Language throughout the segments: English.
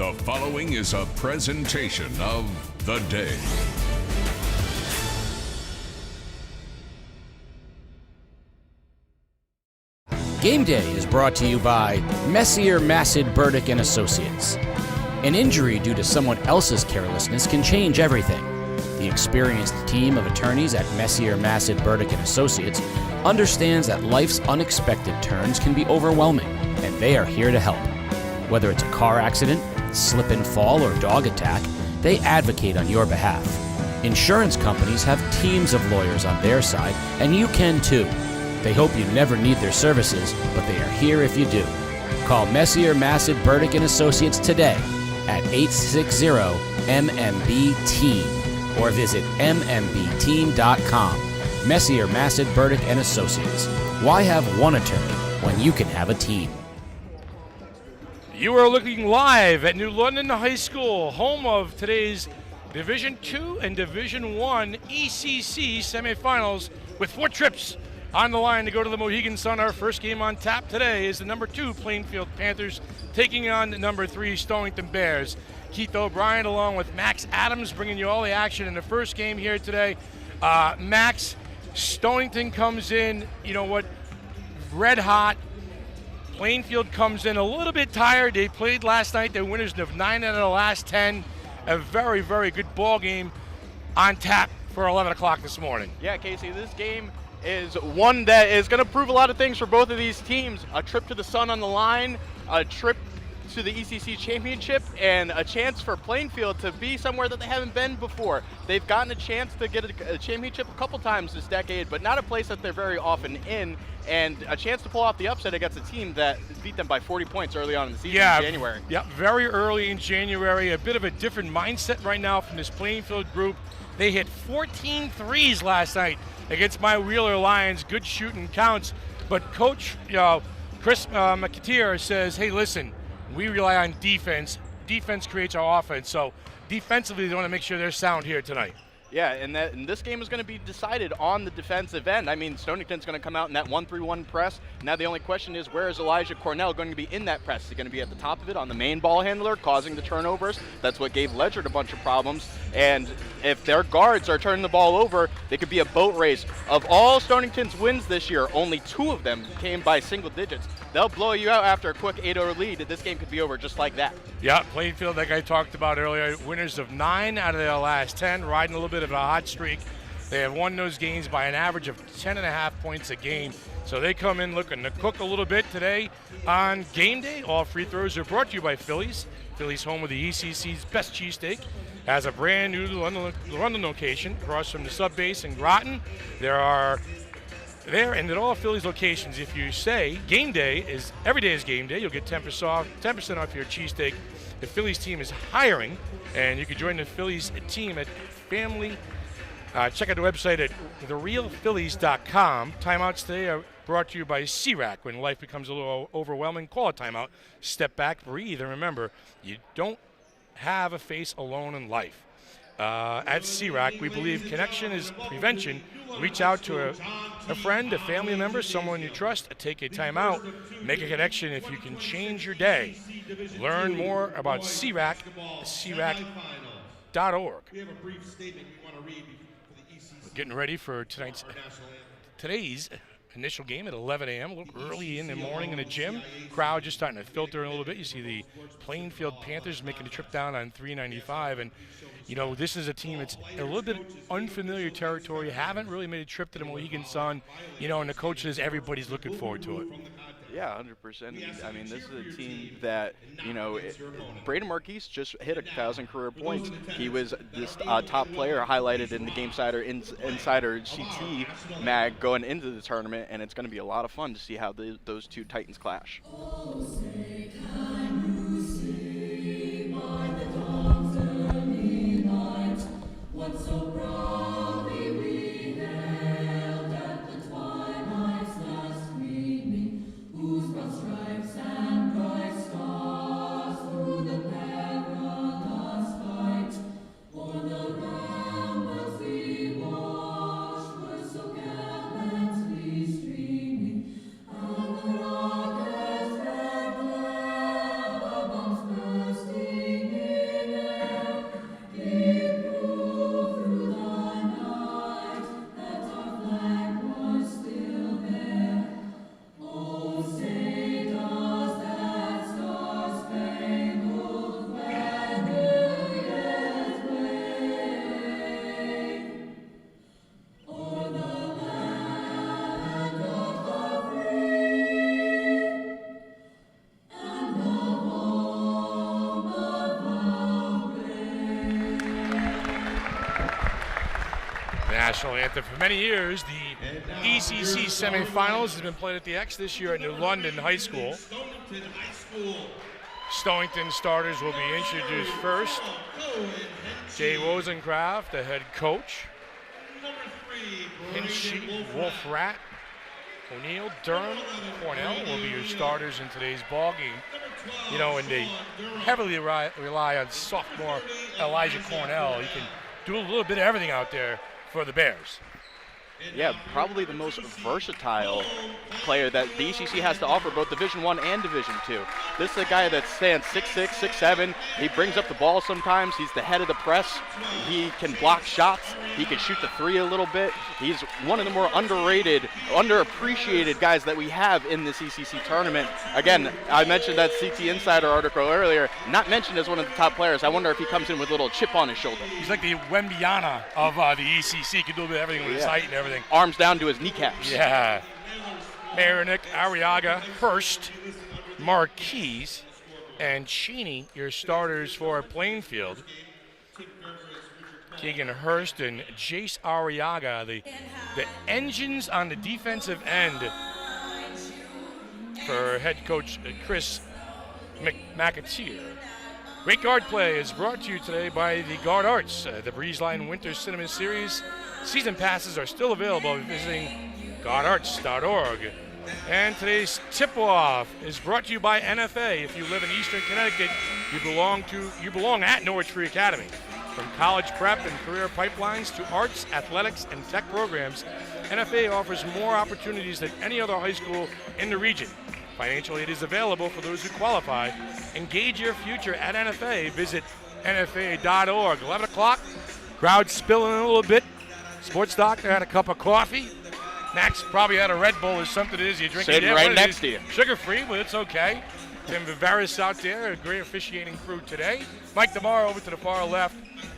The following is a presentation of The Day. Game Day is brought to you by Messier, Massad, Burdick and Associates. An injury due to someone else's carelessness can change everything. The experienced team of attorneys at Messier, Massad, Burdick and Associates understands that life's unexpected turns can be overwhelming, and they are here to help. Whether it's a car accident, slip and fall, or dog attack, they advocate on your behalf. Insurance companies have teams of lawyers on their side, and you can too. They hope you never need their services, but they are here if you do. Call Messier, Massad, Burdick and Associates today at 860-MMB-TEAM or visit mmbteam.com. Messier, Massad, Burdick and Associates. Why have one attorney when you can have a team? You are looking live at New London High School, home of today's Division II and Division I ECC semifinals, with 4 trips on the line to go to the Mohegan Sun. Our first game on tap today is the number 2 Plainfield Panthers taking on the number 3 Stonington Bears. Keith O'Brien along with Max Adams bringing you all the action in the first game here today. Max, Stonington comes in, you know what, red hot. Plainfield comes in a little bit tired. They played last night. They're winners of 9 out of the last 10. A very, very good ball game on tap for 11 o'clock this morning. Yeah, Casey, this game is one that is going to prove a lot of things for both of these teams. A trip to the Sun on the line, a trip to the ECC championship, and a chance for Plainfield to be somewhere that they haven't been before. They've gotten a chance to get a championship a couple times this decade, but not a place that they're very often in, and a chance to pull off the upset against a team that beat them by 40 points early on in the season in January. Yeah, very early in January. A bit of a different mindset right now from this Plainfield group. They hit 14 threes last night against my Wheeler Lions. Good shooting counts, but Coach Chris McAteer says, hey, listen, we rely on defense. Defense creates our offense, so defensively they want to make sure they're sound here tonight. Yeah, and this game is going to be decided on the defensive end. I mean, Stonington's going to come out in that 1-3-1 press. Now the only question is, where is Elijah Cornell going to be in that press? Is he going to be at the top of it on the main ball handler, causing the turnovers? That's what gave Ledyard a bunch of problems. And if their guards are turning the ball over, they could be a boat race. Of all Stonington's wins this year, only 2 of them came by single digits. They'll blow you out after a quick 8-0 lead. This game could be over just like that. Yeah, Plainfield, like I talked about earlier, winners of 9 out of their last 10, riding a little bit of a hot streak. They have won those games by an average of 10.5 points a game. So they come in looking to cook a little bit today on game day. All free throws are brought to you by Phillies. Phillies, home of the ECC's best cheesesteak, has a brand new London location across from the sub base in Groton. There and at all Phillies locations, if you say game day is every day is game day, you'll get 10% off your cheesesteak. The Phillies team is hiring, and you can join the Phillies team at Family. Check out the website at therealphillies.com. Timeouts today are brought to you by CRAC. When life becomes a little overwhelming, call a timeout, step back, breathe, and remember, you don't have a face alone in life. At CRAC, we believe connection is prevention. Reach out to a friend, a family member, someone you trust. Take a time out. Make a connection if you can change your day. Learn more about CRAC, CRAC.org. We have a brief statement we want to read for the ECC. Getting ready for today's initial game at 11 a.m. A little early in the morning in the gym. Crowd just starting to filter in a little bit. You see the Plainfield Panthers making a trip down on 395, and you know, this is a team that's a little bit unfamiliar territory, haven't really made a trip to the Mohegan Sun, you know, and the coach says everybody's looking forward to it. Yeah, 100%. I mean, this is a team that, you know, Braden Marquise just hit 1,000 career points. He was this top player highlighted in the Insider CT mag going into the tournament, and it's going to be a lot of fun to see how those two Titans clash. What so proudly we hailed at the twilight's last gleaming, whose broad stripes and bright stars through the perilous fight, o'er the ramparts we watched were so gallantly streaming, and the rocket's red glare, the bombs bursting national anthem. For many years, the ECC semifinals has been played at the X. This year at New London High School. Stonington starters will be introduced first. Jay Rosencraft, the head coach. Hinchy, Wolf Rat, O'Neill, Durham, Cornell will be your starters in today's ball game. You know, and they heavily rely on sophomore Elijah Cornell. He can do a little bit of everything out there for the Bears. Yeah, probably the most versatile player that the ECC has to offer, both Division I and Division II. This is a guy that stands 6'6", 6'7". He brings up the ball sometimes. He's the head of the press. He can block shots. He can shoot the three a little bit. He's one of the more underrated, underappreciated guys that we have in this ECC tournament. Again, I mentioned that CT Insider article earlier, not mentioned as one of the top players. I wonder if he comes in with a little chip on his shoulder. He's like the Wembyana of the ECC. He can do a bit of everything with his height and everything. Arms down to his kneecaps. Yeah. Marinick, Arriaga, Hurst, Marquise, and Cheney, your starters for Plainfield. Keegan Hurst and Jace Arriaga, the engines on the defensive end for head coach Chris McAteer. Great guard play is brought to you today by the Guard Arts. The Breezeline Winter Cinema Series season passes are still available by visiting guardarts.org. And today's tip-off is brought to you by NFA. If you live in Eastern Connecticut, you belong at Norwich Free Academy. From college prep and career pipelines to arts, athletics, and tech programs, NFA offers more opportunities than any other high school in the region. Financial aid is available for those who qualify. Engage your future at NFA. Visit NFA.org. 11 o'clock, crowd spilling a little bit. Sports doctor had a cup of coffee. Max probably had a Red Bull or something it is. You drink it right next to you. Sugar-free, but it's okay. Tim Viveris out there, a great officiating crew today. Mike DeMar over to the far left.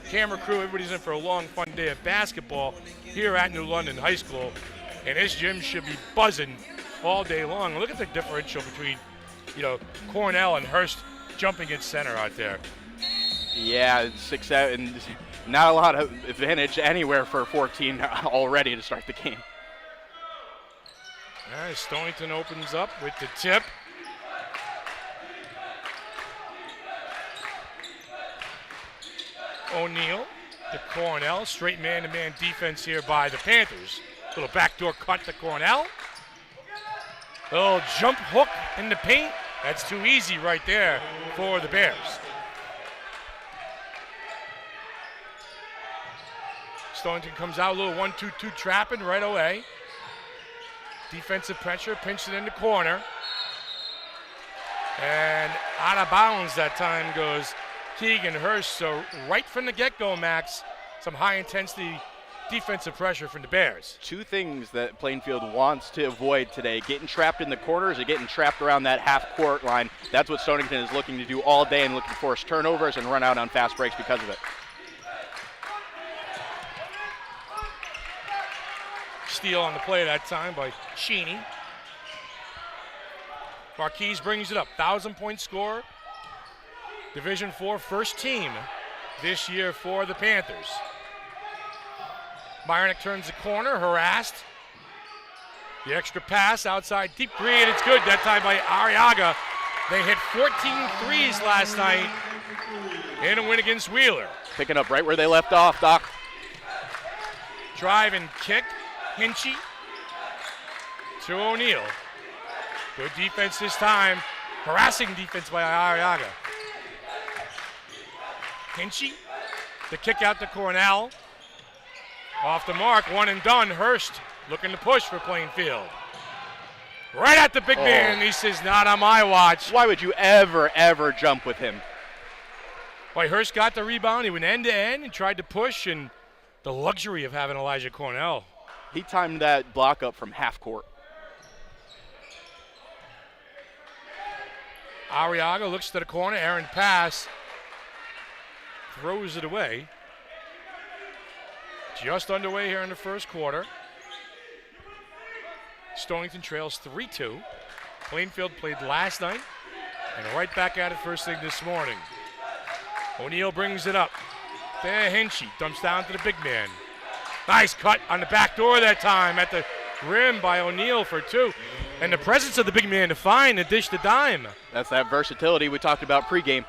Camera crew, everybody's in for a long, fun day of basketball here at New London High School. And this gym should be buzzing all day long. Look at the differential between, Cornell and Hurst jumping in center out there. Yeah, 6'7", not a lot of advantage anywhere for 14 already to start the game. All right, Stonington opens up with the tip. O'Neill to Cornell. Straight man-to-man defense here by the Panthers. Little backdoor cut to Cornell. Little jump hook in the paint. That's too easy right there for the Bears. Stonington comes out, a little 1-2-2 trapping right away. Defensive pressure, pinched it in the corner. And out of bounds that time goes Keegan Hurst. So right from the get-go, Max, some high-intensity defensive pressure from the Bears. Two things that Plainfield wants to avoid today, getting trapped in the corners or getting trapped around that half-court line. That's what Stonington is looking to do all day and looking to force turnovers and run out on fast breaks because of it. Steal on the play that time by Cheney. Marquise brings it up. 1,000-point scorer. Division IV first team this year for the Panthers. Myernick turns the corner, harassed. The extra pass outside, deep three, and it's good that time by Arriaga. They hit 14 threes last night in a win against Wheeler. Picking up right where they left off, Doc. Drive and kick. Hinchy to O'Neill. Good defense this time. Harassing defense by Arriaga. Hinchy, the kick out to Cornell. Off the mark, one and done. Hurst looking to push for Plainfield. Right at the big man, he says, not on my watch. Why would you ever jump with him? Boy, Hurst got the rebound. He went end to end and tried to push, and the luxury of having Elijah Cornell. He timed that block up from half court. Arriaga looks to the corner, errant pass, throws it away. Just underway here in the first quarter. Stonington trails 3-2. Plainfield played last night and right back at it first thing this morning. O'Neill brings it up. There, Hinchy dumps down to the big man. Nice cut on the back door that time at the rim by O'Neal for 2. And the presence of the big man to find and dish the dime. That's that versatility we talked about pregame.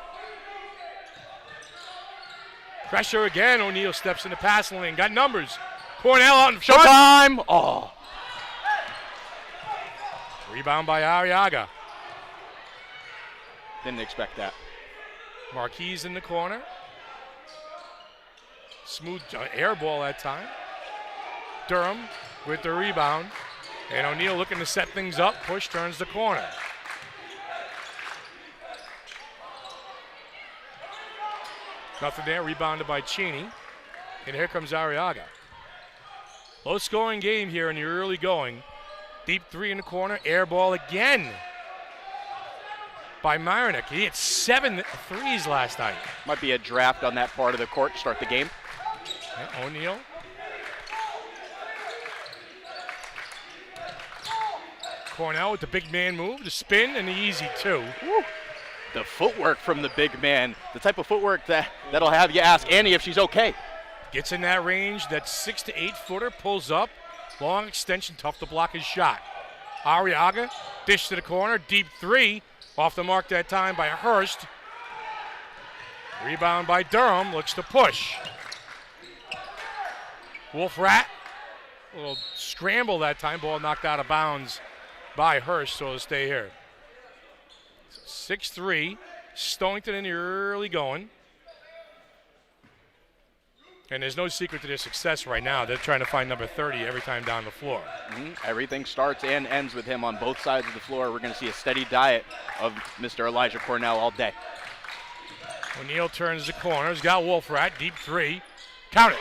Pressure again. O'Neal steps in the passing lane. Got numbers. Cornell out in front. Showtime! Oh. Rebound by Arriaga. Didn't expect that. Marquise in the corner. Smooth air ball that time. Durham with the rebound. And O'Neal looking to set things up. Push turns the corner. Nothing there. Rebounded by Cheney. And here comes Arriaga. Low scoring game here in the early going. Deep 3 in the corner. Air ball again by Marinick. He hit 7 threes last night. Might be a draft on that part of the court to start the game. Yeah, O'Neal. Cornell with the big man move, the spin, and the easy 2. Woo. The footwork from the big man, the type of footwork that'll have you ask Annie if she's okay. Gets in that range, that 6 to 8 footer, pulls up, long extension, tough to block his shot. Arriaga, dish to the corner, deep 3, off the mark that time by Hurst. Rebound by Durham, looks to push. Wolf Rat, a little scramble that time, ball knocked out of bounds by Hurst, so it'll stay here. 6-3, Stonington in the early going. And there's no secret to their success right now. They're trying to find number 30 every time down the floor. Everything starts and ends with him on both sides of the floor. We're going to see a steady diet of Mr. Elijah Cornell all day. O'Neal turns the corner. He's got Wolfrat, deep 3. Count it.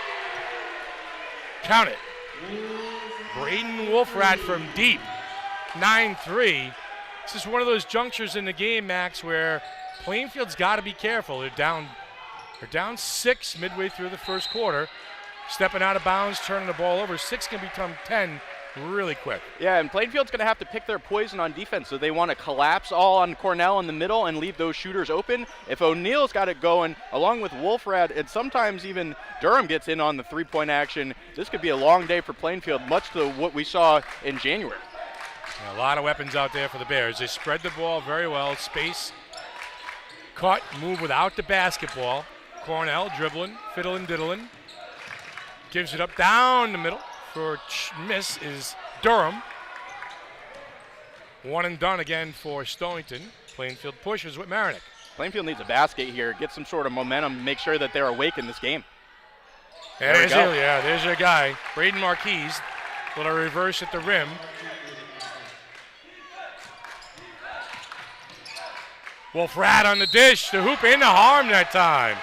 Count it. Braden Wolfrat from deep. 9-3. This is one of those junctures in the game, Max, where Plainfield's got to be careful. They're down 6 midway through the first quarter. Stepping out of bounds, turning the ball over. 6 can become 10 really quick. Yeah, and Plainfield's going to have to pick their poison on defense. So they want to collapse all on Cornell in the middle and leave those shooters open. If O'Neal's got it going, along with Wolfrat, and sometimes even Durham gets in on the three-point action, this could be a long day for Plainfield, much to what we saw in January. Yeah, a lot of weapons out there for the Bears. They spread the ball very well. Space, cut, move without the basketball. Cornell dribbling, fiddling, diddling. Gives it up down the middle. For miss is Durham. One and done again for Stonington. Plainfield pushes with Marinick. Plainfield needs a basket here, get some sort of momentum, make sure that they're awake in this game. There's your guy, Braden Marquise. Little reverse at the rim. Wolfrat on the dish, the hoop in the harm that time.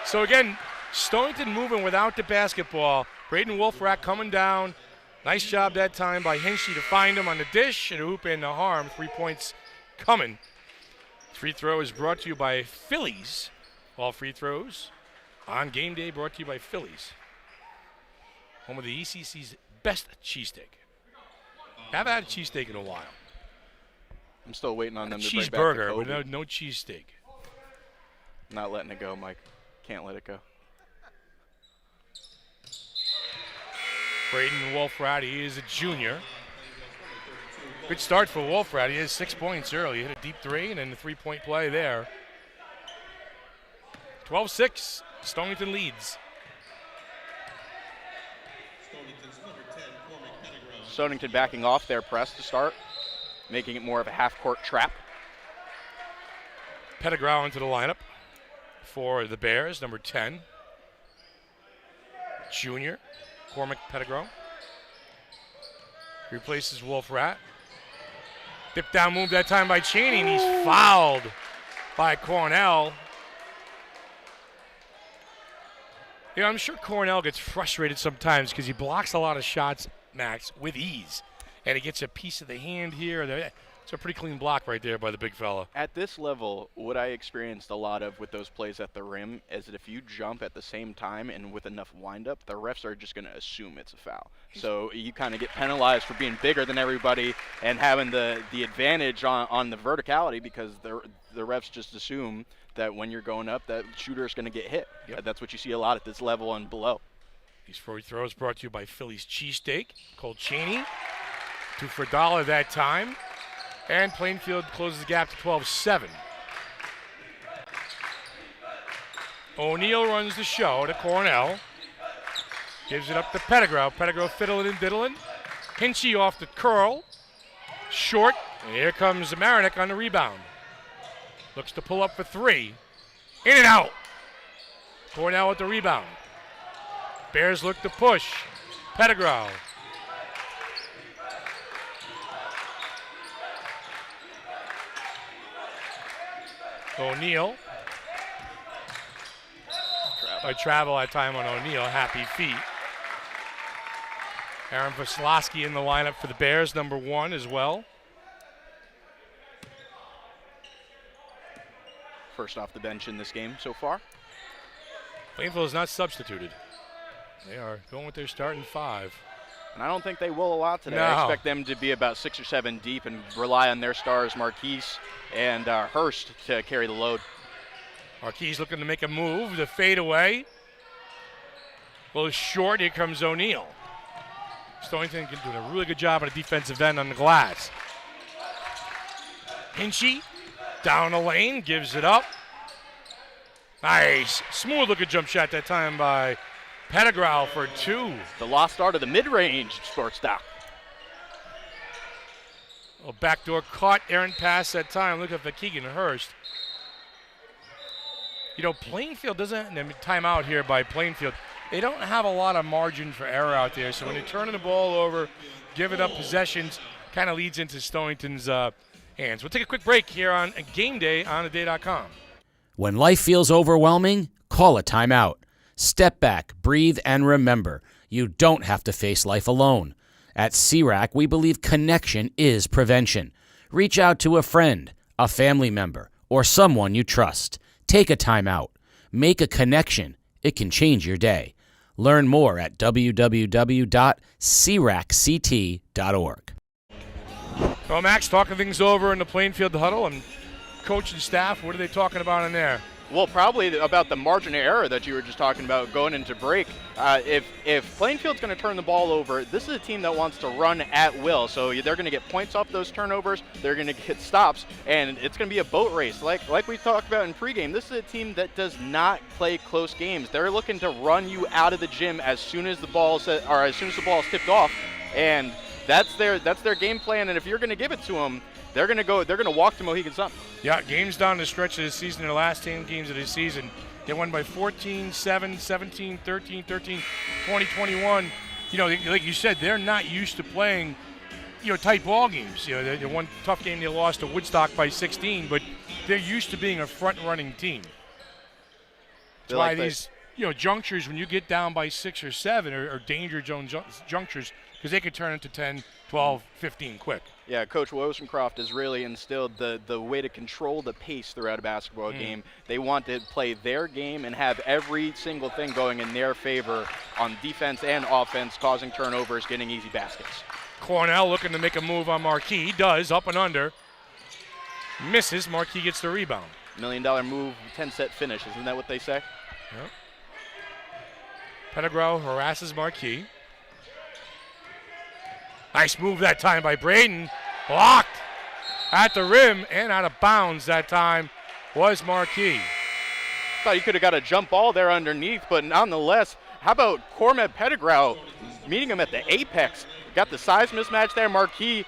So again, Stonington moving without the basketball. Braden Wolfrat coming down. Nice job that time by Hinchy to find him on the dish and a hoop in the harm. 3 points coming. Free throw is brought to you by Phillies. All free throws on game day brought to you by Phillies. Home of the ECC's best cheesesteak. Haven't had a cheesesteak in a while. I'm still waiting on them to bring back the cheeseburger, Kobe. but no cheesesteak. Not letting it go, Mike. Can't let it go. Braden Wolfrat, he is a junior. Good start for Wolfrat. He has 6 points early. He hit a deep 3 and then the 3-point play there. 12-6, Stonington leads. Stonington backing off their press to start, making it more of a half-court trap. Pettigrew into the lineup for the Bears, number 10. Junior, Cormac Pettigrew. Replaces Wolfrat. Dip down move that time by Cheney, and he's fouled by Cornell. You know, I'm sure Cornell gets frustrated sometimes because he blocks a lot of shots, Max, with ease. And he gets a piece of the hand here. It's a pretty clean block right there by the big fella. At this level, what I experienced a lot of with those plays at the rim is that if you jump at the same time and with enough windup, the refs are just going to assume it's a foul. So you kind of get penalized for being bigger than everybody and having the advantage on the verticality because the refs just assume that when you're going up, that shooter is going to get hit. Yep. That's what you see a lot at this level and below. These free throws brought to you by Philly's Cheesesteak, Cold Cheney, 2 for $1 that time. And Plainfield closes the gap to 12-7. O'Neal runs the show to Cornell. Gives it up to Pettigrew. Pettigrew fiddling and diddling. Hinchy off the curl. Short. And here comes Marinick on the rebound. Looks to pull up for 3. In and out. Cornell with the rebound. Bears look to push. Pettigrew. O'Neal. By travel that time on O'Neal. Happy feet. Aaron Vasilowski in the lineup for the Bears, number 1 as well. First off the bench in this game so far. Plainfield is not substituted. They are going with their starting 5. And I don't think they will a lot today. No. I expect them to be about 6 or 7 deep and rely on their stars, Marquise and Hurst, to carry the load. Marquise looking to make a move. The fade away. Goes short. Here comes O'Neal. Stonington doing a really good job on a defensive end on the glass. Hinchy down the lane, gives it up. Nice. Smooth looking jump shot that time by Pettigrew for 2. The lost art of the mid-range, Sports Doc. A backdoor caught errant pass that time. Look at Keegan Hurst. You know, Plainfield doesn't, timeout here by Plainfield. They don't have a lot of margin for error out there. So when they're turning the ball over, giving up possessions, kind of leads into Stonington's hands. We'll take a quick break here on Game Day on theday.com. When life feels overwhelming, call a timeout. Step back, breathe, and remember, you don't have to face life alone. At CRAC, we believe connection is prevention. Reach out to a friend, a family member, or someone you trust. Take a timeout. Make a connection. It can change your day. Learn more at www.cracct.org. Well, Max, talking things over in the Plainfield huddle, and coach and staff, what are they talking about in there? Well, probably about the margin of error that you were just talking about going into break. If Plainfield's going to turn the ball over, this is a team that wants to run at will. So they're going to get points off those turnovers. They're going to get stops, and it's going to be a boat race. Like we talked about in pregame, this is a team that does not play close games. They're looking to run you out of the gym as soon as the ball is tipped off, and that's their game plan. And if you're going to give it to them, they're going to walk to Mohegan Sun. Yeah, games down the stretch of the season, their last 10 games of the season, they won by 14, 7, 17, 13, 13, 20, 21. You know, like you said, they're not used to playing, tight ball games. You know, the one tough game they lost to Woodstock by 16, but they're used to being a front-running team. That's why these, junctures, when you get down by 6 or 7, are danger zone junctures, because they could turn into 10, 12, 15 quick. Yeah, Coach Wozencroft has really instilled the way to control the pace throughout a basketball game. They want to play their game and have every single thing going in their favor on defense and offense, causing turnovers, getting easy baskets. Cornell looking to make a move on Marquis. He does, up and under. Misses. Marquis gets the rebound. $1 million move, 10-set finish. Isn't that what they say? Yep. Pettigrew harasses Marquis. Nice move that time by Braden. Blocked at the rim and out of bounds that time was Marquis. Thought you could have got a jump ball there underneath, but nonetheless, how about Cormet Pettigrew meeting him at the apex? Got the size mismatch there. Marquis,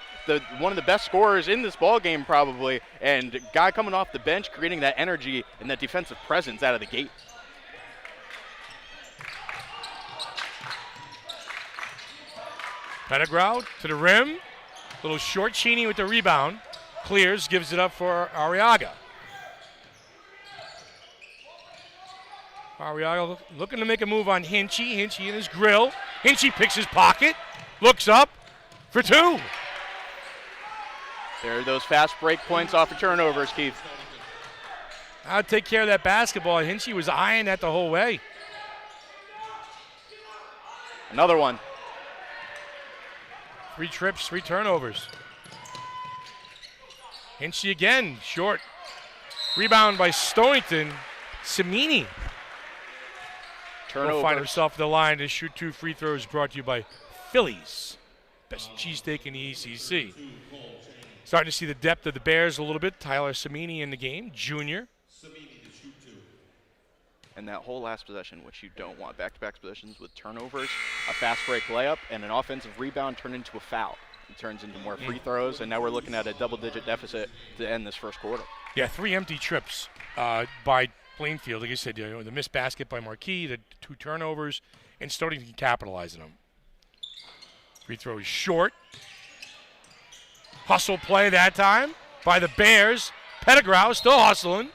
one of the best scorers in this ball game probably, and guy coming off the bench creating that energy and that defensive presence out of the gate. Pettigrew to the rim. Little short Cheney with the rebound. Clears, gives it up for Arriaga. Arriaga looking to make a move on Hinchy. Hinchy in his grill. Hinchy picks his pocket. Looks up for 2. There are those fast break points off of turnovers, Keith. I'll take care of that basketball. Hinchy was eyeing that the whole way. Another one. 3 trips, 3 turnovers. Hinchy again, short. Rebound by Stonington. Semini. turnover. Will find himself at the line to shoot 2 free throws, brought to you by Phillies. Best cheesesteak in the ECC. Starting to see the depth of the Bears a little bit. Tyler Semini in the game, junior. And that whole last possession, which you don't want, back-to-back possessions with turnovers, a fast break layup, and an offensive rebound turned into a foul. It turns into more free throws, and now we're looking at a double-digit deficit to end this first quarter. Yeah, 3 empty trips by Plainfield. Like I said, the missed basket by Marquis, the 2 turnovers, and Stonington capitalizing them. Free throw is short. Hustle play that time by the Bears. Pettigrew still hustling.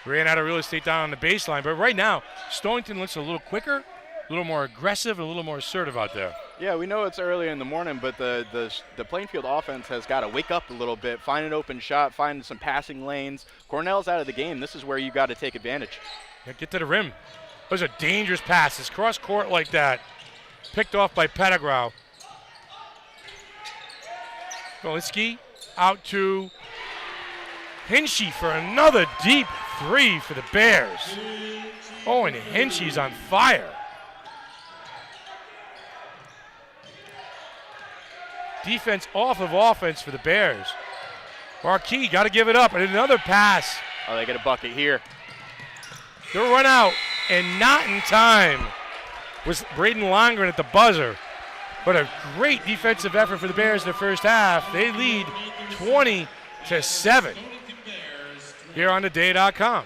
Ran out of real estate down on the baseline, but right now, Stonington looks a little quicker, a little more aggressive, and a little more assertive out there. Yeah, we know it's early in the morning, but the Plainfield offense has got to wake up a little bit, find an open shot, find some passing lanes. Cornell's out of the game. This is where you got to take advantage. Yeah, get to the rim. Those are dangerous passes. Cross court like that. Picked off by Pettigrew. Golinski out to Hinchy for another deep 3 for the Bears. Oh, and Hinchy's on fire. Defense off of offense for the Bears. Marquis got to give it up, and another pass. Oh, they get a bucket here. They'll run out, and not in time was Braden Longren at the buzzer. But a great defensive effort for the Bears in the first half. They lead 20-7 here on theday.com.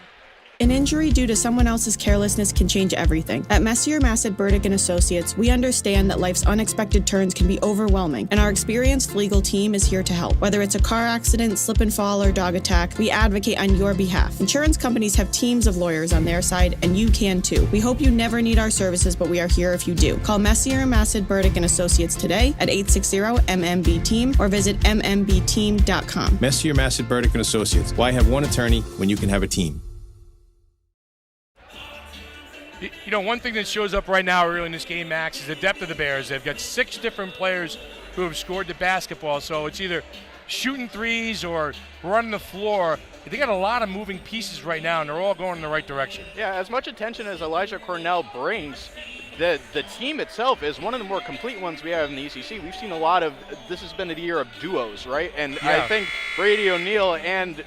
An injury due to someone else's carelessness can change everything. At Messier, Massad, Burdick and Associates, we understand that life's unexpected turns can be overwhelming, and our experienced legal team is here to help. Whether it's a car accident, slip and fall, or dog attack, we advocate on your behalf. Insurance companies have teams of lawyers on their side, and you can too. We hope you never need our services, but we are here if you do. Call Messier, Massad, Burdick and Associates today at 860-MMB-TEAM or visit mmbteam.com. Messier, Massad, Burdick and Associates. Why have one attorney when you can have a team? You know, one thing that shows up right now early in this game, Max, is the depth of the Bears. They've got 6 different players who have scored the basketball, so it's either shooting threes or running the floor. They got a lot of moving pieces right now, and they're all going in the right direction. Yeah, as much attention as Elijah Cornell brings, the team itself is one of the more complete ones we have in the ECC. We've seen a lot of, this has been a year of duos, right? And yeah. I think Brady O'Neill and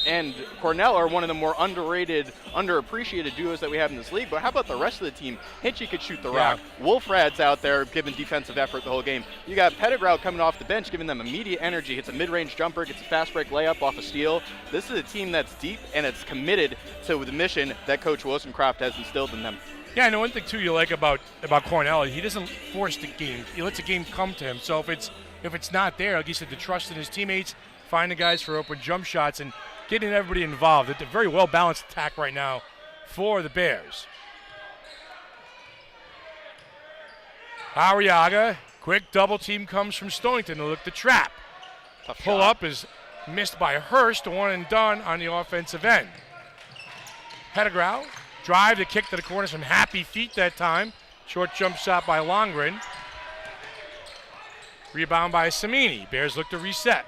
Cornell are one of the more underrated, underappreciated duos that we have in this league. But how about the rest of the team? Hinchy could shoot the rock. Wolfrad's out there giving defensive effort the whole game. You got Pettigrew coming off the bench, giving them immediate energy. Hits a mid-range jumper, gets a fast break layup off a steal. This is a team that's deep and it's committed to the mission that Coach Wilsoncroft has instilled in them. Yeah, and one thing too you like about Cornell, he doesn't force the game. He lets the game come to him. So if it's not there, like you said, the trust in his teammates, find the guys for open jump shots, and getting everybody involved. It's a very well balanced attack right now for the Bears. Arriaga, quick double team comes from Stonington to look the trap. Pull up is missed by Hurst, 1 and done on the offensive end. Pettigrew. Drive to kick to the corner, some happy feet that time. Short jump shot by Longren. Rebound by Semini. Bears look to reset.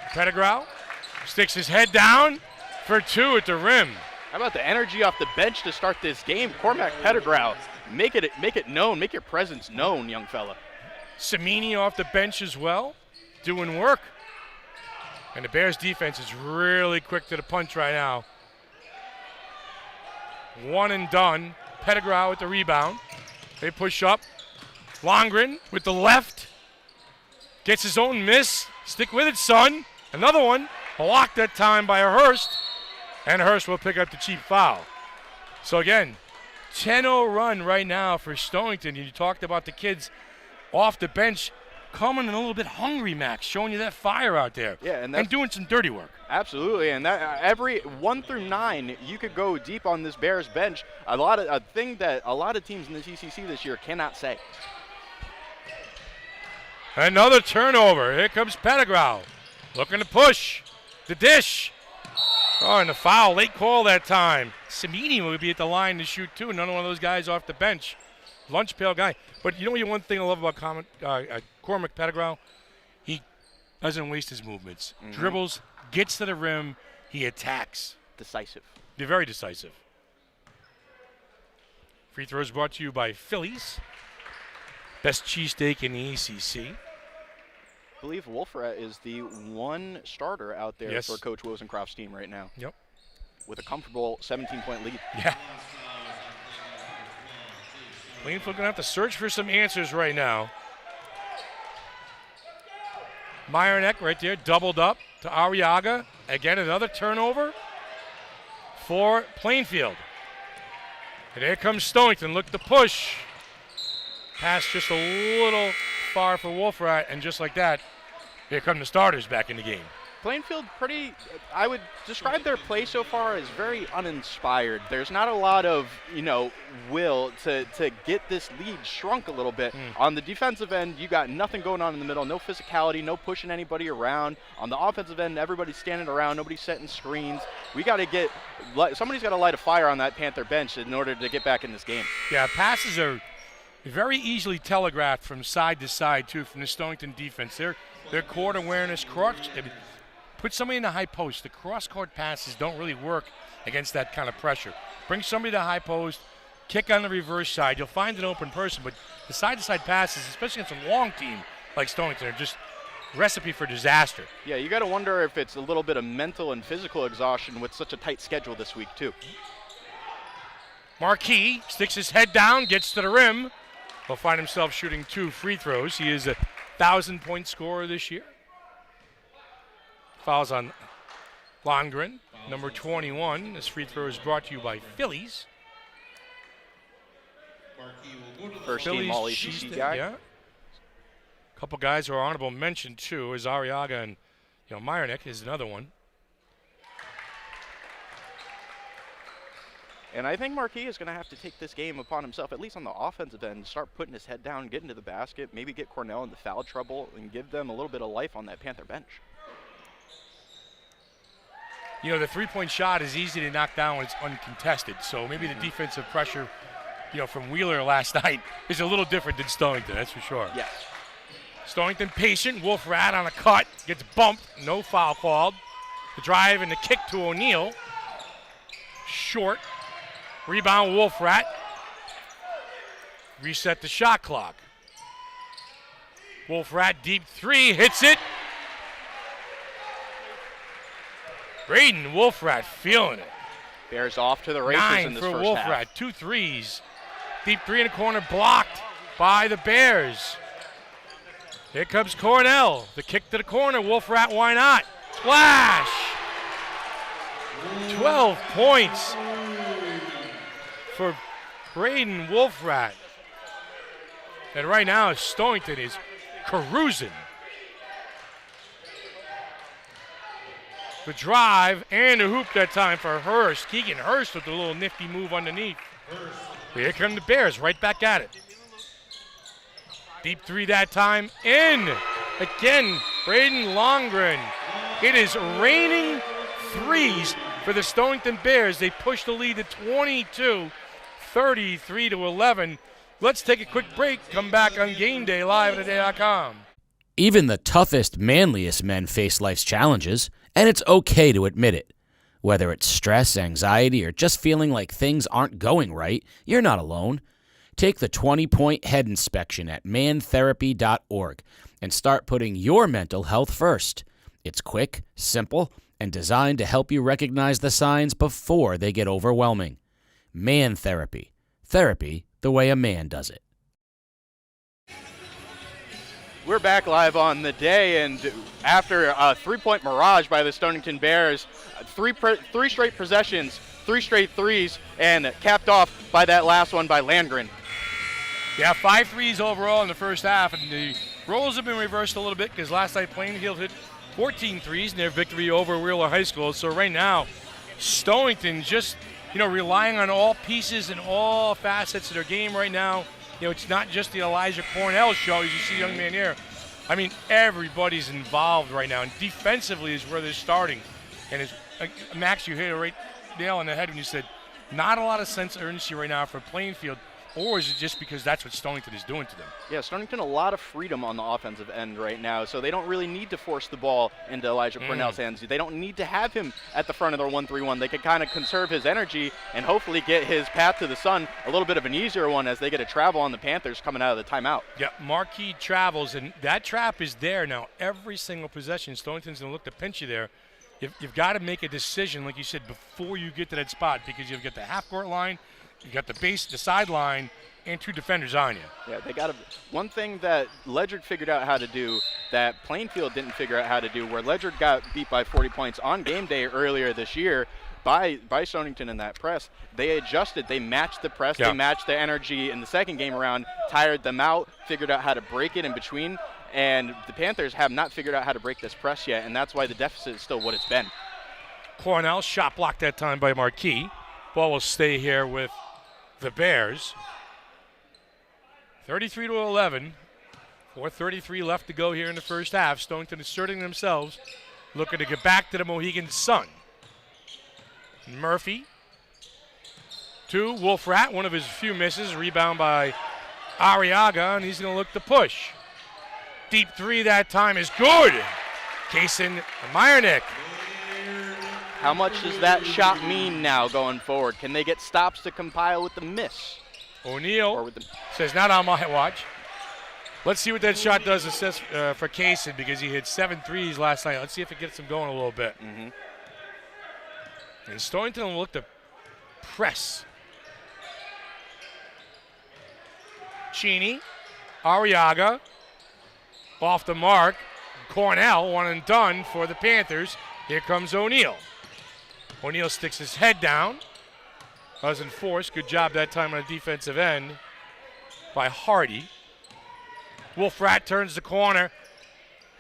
Pettigrew sticks his head down for 2 at the rim. How about the energy off the bench to start this game? Cormac Pettigrew, make it known, make your presence known, young fella. Semini off the bench as well, doing work. And the Bears defense is really quick to the punch right now. 1 and done. Pettigrew with the rebound. They push up. Longren with the left. Gets his own miss. Stick with it, son. Another one. Blocked that time by Hurst. And Hurst will pick up the cheap foul. So again, 10-0 run right now for Stonington. You talked about the kids off the bench coming in a little bit hungry, Max, showing you that fire out there. Yeah, and doing some dirty work. Absolutely, and that every 1 through 9, you could go deep on this Bears bench. A thing that a lot of teams in the ECC this year cannot say. Another turnover. Here comes Pettigrew, looking to push the dish. Oh, and the foul, late call that time. Semini will be at the line to shoot too. Another one of those guys off the bench, lunch pail guy. But you know one thing I love about Cormac Pettigrew? He doesn't waste his movements. Dribbles, gets to the rim, he attacks. Decisive. They're very decisive. Free throws brought to you by Phillies. Best cheesesteak in the ECC. I believe Wolfrat is the one starter out there for Coach Wozencroft's team right now. Yep. With a comfortable 17-point lead. Yeah. Plainfield going to have to search for some answers right now. Meyerneck right there, doubled up to Arriaga. Again, another turnover for Plainfield. And here comes Stonington. Look to push. Pass just a little far for Wolfrat, and just like that, here come the starters back in the game. Plainfield I would describe their play so far as very uninspired. There's not a lot of, will to get this lead shrunk a little bit. On the defensive end, you got nothing going on in the middle, no physicality, no pushing anybody around. On the offensive end, everybody's standing around, nobody's setting screens. Somebody's got to light a fire on that Panther bench in order to get back in this game. Yeah, passes are very easily telegraphed from side to side, too, from the Stonington defense. Their court awareness, put somebody in the high post. The cross-court passes don't really work against that kind of pressure. Bring somebody to the high post, kick on the reverse side. You'll find an open person, but the side-to-side passes, especially against a long team like Stonington, are just recipe for disaster. Yeah, you got to wonder if it's a little bit of mental and physical exhaustion with such a tight schedule this week, too. Marquis sticks his head down, gets to the rim. He'll find himself shooting 2 free throws. He is a 1,000-point scorer this year. Fouls on Longren, number 21. This free throw is brought to you by Phillies. First team All-ECC guy. Yeah. A couple guys who are honorable mention, too, is Arriaga and Meyerneck is another one. And I think Marquis is going to have to take this game upon himself, at least on the offensive end, start putting his head down, get into the basket, maybe get Cornell into foul trouble, and give them a little bit of life on that Panther bench. The three-point shot is easy to knock down when it's uncontested. So maybe the defensive pressure, from Wheeler last night is a little different than Stonington, that's for sure. Yes. Stonington patient. Wolfrat on a cut. Gets bumped. No foul called. The drive and the kick to O'Neal. Short. Rebound Wolfrat. Reset the shot clock. Wolfrat deep 3. Hits it. Braden Wolfrat feeling it. Bears off to the races in this first half. 9 for Wolfrat. 2 threes. Deep 3 in the corner blocked by the Bears. Here comes Cornell. The kick to the corner. Wolfrat, why not? Splash! 12 points for Braden Wolfrat. And right now, Stonington is cruising. The drive and the hoop that time for Hurst. Keegan Hurst with a little nifty move underneath. Here come the Bears, right back at it. Deep 3 that time, in. Again, Braden Longren. It is raining threes for the Stonington Bears. They push the lead to 22, 33-11. Let's take a quick break. Come back on Game Day live at today.com. Even the toughest, manliest men face life's challenges, and it's okay to admit it. Whether it's stress, anxiety, or just feeling like things aren't going right, you're not alone. Take the 20-point head inspection at mantherapy.org and start putting your mental health first. It's quick, simple, and designed to help you recognize the signs before they get overwhelming. Man Therapy. Therapy the way a man does it. We're back live on the day, and after a 3-point mirage by the Stonington Bears, three straight possessions, 3 straight threes, and capped off by that last one by Landgren. Yeah, 5 threes overall in the first half, and the roles have been reversed a little bit because last night Plainfield hit 14 threes in their victory over Wheeler High School. So right now, Stonington just, relying on all pieces and all facets of their game right now. It's not just the Elijah Cornell show, as you see the young man here. I mean, everybody's involved right now, and defensively is where they're starting. And as Max, you hit it right nail on the head when you said not a lot of sense of urgency right now for Plainfield. Or is it just because that's what Stonington is doing to them? Yeah, Stonington a lot of freedom on the offensive end right now, so they don't really need to force the ball into Elijah Cornell's hands. They don't need to have him at the front of their 1-3-1. They can kind of conserve his energy and hopefully get his path to the sun a little bit of an easier one as they get a travel on the Panthers coming out of the timeout. Yeah, Marquis travels, and that trap is there now. Every single possession, Stonington's going to look to pinch you there. You've got to make a decision, like you said, before you get to that spot, because you've got the half-court line, you've got the sideline, and 2 defenders on you. Yeah, they got to. One thing that Ledyard figured out how to do that Plainfield didn't figure out how to do, where Ledyard got beat by 40 points on game day earlier this year by Stonington in that press, they adjusted. They matched the press. They matched the energy in the second game around, tired them out, figured out how to break it in between. And the Panthers have not figured out how to break this press yet, and that's why the deficit is still what it's been. Cornell shot blocked that time by Marquis. Ball will stay here with the Bears. 33-11. 4:33 left to go here in the first half. Stonington asserting themselves, looking to get back to the Mohegan Sun. Murphy to Wolfrat, one of his few misses. Rebound by Arriaga, and he's going to look to push. Deep 3 that time is good. Kaysen Meyernick. How much does that shot mean now going forward? Can they get stops to compile with the miss? O'Neal says not on my watch. Let's see what that shot does for Kaysen, because he hit 7 threes last night. Let's see if it gets him going a little bit. And Stonington will look to press. Cheney, Arriaga, off the mark. Cornell, 1 and done for the Panthers. Here comes O'Neal. O'Neal sticks his head down. Doesn't force. Good job that time on the defensive end by Hardy. Wolfrat turns the corner.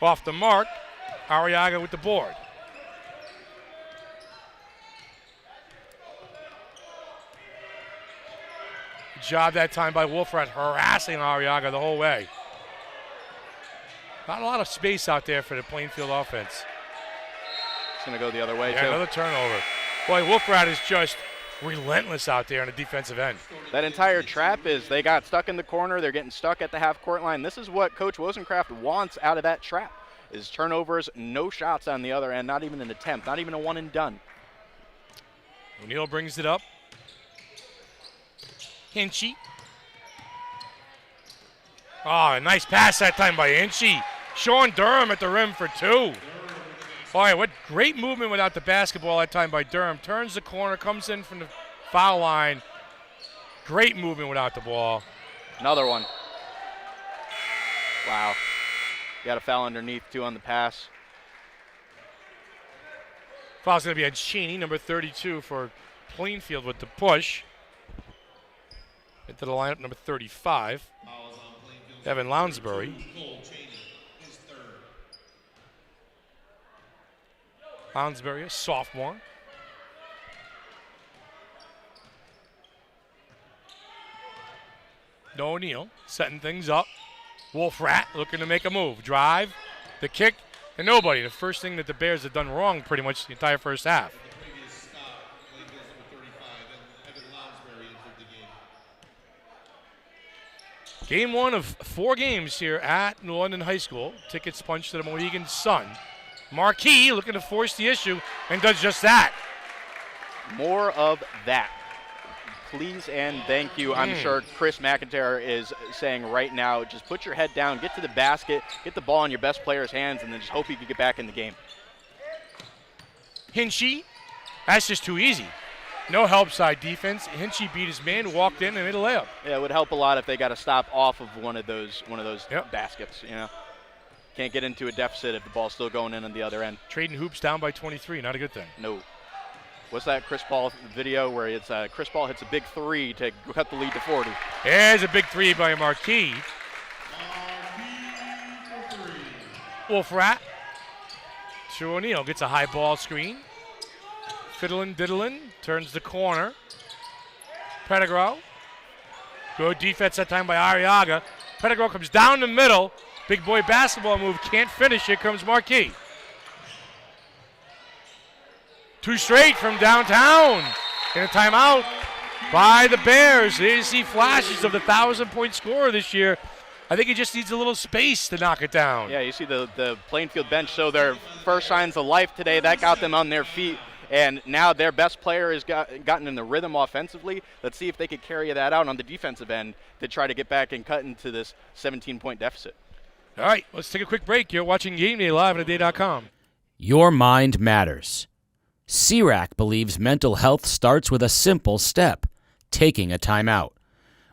Off the mark. Arriaga with the board. Good job that time by Wolfrat, harassing Arriaga the whole way. Not a lot of space out there for the Plainfield offense. It's going to go the other way, too. Another turnover. Boy, Wolfrat is just relentless out there on the defensive end. That entire trap is they got stuck in the corner. They're getting stuck at the half-court line. This is what Coach Wozencraft wants out of that trap, is turnovers, no shots on the other end, not even an attempt, not even a one and done. O'Neal brings it up. Hinchy. Oh, a nice pass that time by Hinchy. Sean Durham at the rim for 2. Boy, what great movement without the basketball that time by Durham. Turns the corner, comes in from the foul line. Great movement without the ball. Another one. Wow. Got a foul underneath, 2 on the pass. Foul's going to be on Cheney, number 32 for Plainfield with the push. Into the lineup, number 35. Evan Lounsbury. Lounsbury, a sophomore. No O'Neal, setting things up. Wolfrat looking to make a move. Drive, the kick, and nobody. The first thing that the Bears have done wrong pretty much the entire first half. Game 1 of 4 games here at New London High School. Tickets punched to the Mohegan Sun. Marquis looking to force the issue and does just that. More of that. Please and thank you. I'm sure Chris McIntyre is saying right now, just put your head down, get to the basket, get the ball in your best player's hands, and then just hope you can get back in the game. Hinchy, that's just too easy. No help side defense. Hinchy beat his man, walked in and made a layup. Yeah, it would help a lot if they got to stop off of one of those Yep. baskets, you know. Can't get into a deficit if the ball's still going in on the other end. Trading hoops down by 23, not a good thing. No. What's that Chris Paul video where it's Chris Paul hits a big 3 to cut the lead to 40? There's a big 3 by Marquis. Wolfrat to O'Neal, gets a high ball screen. Fiddlin' diddlin', turns the corner. Pettigrew. Good defense that time by Arriaga. Pettigrew comes down the middle. Big boy basketball move, can't finish. Here comes Marquis. 2 straight from downtown. In a timeout. by the Bears. There you see flashes of the 1,000-point scorer this year. I think he just needs a little space to knock it down. Yeah, you see the Plainfield bench show their first signs of life today. That got them on their feet, and now their best player has gotten in the rhythm offensively. Let's see if they could carry that out on the defensive end to try to get back and cut into this 17-point deficit. All right, let's take a quick break. You're watching Game Day live on theday.com. Your mind matters. CRAC believes mental health starts with a simple step, taking a timeout.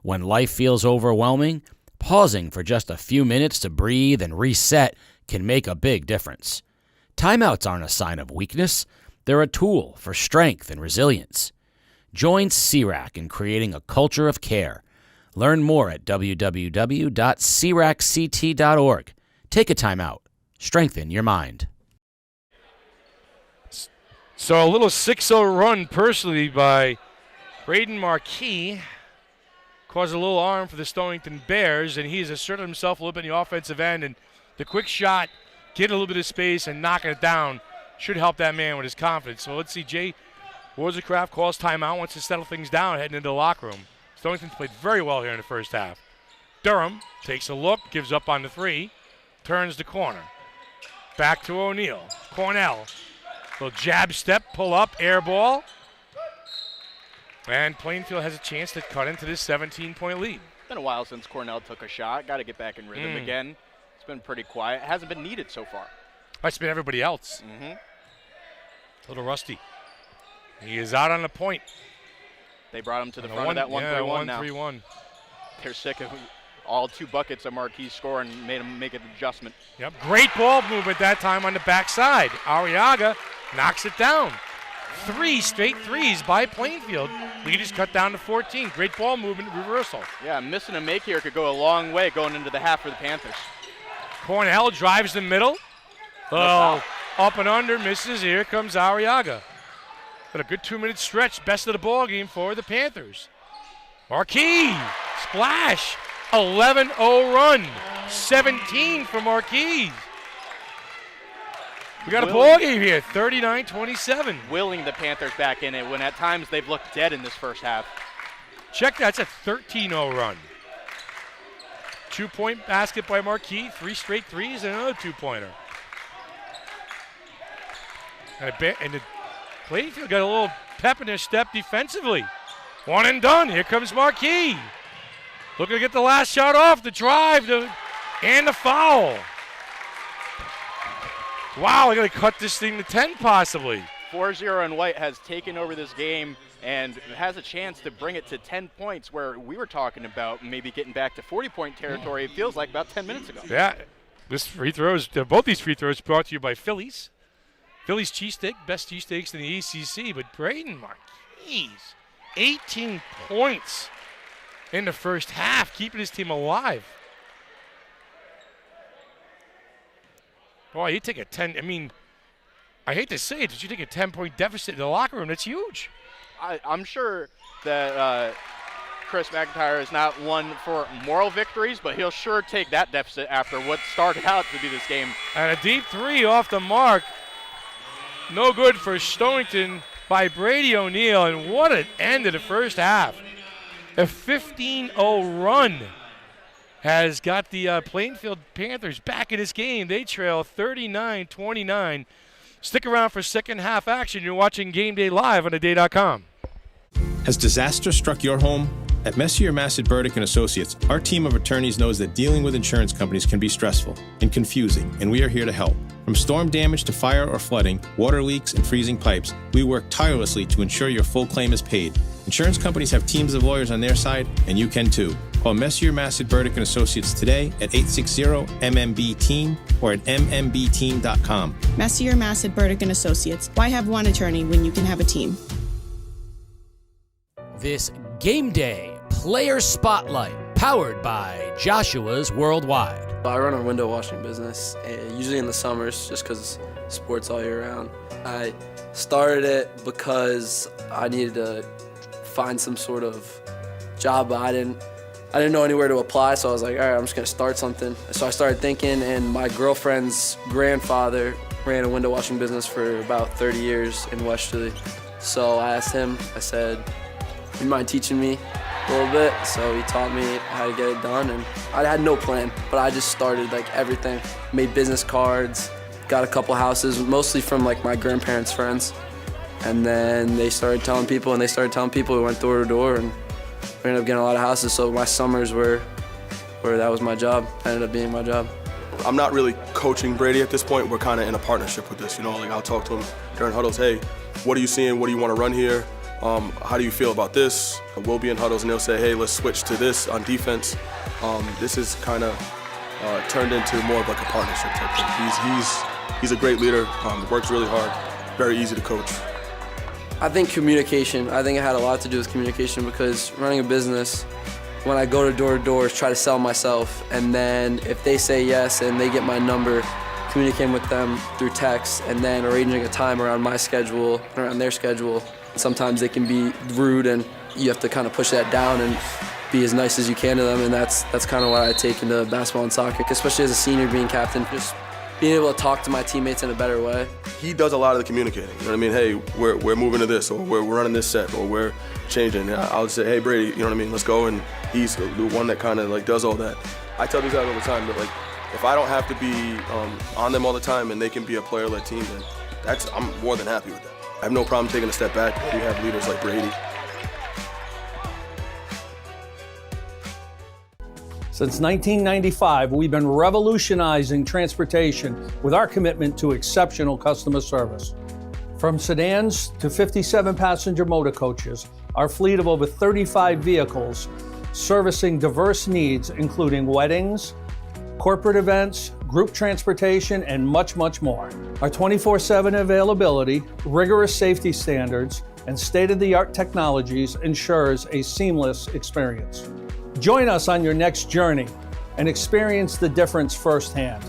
When life feels overwhelming, pausing for just a few minutes to breathe and reset can make a big difference. Timeouts aren't a sign of weakness. They're a tool for strength and resilience. Join CRAC in creating a culture of care. Learn more at www.cracct.org. Take a timeout. Strengthen your mind. So a little 6-0 run personally by Braden Marquis caused a little arm for the Stonington Bears, and he's asserted himself a little bit in the offensive end, and the quick shot, get a little bit of space and knocking it down should help that man with his confidence. So let's see, Jay Worsecraft calls timeout, wants to settle things down, heading into the locker room. Stonington's played very well here in the first half. Durham takes a look, gives up on the three, turns the corner. Back to O'Neal. Cornell. Little jab step, pull up, air ball. And Plainfield has a chance to cut into this 17-point lead. It's been a while since Cornell took a shot. Got to get back in rhythm again. It's been pretty quiet. It hasn't been needed so far. That's been everybody else. A little rusty. He is out on the point. They brought him to the front of that 1-3-1 now. 1-3-1. They're sick of all 2 buckets of Marquis score and made him make an adjustment. Yep, great ball movement that time on the backside. Arriaga knocks it down. 3 straight threes by Plainfield. Lead is cut down to 14. Great ball movement reversal. Yeah, missing a make here could go a long way going into the half for the Panthers. Cornell drives the middle. Oh, up and under, misses. Here comes Arriaga. But a good 2-minute stretch, best of the ball game for the Panthers. Marquis, splash, 11-0 run, 17 for Marquis. We got a ball game here, 39-27. Willing the Panthers back in it when at times they've looked dead in this first half. Check that, it's a 13-0 run. 2-point basket by Marquis, 3 straight threes, and another 2-pointer. And the Plainfield got a little pep in their step defensively. One and done. Here comes Marquis. Looking to get the last shot off, the drive, and the foul. Wow, they're going to cut this thing to 10 possibly. 4-0 and White has taken over this game and has a chance to bring it to 10 points where we were talking about maybe getting back to 40-point territory, it feels like about 10 minutes ago. Yeah, both these free throws brought to you by Phillies. Phillies cheesesteak, best cheesesteaks in the ECC, but Braden Marquis, 18 points in the first half, keeping his team alive. Boy, you take a 10, I mean, I hate to say it, but you take a 10-point deficit in the locker room, that's huge. I'm sure that Chris McIntyre is not one for moral victories, but he'll sure take that deficit after what started out to be this game. And a deep 3 off the mark. No good for Stonington by Brady O'Neal, and what an end of the first half. A 15-0 run has got the Plainfield Panthers back in this game. They trail 39-29. Stick around for second half action. You're watching Game Day live on theday.com. Has disaster struck your home? At Messier, Massad, Burdick and Associates, our team of attorneys knows that dealing with insurance companies can be stressful and confusing, and we are here to help. From storm damage to fire or flooding, water leaks, and freezing pipes, we work tirelessly to ensure your full claim is paid. Insurance companies have teams of lawyers on their side, and you can too. Call Messier, Massad, Burdick and Associates today at 860-MMB-TEAM or at mmbteam.com. Messier, Massad, Burdick and Associates. Why have one attorney when you can have a team? This Game Day Player Spotlight, powered by Joshua's Worldwide. I run a window washing business, usually in the summers, just because sports all year round. I started it because I needed to find some sort of job, but I didn't know anywhere to apply, so I was like, all right, I'm just gonna start something. So I started thinking, and my girlfriend's grandfather ran a window washing business for about 30 years in Westerly. So I asked him, I said, you mind teaching me a little bit? So he taught me how to get it done, and I had no plan, but I just started like everything. Made business cards, got a couple houses, mostly from like my grandparents' friends. And then they started telling people, and they started telling people. We went door to door, and we ended up getting a lot of houses. So my summers were where that was my job. Ended up being my job. I'm not really coaching Brady at this point. We're kind of in a partnership with this, you know. Like I'll talk to him during huddles. Hey, what are you seeing? What do you want to run here? How do you feel about this? We'll be in huddles, and they'll say, hey, let's switch to this on defense. This is kind of turned into more of like a partnership type thing. He's a great leader. Works really hard. Very easy to coach. I think communication. I think it had a lot to do with communication, because running a business, when I go to door, try to sell myself, and then if they say yes and they get my number, communicating with them through text, and then arranging a time around my schedule, around their schedule. Sometimes they can be rude, and you have to kind of push that down and be as nice as you can to them, and that's kind of what I take into basketball and soccer, especially as a senior being captain. Just being able to talk to my teammates in a better way. He does a lot of the communicating. You know what I mean? Hey, we're moving to this, or we're running this set, or we're changing. I'll say, hey, Brady, you know what I mean? Let's go. And he's the one that kind of like does all that. I tell these guys all the time that like, if I don't have to be on them all the time and they can be a player-led team, then I'm more than happy with that. I have no problem taking a step back. We have leaders like Brady. Since 1995, we've been revolutionizing transportation with our commitment to exceptional customer service. From sedans to 57-passenger motor coaches, our fleet of over 35 vehicles servicing diverse needs, including weddings, corporate events, group transportation, and much, much more. Our 24/7 availability, rigorous safety standards, and state-of-the-art technologies ensures a seamless experience. Join us on your next journey and experience the difference firsthand.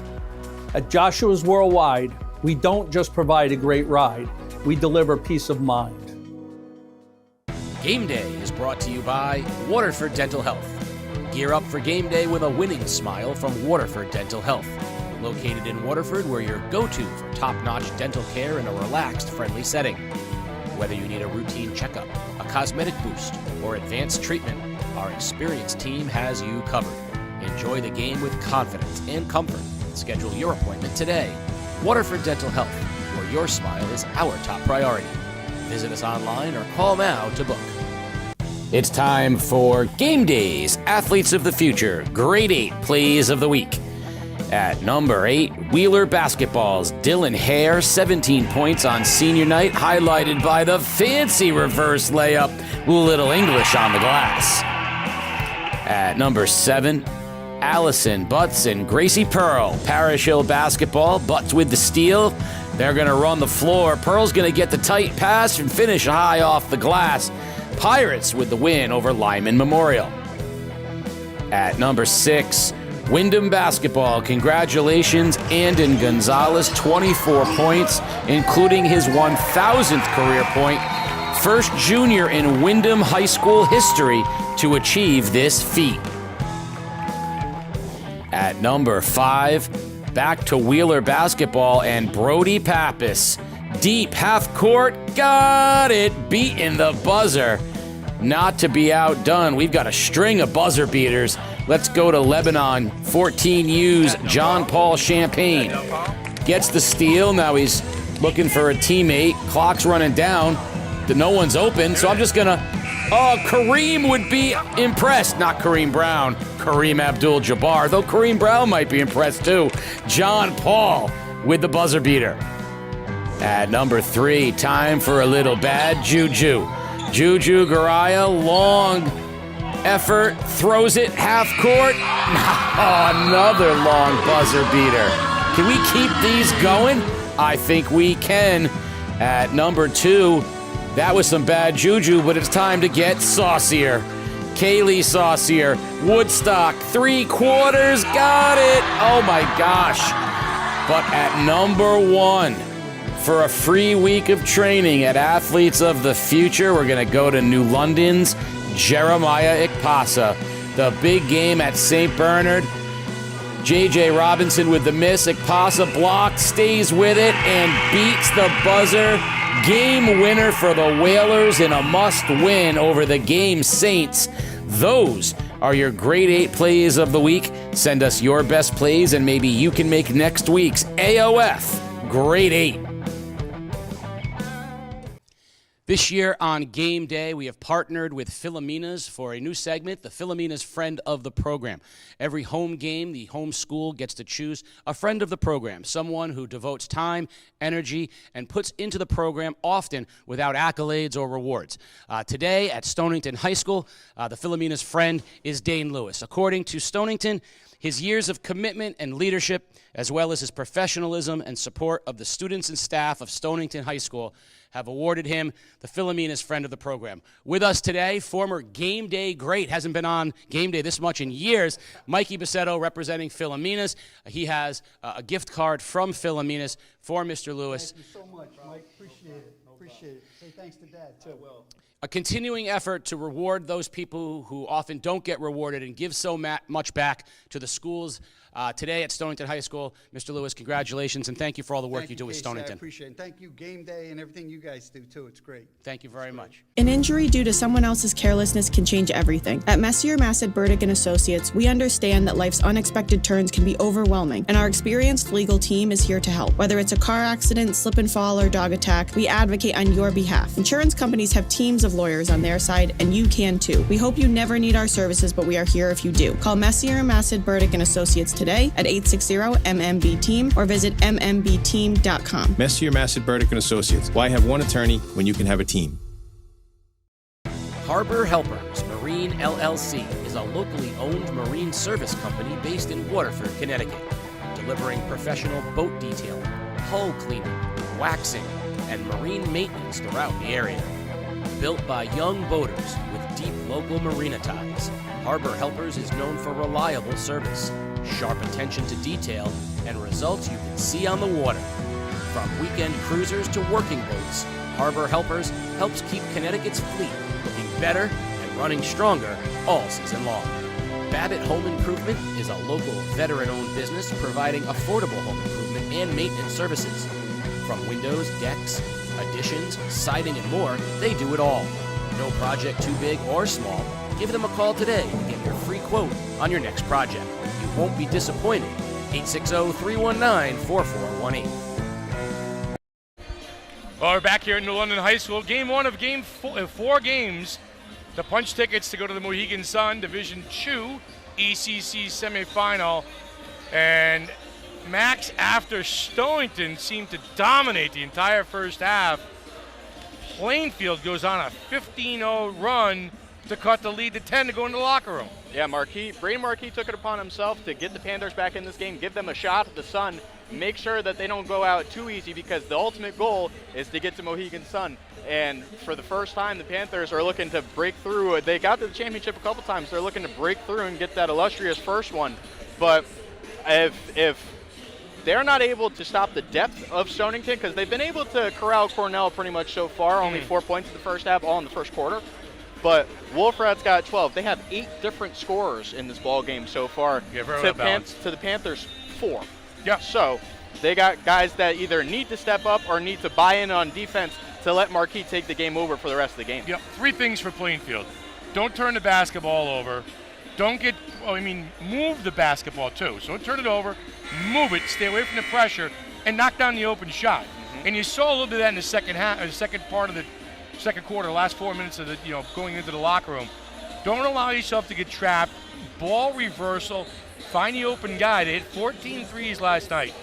At Joshua's Worldwide, we don't just provide a great ride, we deliver peace of mind. Game Day is brought to you by Waterford Dental Health. Gear up for game day with a winning smile from Waterford Dental Health. Located in Waterford, we're your go-to for top-notch dental care in a relaxed, friendly setting. Whether you need a routine checkup, a cosmetic boost, or advanced treatment, our experienced team has you covered. Enjoy the game with confidence and comfort. Schedule your appointment today. Waterford Dental Health, where your smile is our top priority. Visit us online or call now to book. It's time for Game Day's Athletes of the Future Grade 8 Plays of the Week. At number 8, Wheeler Basketball's Dylan Hare, 17 points on senior night, highlighted by the fancy reverse layup, Little English on the glass. At number 7, Allison Butts and Gracie Pearl, Parish Hill Basketball, Butts with the steal. They're going to run the floor. Pearl's going to get the tight pass and finish high off the glass. Pirates with the win over Lyman Memorial. At number 6, Wyndham Basketball. Congratulations, Andon Gonzalez, 24 points, including his 1,000th career point. First junior in Wyndham High School history to achieve this feat. At number 5, back to Wheeler Basketball and Brody Pappas. Deep half court, got it, beating the buzzer. Not to be outdone, we've got a string of buzzer beaters. Let's go to Lebanon, 14U's John Paul Champagne. Gets the steal, now he's looking for a teammate. Clock's running down, no one's open, so I'm just gonna, Kareem would be impressed. Not Kareem Brown, Kareem Abdul-Jabbar, though Kareem Brown might be impressed too. John Paul with the buzzer beater. At number 3, time for a little bad juju. Juju Garaya, long effort, throws it half court. Another long buzzer beater. Can we keep these going? I think we can. At number 2, that was some bad juju, but it's time to get saucier. Kaylee Saucier, Woodstock, 3/4, got it. Oh my gosh. But at number 1, for a free week of training at Athletes of the Future, we're going to go to New London's Jeremiah Ikpasa. The big game at St. Bernard. J.J. Robinson with the miss. Ikpasa blocked, stays with it, and beats the buzzer. Game winner for the Whalers in a must-win over the Game Saints. Those are your grade 8 plays of the week. Send us your best plays and maybe you can make next week's AOF grade 8. This year on Game Day, we have partnered with Philomena's for a new segment, the Philomena's Friend of the Program. Every home game, the home school gets to choose a friend of the program, someone who devotes time, energy, and puts into the program often without accolades or rewards. Today at Stonington High School, the Philomena's Friend is Dane Lewis. According to Stonington, his years of commitment and leadership, as well as his professionalism and support of the students and staff of Stonington High School, have awarded him the Philomena's Friend of the Program. With us today, former Game Day great, hasn't been on Game Day this much in years, Mikey Bassetto representing Philomena's. He has a gift card from Philomena's for Mr. Lewis. Thank you so much, Mike. Appreciate it. Appreciate it. Say thanks to Dad, too. A continuing effort to reward those people who often don't get rewarded and give so much back to the schools. Today at Stonington High School, Mr. Lewis, congratulations, and thank you for all the work you do with Casey. Stonington. I appreciate it. Thank you, Game Day, and everything you guys do, too. It's great. Thank you very much. An injury due to someone else's carelessness can change everything. At Messier, Massad, Burdick and Associates, we understand that life's unexpected turns can be overwhelming, and our experienced legal team is here to help. Whether it's a car accident, slip and fall, or dog attack, we advocate on your behalf. Insurance companies have teams of lawyers on their side, and you can too. We hope you never need our services, but we are here if you do. Call Messier, Massad, Burdick and Associates today at 860-MMB-TEAM or visit mmbteam.com. Messier, Massad, Burdick and Associates. Why have one attorney when you can have a team? Harbor Helpers Marine LLC is a locally owned marine service company based in Waterford, Connecticut, delivering professional boat detailing, hull cleaning, waxing, and marine maintenance throughout the area. Built by young boaters with deep local marina ties, Harbor Helpers is known for reliable service, sharp attention to detail, and results you can see on the water. From weekend cruisers to working boats, Harbor Helpers helps keep Connecticut's fleet looking better and running stronger all season long. Babbitt Home Improvement is a local veteran-owned business providing affordable home improvement and maintenance services. From windows, decks, additions, siding, and more, they do it all. No project too big or small. Give them a call today and get your free quote on your next project. You won't be disappointed. 860-319-4418. Well, we're back here in New London High School. Game 1 of four games. The punch tickets to go to the Mohegan Sun Division II ECC semifinal. And Max, after Stonington seemed to dominate the entire first half, Plainfield goes on a 15-0 run to cut the lead to 10 to go into the locker room. Yeah, Brady Marquis took it upon himself to get the Panthers back in this game, give them a shot at the Sun, make sure that they don't go out too easy because the ultimate goal is to get to Mohegan Sun. And for the first time, the Panthers are looking to break through. They got to the championship a couple times. They're looking to break through and get that illustrious first one. But if they're not able to stop the depth of Stonington, because they've been able to corral Cornell pretty much so far, only 4 points in the first half, all in the first quarter. But Wolfrat's got 12. They have 8 different scorers in this ball game so far. Yeah, to the Panthers, 4. Yeah. So they got guys that either need to step up or need to buy in on defense to let Marquis take the game over for the rest of the game. Yeah, 3 things for Plainfield. Don't turn the basketball over. Move the basketball too. So don't turn it over, move it, stay away from the pressure, and knock down the open shot. And you saw a little bit of that in the second half, the second part of the second quarter, the last 4 minutes of the, going into the locker room. Don't allow yourself to get trapped. Ball reversal, find the open guy. They hit 14 threes last night.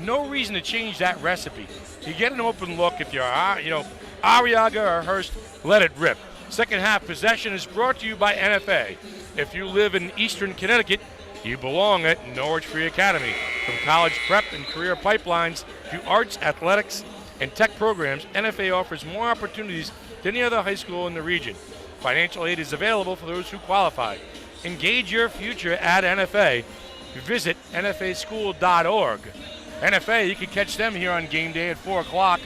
No reason to change that recipe. You get an open look. If you're, Arriaga or Hurst, let it rip. Second half possession is brought to you by NFA. If you live in Eastern Connecticut, you belong at Norwich Free Academy. From college prep and career pipelines to arts, athletics, and tech programs, NFA offers more opportunities than any other high school in the region. Financial aid is available for those who qualify. Engage your future at NFA. Visit nfaschool.org. NFA, you can catch them here on game day at 4 o'clock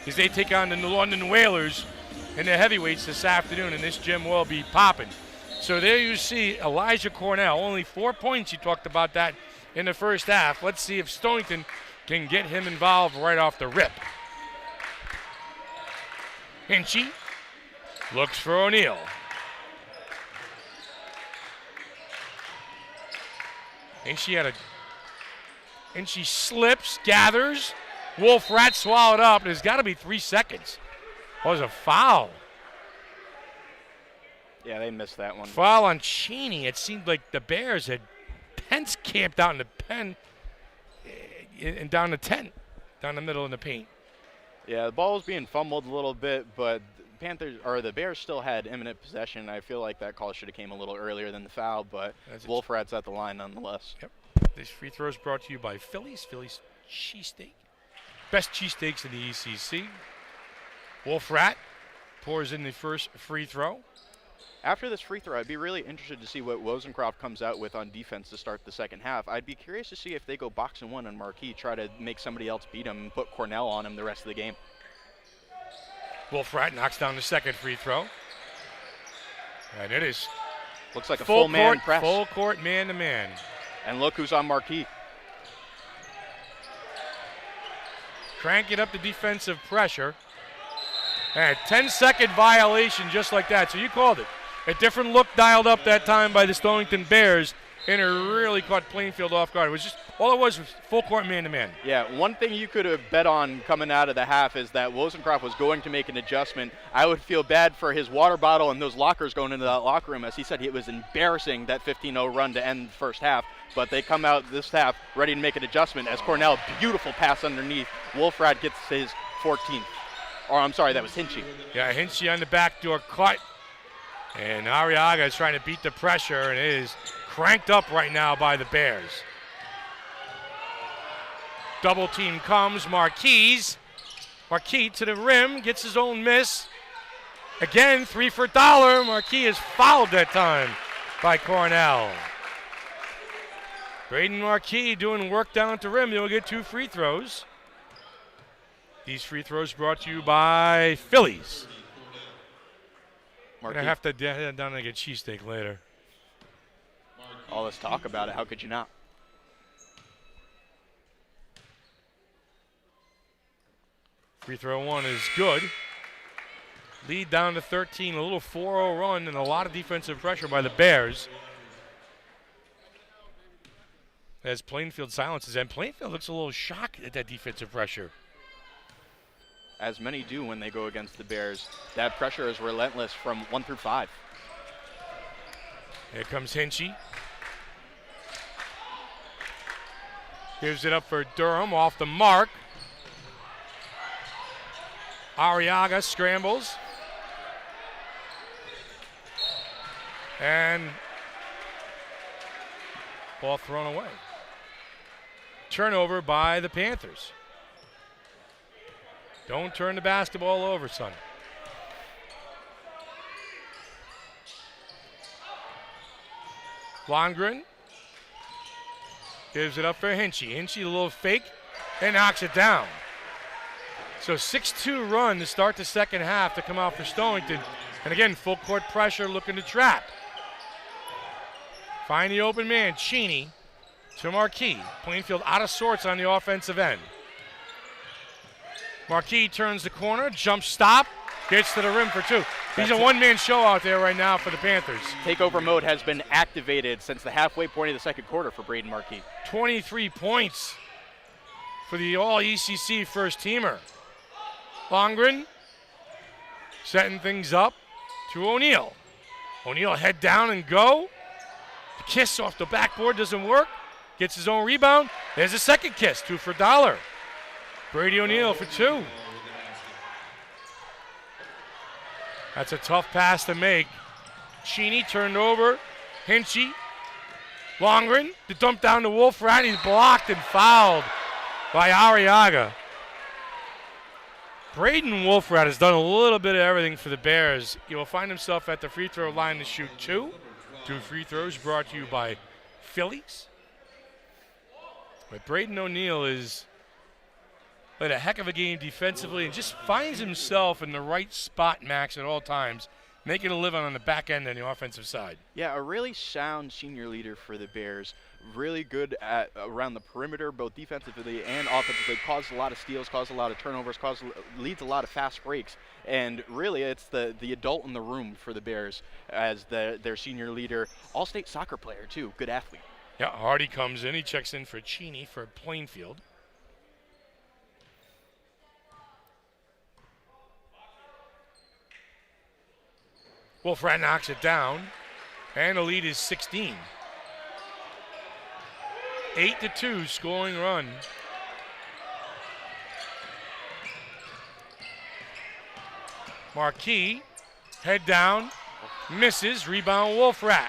as they take on the New London Whalers in the heavyweights this afternoon, and this gym will be popping. So there you see Elijah Cornell, only 4 points. You talked about that in the first half. Let's see if Stonington can get him involved right off the rip. Hinchy looks for O'Neal. Hinchy slips, gathers. Wolfrat swallowed up. There's got to be 3 seconds. That was a foul. Yeah, they missed that one. Foul on Cheney. It seemed like the Bears had Pence camped out in the pen and down the tent, down the middle in the paint. Yeah, the ball was being fumbled a little bit, but the Bears still had imminent possession. I feel like that call should have came a little earlier than the foul, but Wolfrat's at the line nonetheless. Yep. These free throws brought to you by Phillies cheesesteak. Best cheesesteaks in the ECC. Wolfrat pours in the first free throw. After this free throw, I'd be really interested to see what Wozencroft comes out with on defense to start the second half. I'd be curious to see if they go box and one on Marquis, try to make somebody else beat him and put Cornell on him the rest of the game. Wolfrat knocks down the second free throw. And it is looks like a full man press. Full court man-to-man. And look who's on Marquis. Cranking up the defensive pressure. And 10-second violation just like that. So you called it. A different look dialed up that time by the Stonington Bears, and it really caught Plainfield off guard. It was just, all it was full court man-to-man. Yeah, one thing you could have bet on coming out of the half is that Wozencroft was going to make an adjustment. I would feel bad for his water bottle and those lockers going into that locker room. As he said, it was embarrassing, that 15-0 run to end the first half. But they come out this half ready to make an adjustment as Cornell, beautiful pass underneath. Wolfrat gets his 14th. Or I'm sorry, that was Hinchy. Yeah, Hinchy on the backdoor cut. And Arriaga is trying to beat the pressure, and it is cranked up right now by the Bears. Double team comes, Marquis to the rim, gets his own miss. Again, 3 for $1. Marquis is fouled that time by Cornell. Braden Marquis doing work down at the rim. He'll get 2 free throws. These free throws brought to you by Phillies. I'm going to have to head down and get cheesesteak later. All this talk about it, how could you not? Free throw 1 is good. Lead down to 13, a little 4-0 run and a lot of defensive pressure by the Bears. As Plainfield silences, and Plainfield looks a little shocked at that defensive pressure. As many do when they go against the Bears. That pressure is relentless from 1 through 5. Here comes Hinchy. Gives it up for Durham off the mark. Arriaga scrambles. And ball thrown away. Turnover by the Panthers. Don't turn the basketball over, son. Longren gives it up for Hinchy. Hinchy, a little fake, and knocks it down. So 6-2 run to start the second half to come out for Stonington. And again, full court pressure looking to trap. Find the open man, Cheney to Marquis. Plainfield out of sorts on the offensive end. Marquis turns the corner, jump stop, gets to the rim for 2. He's a one-man show out there right now for the Panthers. Takeover mode has been activated since the halfway point of the second quarter for Braden Marquis. 23 points for the all-ECC first-teamer. Longren setting things up to O'Neal. O'Neal head down and go. The kiss off the backboard doesn't work. Gets his own rebound. There's a second kiss, 2 for $1. Brady O'Neal for 2. That's a tough pass to make. Cheney turned over. Hinchy. Longren, the dump down to Wolfrat. He's blocked and fouled by Arriaga. Braden Wolfrat has done a little bit of everything for the Bears. He will find himself at the free throw line to shoot 2. 2 free throws brought to you by Phillies. But Braden O'Neal is played a heck of a game defensively and just finds himself in the right spot, Max, at all times, making a living on the back end on the offensive side. Yeah, a really sound senior leader for the Bears. really good at around the perimeter, both defensively and offensively. Caused a lot of steals, caused a lot of turnovers, leads a lot of fast breaks. And really, it's the adult in the room for the Bears as their senior leader, all-state soccer player too, good athlete. Yeah, Hardy comes in. He checks in for Cheney for Plainfield. Wolfrat knocks it down, and the lead is 16. 8-2 scoring run. Marquis, head down, misses, rebound Wolfrat.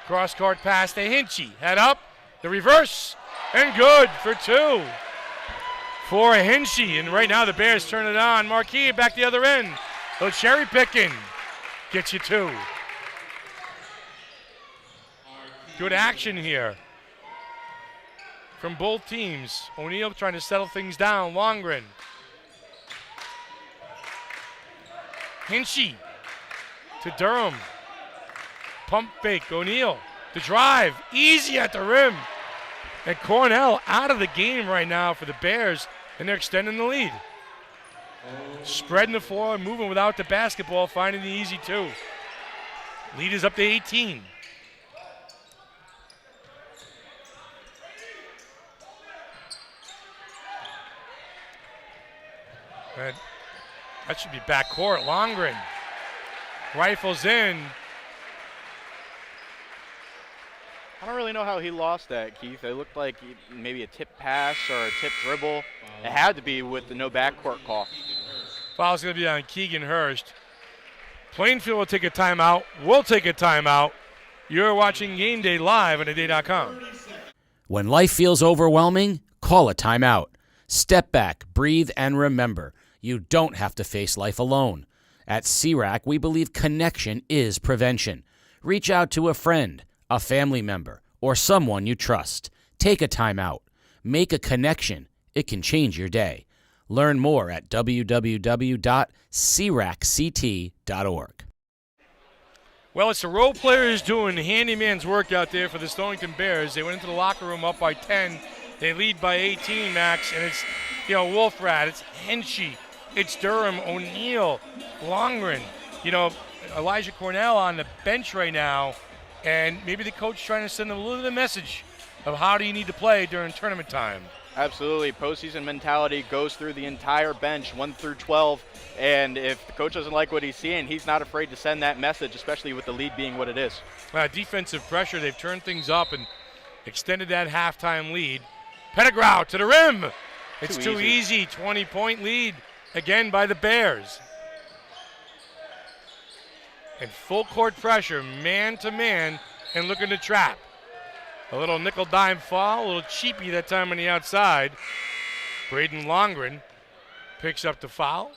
Cross-court pass to Hinchy, head up, the reverse, and good for 2 for Hinchy. And right now the Bears turn it on. Marquis back the other end. So cherry picking gets you 2. Good action here from both teams. O'Neal trying to settle things down. Longren. Hinchy to Durham. Pump fake. O'Neal. The drive. Easy at the rim. And Cornell out of the game right now for the Bears, and they're extending the lead. Spreading the floor, moving without the basketball, finding the easy 2. Lead is up to 18. That should be backcourt. Longren rifles in. I don't really know how he lost that, Keith. It looked like maybe a tip pass or a tip dribble. It had to be with the no backcourt call. Foul's going to be on Keegan Hurst. Plainfield will take a timeout. We'll take a timeout. You're watching Game Day live on today.com. When life feels overwhelming, call a timeout. Step back, breathe, and remember, you don't have to face life alone. At CRAC, we believe connection is prevention. Reach out to a friend, a family member, or someone you trust. Take a timeout. Make a connection. It can change your day. Learn more at www.cracct.org. Well, it's the role players doing handyman's work out there for the Stonington Bears. They went into the locker room up by 10. They lead by 18, Max, and it's, Wolfrat, it's Hinchy, it's Durham, O'Neal, Longren, Elijah Cornell on the bench right now, and maybe the coach trying to send them a little bit of message of how do you need to play during tournament time. Absolutely. Postseason mentality goes through the entire bench, 1 through 12. And if the coach doesn't like what he's seeing, he's not afraid to send that message, especially with the lead being what it is. Defensive pressure, they've turned things up and extended that halftime lead. Pettigrew to the rim. It's too easy. 20-point lead again by the Bears. And full court pressure, man to man, and looking to trap. A little nickel dime foul, a little cheapy that time on the outside. Braden Longren picks up the foul.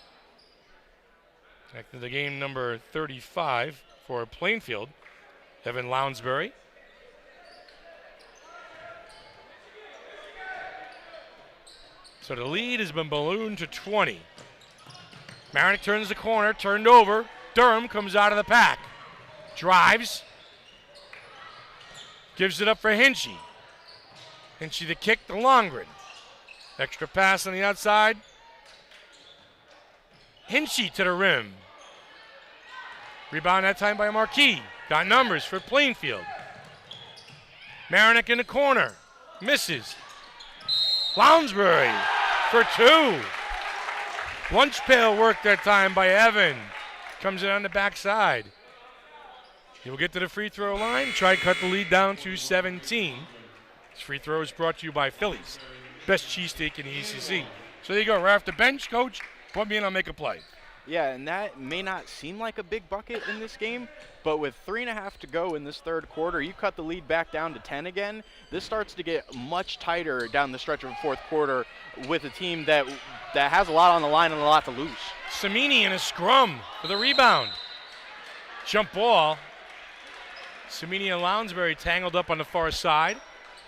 Back to the game, number 35 for Plainfield, Evan Lounsbury. So the lead has been ballooned to 20. Marinick turns the corner, turned over. Durham comes out of the pack. Drives. Gives it up for Hinchy. Hinchy the kick to Longren. Extra pass on the outside. Hinchy to the rim. Rebound that time by Marquis. Got numbers for Plainfield. Marinick in the corner. Misses. Lounsbury for 2. Lunch pail work that time by Evan. Comes in on the backside. He'll get to the free throw line, try to cut the lead down to 17. This free throw is brought to you by Philly's. Best cheesesteak in the ECC. So there you go, right off the bench, coach, put me in, I'll make a play. Yeah, and that may not seem like a big bucket in this game, but with 3.5 to go in this third quarter, you cut the lead back down to 10 again. This starts to get much tighter down the stretch of the fourth quarter with a team that has a lot on the line and a lot to lose. Samini in a scrum for the rebound. Jump ball. Samini and Lounsbury tangled up on the far side.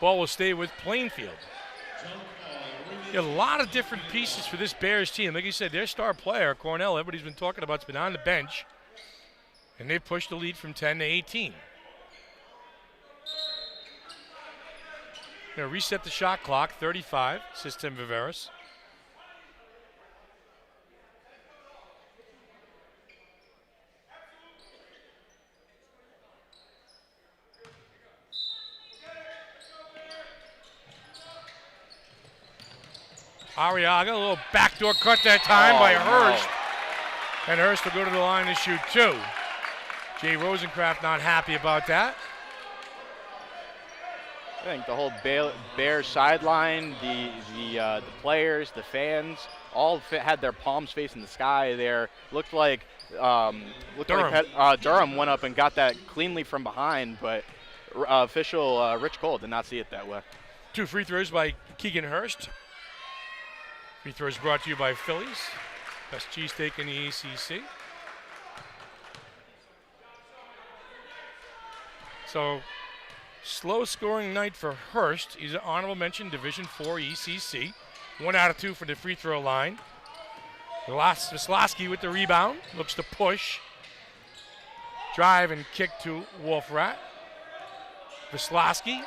Ball will stay with Plainfield. A lot of different pieces for this Bears team. Like you said, their star player, Cornell, everybody's been talking about, has been on the bench. And they've pushed the lead from 10 to 18. Going to reset the shot clock, 35, says Tim Viveris. Arriaga, a little backdoor cut that time by Hurst. And Hurst will go to the line to shoot 2. Jay Rosencraft not happy about that. I think the whole Bears sideline, the players, the fans, all had their palms facing the sky there. Looked like Durham went up and got that cleanly from behind, but official Rich Cole did not see it that way. 2 free throws by Keegan Hurst. Free throws brought to you by Phillies. Best cheesesteak in the ECC. So, slow scoring night for Hurst. He's an honorable mention, Division IV ECC. 1 out of 2 for the free throw line. Veslowski with the rebound. Looks to push. Drive and kick to Wolfrat. Veslowski.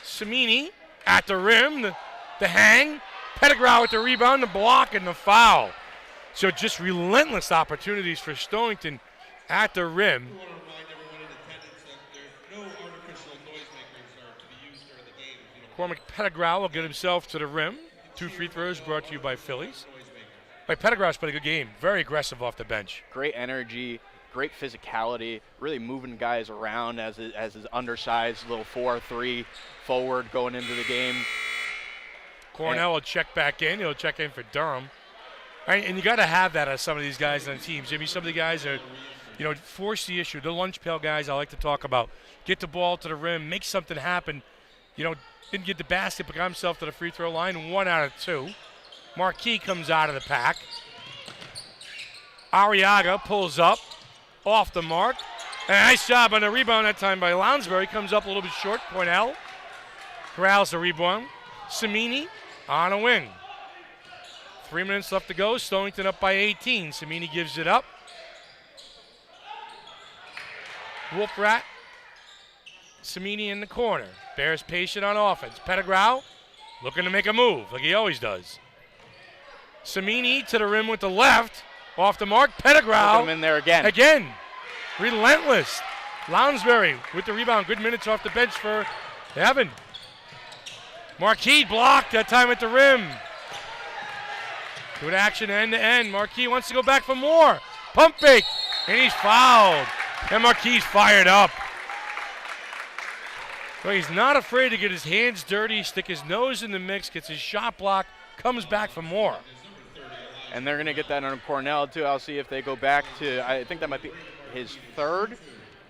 Samini at the rim. The hang. Pettigrew with the rebound, the block, and the foul. So just relentless opportunities for Stonington at the rim. Cormac Pettigrew will get himself to the rim. 2 free throws brought to you by Phillies. Pettigrew's played a good game. Very aggressive off the bench. Great energy, great physicality, really moving guys around as his undersized little 4-3 forward going into the game. Cornell will check back in. He'll check in for Durham. And you got to have that as some of these guys on teams. Jimmy, some of the guys are, force the issue. The lunch pail guys I like to talk about. Get the ball to the rim, make something happen. Didn't get the basket, but got himself to the free throw line. 1 out of 2. Marquis comes out of the pack. Arriaga pulls up, off the mark. And a nice job on the rebound that time by Lounsbury. Comes up a little bit short. Cornell corrals the rebound. Samini on a wing. 3 minutes left to go. Stonington up by 18. Samini gives it up. Wolfrat. Samini in the corner. Bears patient on offense. Pettigrew looking to make a move like he always does. Samini to the rim with the left. Off the mark. Pettigrew. Look him in there again. Again. Relentless. Lounsbury with the rebound. Good minutes off the bench for Evan. Marquis blocked that time at the rim. Good action end to end. Marquis wants to go back for more. Pump fake. And he's fouled. And Marquis fired up. So he's not afraid to get his hands dirty, stick his nose in the mix, gets his shot block, comes back for more. And they're going to get that on Cornell, too. I'll see if they go back to, I think that might be his 3rd.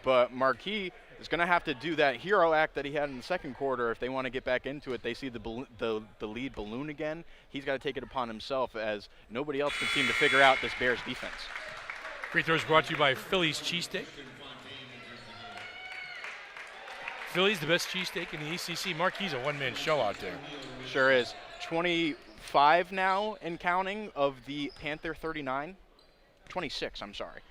But Marquis is going to have to do that hero act that he had in the second quarter if they want to get back into it. They see the lead balloon again. He's got to take it upon himself as nobody else can seem to figure out this Bears defense. Free throws brought to you by Phillies Cheesesteak. Phillies, the best cheesesteak in the ECC. Marquis a one-man show out there. Sure is. 25 now and counting of the Panther 39. 26, I'm sorry.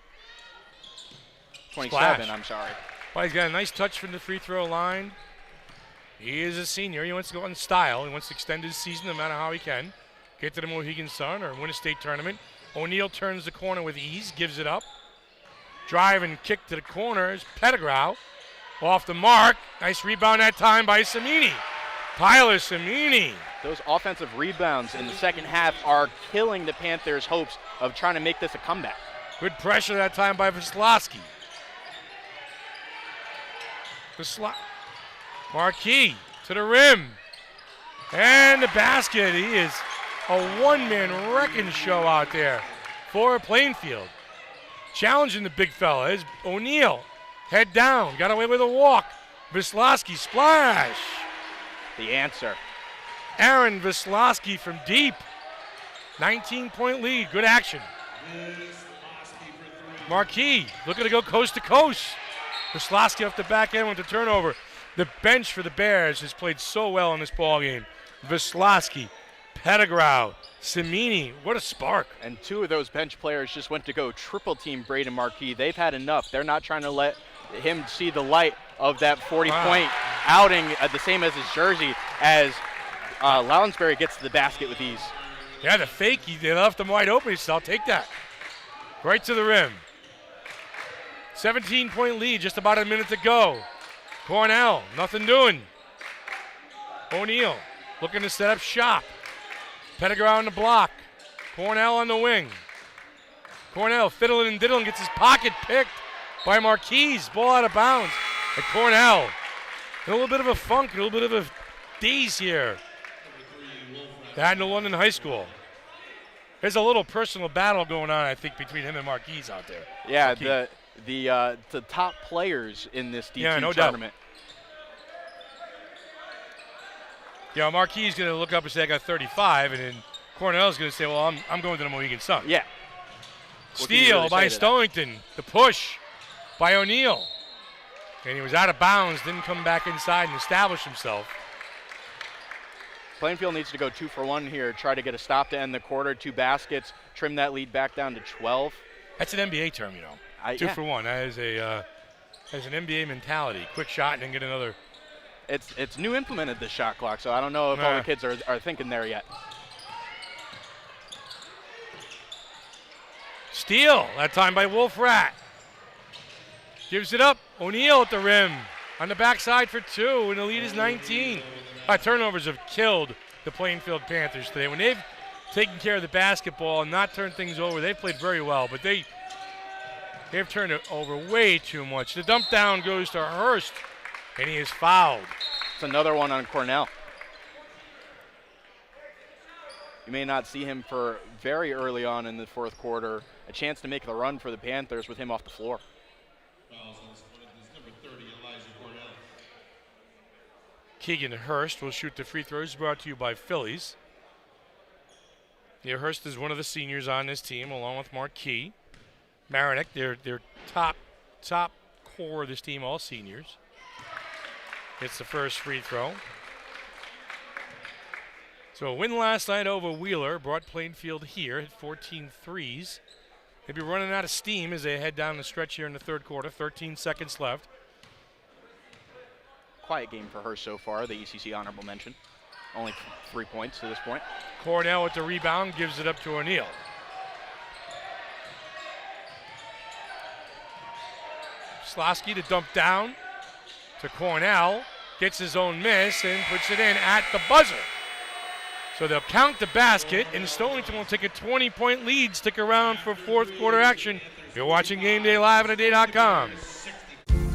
27, Splash. I'm sorry. Well, he's got a nice touch from the free throw line. He is a senior. He wants to go in style. He wants to extend his season no matter how he can. Get to the Mohegan Sun or win a state tournament. O'Neal turns the corner with ease, gives it up. Drive and kick to the corner is Pettigrew. Off the mark. Nice rebound that time by Samini. Tyler Samini. Those offensive rebounds in the second half are killing the Panthers' hopes of trying to make this a comeback. Good pressure that time by Veslowski. Marquis to the rim. And the basket. He is a one-man wrecking show out there for Plainfield. Challenging the big fella is O'Neal. Head down. Got away with a walk. Veslowski splash. The answer. Aaron Veslowski from deep. 19-point lead. Good action. Marquis looking to go coast to coast. Veslowski off the back end with the turnover. The bench for the Bears has played so well in this ballgame. Veslowski, Pettigrew, Samini, what a spark. And 2 of those bench players just went to go triple team Braden Marquis. They've had enough. They're not trying to let him see the light of that 40-point outing, the same as his jersey, as Lounsbury gets to the basket with ease. Yeah, the fake, they left him wide open. He said, I'll take that. Right to the rim. 17-point lead, just about a minute to go. Cornell, nothing doing. O'Neal looking to set up shop. Pettigrew on the block. Cornell on the wing. Cornell fiddling and diddling, gets his pocket picked by Marquise. Ball out of bounds. And Cornell, a little bit of a funk, a little bit of a daze here. At New London High School. There's a little personal battle going on, I think, between him and Marquise out there. Yeah, Marquise. the top players in this D2 no tournament. Yeah, Marquise is going to look up and say, I got 35, and then Cornell's going to say, well, I'm going to the Mohegan Sun. Yeah. Steal by Stonington. The push by O'Neal. And he was out of bounds, didn't come back inside and establish himself. Plainfield needs to go 2 for 1 here, try to get a stop to end the quarter, 2 baskets, trim that lead back down to 12. That's an NBA term, you know. 2 for 1. That is an NBA mentality. Quick shot and then get another. It's new implemented, this shot clock, so I don't know if all the kids are thinking there yet. Steal, that time by Wolfrat. Gives it up. O'Neal at the rim. On the backside for 2, and the lead is 19. Turnovers have killed the Plainfield Panthers today. When they've taken care of the basketball and not turned things over, they've played very well, but they've turned it over way too much. The dump down goes to Hurst, and he is fouled. It's another one on Cornell. You may not see him for very early on in the fourth quarter. A chance to make the run for the Panthers with him off the floor. Keegan Hurst will shoot the free throws, brought to you by Phillies. Yeah, Hurst is one of the seniors on this team, along with Marquis. Marinick, their top core of this team, all seniors. Gets the first free throw. So a win last night over Wheeler brought Plainfield here at 14 threes. They'll be running out of steam as they head down the stretch here in the third quarter. 13 seconds left. Quiet game for her so far, the ECC honorable mention. Only 3 points to this point. Cornell with the rebound, gives it up to O'Neal. Slosky to dump down to Cornell. Gets his own miss and puts it in at the buzzer. So they'll count the basket, and Stonington will take a 20-point lead. Stick around for fourth quarter action. You're watching Game Day live at aday.com.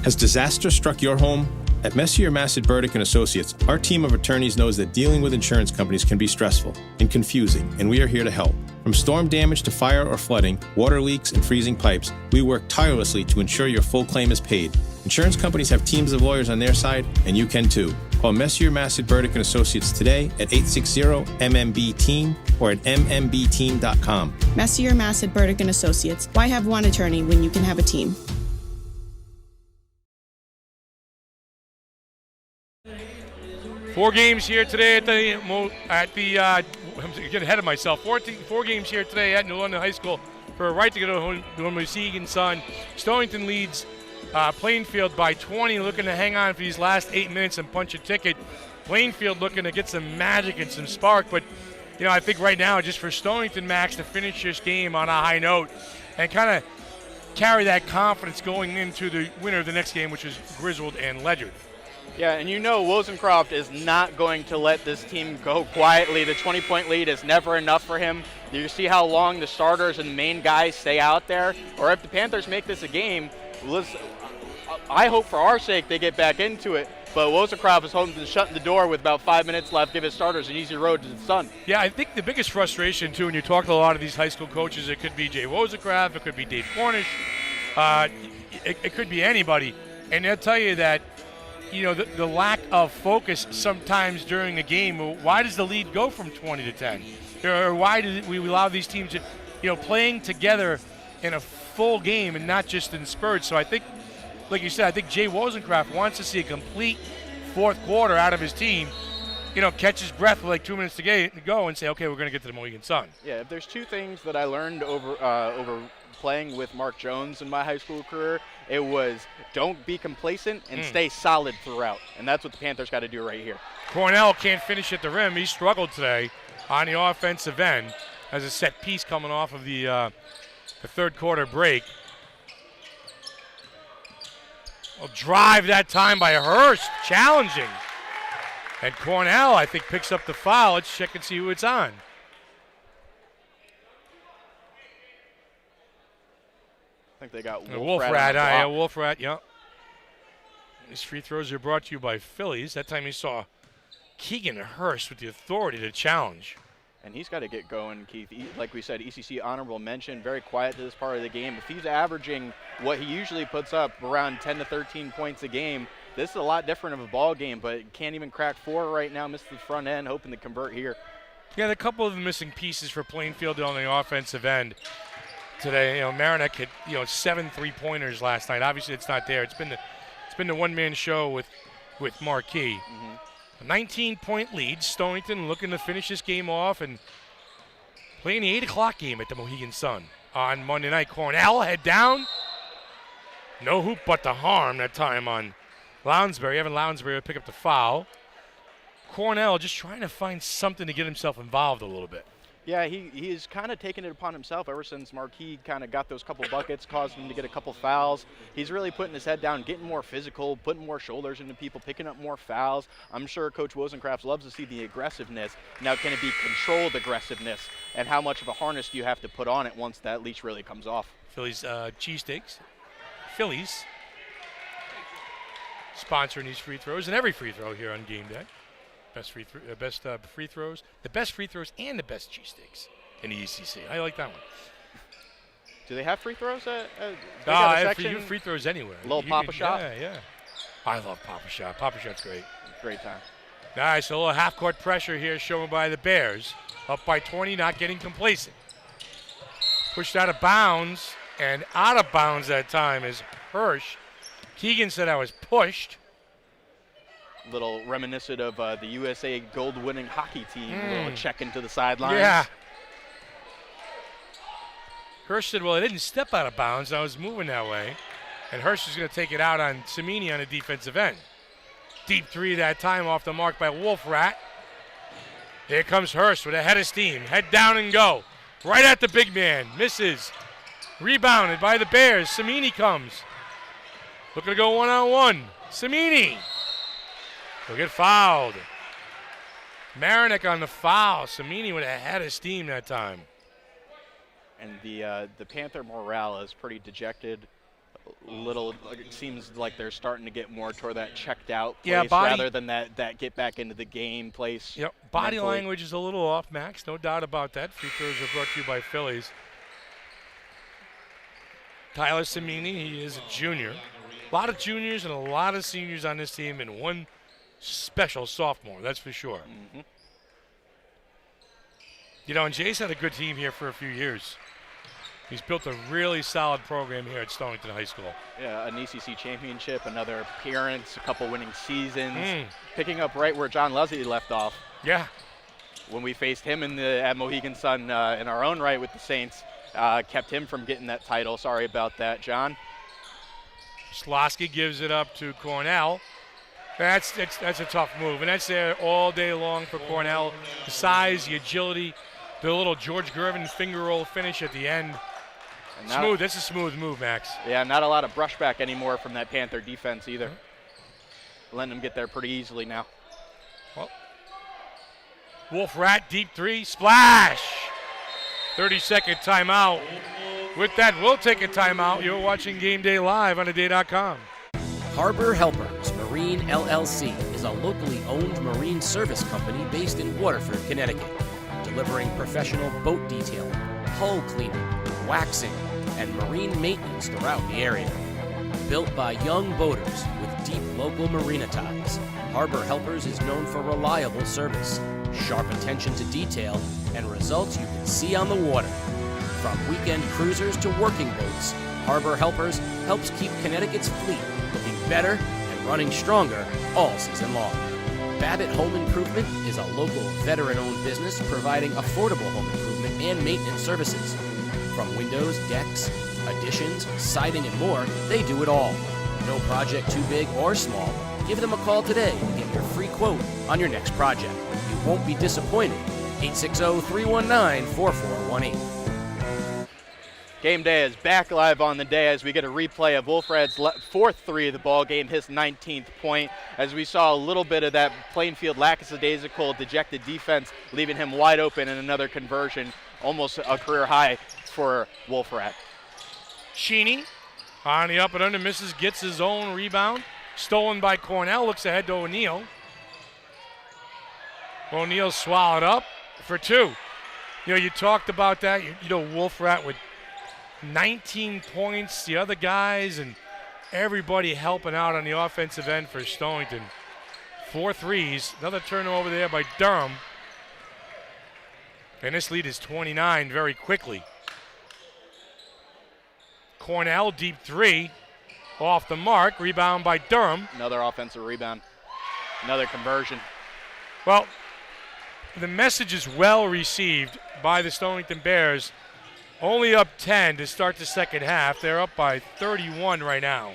Has disaster struck your home? At Messier, Massad, Burdick and Associates, our team of attorneys knows that dealing with insurance companies can be stressful and confusing, and we are here to help. From storm damage to fire or flooding, water leaks, and freezing pipes, we work tirelessly to ensure your full claim is paid. Insurance companies have teams of lawyers on their side, and you can too. Call Messier, Massad, Burdick and Associates today at 860-MMB-TEAM or at mmbteam.com. Messier, Massad, Burdick and Associates. Why have one attorney when you can have a team? Four games here today at the I'm getting ahead of myself. 4 games here today at New London High School for a right to go to the Mohegan Sun. Stonington leads Plainfield by 20, looking to hang on for these last 8 minutes and punch a ticket. Plainfield looking to get some magic and some spark, but I think right now just for Stonington, Max, to finish this game on a high note and kind of carry that confidence going into the winner of the next game, which is Griswold and Ledyard. Yeah, and Wozencroft is not going to let this team go quietly. The 20-point lead is never enough for him. You see how long the starters and the main guys stay out there? Or if the Panthers make this a game, I hope for our sake they get back into it. But Wozencroft is hoping to shut the door with about 5 minutes left, give his starters an easy road to the sun. Yeah, I think the biggest frustration, too, when you talk to a lot of these high school coaches, it could be Jay Wozencroft, it could be Dave Cornish, it could be anybody. And they'll tell you that the lack of focus sometimes during a game. Why does the lead go from 20 to 10? Or why do we allow these teams to, playing together in a full game and not just in spurts? So I think, like you said, I think Jay Wozencroft wants to see a complete fourth quarter out of his team catch his breath with like 2 minutes to go and say, okay, we're going to get to the Mohegan Sun. Yeah, if there's two things that I learned over playing with Mark Jones in my high school career, it was don't be complacent and stay solid throughout. And that's what the Panthers got to do right here. Cornell can't finish at the rim. He struggled today on the offensive end as a set piece coming off of the third quarter break. Well, drive that time by Hurst, challenging. And Cornell, I think, picks up the foul. Let's check and see who it's on. I think they got Wolfrat. Wolfrat, yeah. These free throws are brought to you by Phillies. That time he saw Keegan Hurst with the authority to challenge. And he's got to get going, Keith. Like we said, ECC honorable mention, very quiet to this part of the game. If he's averaging what he usually puts up, around 10 to 13 points a game, this is a lot different of a ball game, but can't even crack 4 right now. Missed the front end, hoping to convert here. Yeah, a couple of the missing pieces for Plainfield on the offensive end today. Marinick hit 7 3-pointers last night. Obviously, it's not there. It's been the one-man show with Marquis. A 19-point lead. Stonington looking to finish this game off and playing the 8 o'clock game at the Mohegan Sun on Monday night. Cornell head down. No hoop but the harm that time on Lounsbury. Evan Lounsbury will pick up the foul. Cornell just trying to find something to get himself involved a little bit. Yeah, he's kind of taken it upon himself ever since Marquis kind of got those couple buckets, caused him to get a couple fouls. He's really putting his head down, getting more physical, putting more shoulders into people, picking up more fouls. I'm sure Coach Wozencraft loves to see the aggressiveness. Now, can it be controlled aggressiveness, and how much of a harness do you have to put on it once that leash really comes off? Phillies cheesesteaks. Phillies sponsoring these free throws and every free throw here on game day. Best free throws, the best free throws, and the best cheesesteaks in the ECC. I like that one. Do they have free throws? Free throws anywhere. A little Papa Shot? Yeah. I love Papa Shot. Papa Shot's great. Great time. Nice, a little half-court pressure here shown by the Bears. Up by 20, not getting complacent. Pushed out of bounds, and out of bounds that time is Hirsch. Keegan said I was pushed. Little reminiscent of the USA gold-winning hockey team. Little check into the sidelines. Yeah. Hirsch said, well, I didn't step out of bounds. I was moving that way. And Hirsch is going to take it out on Semini on the defensive end. Deep three that time off the mark by Wolfrat. Here comes Hirsch with a head of steam. Head down and go. Right at the big man. Misses. Rebounded by the Bears. Semini comes. Looking to go one-on-one. Semini. He'll get fouled. Marinick on the foul. Semini with a head of steam that time. And the Panther morale is pretty dejected. It seems like they're starting to get more toward that checked out place rather than that get back into the game place. Yep. Body language is a little off, Max. No doubt about that. Free throws are brought to you by Phillies. Tyler Semini, he is a junior. A lot of juniors and a lot of seniors on this team, and one special sophomore, that's for sure. And Jay's had a good team here for a few years. He's built a really solid program here at Stonington High School. Yeah, an ECC championship, another appearance, a couple winning seasons. Picking up right where John Leslie left off. Yeah. When we faced him at Mohegan Sun in our own right with the Saints, kept him from getting that title. Sorry about that, John. Slosky gives it up to Cornell. That's a tough move, and that's there all day long for Cornell. The size, the agility, the little George Gervin finger roll finish at the end. Smooth. That's a smooth move, Max. Yeah, not a lot of brushback anymore from that Panther defense either. Letting them get there pretty easily now. Well, Wolfrat, deep three, splash! 30-second timeout. With that, we'll take a timeout. You're watching Game Day Live on theday.com. Harbor Helpers Marine LLC is a locally owned marine service company based in Waterford, Connecticut, delivering professional boat detailing, hull cleaning, waxing, and marine maintenance throughout the area. Built by young boaters with deep local marina ties, Harbor Helpers is known for reliable service, sharp attention to detail, and results you can see on the water. From weekend cruisers to working boats, Harbor Helpers helps keep Connecticut's fleet looking better and running stronger all season long. Babbitt Home Improvement is a local veteran-owned business providing affordable home improvement and maintenance services. From windows, decks, additions, siding, and more, they do it all. No project too big or small. Give them a call today and get your free quote on your next project. You won't be disappointed. 860-319-4418. Game day is back live on the day as we get a replay of Wolfred's fourth three of the ball game, his 19th point, as we saw a little bit of that Plainfield lackadaisical, dejected defense, leaving him wide open in another conversion, almost a career high for Wolfred. Cheney on the up and under, misses, gets his own rebound. Stolen by Cornell, looks ahead to O'Neal. O'Neal swallowed up for two. You know, you talked about that. You know, Wolfred with 19 points, the other guys and everybody helping out on the offensive end for Stonington. 4 threes, another turnover there by Durham. And this lead is 29 very quickly. Cornell, deep three, off the mark, rebound by Durham. Another offensive rebound, another conversion. Well, the message is well received by the Stonington Bears. Only up 10 to start the second half. They're up by 31 right now.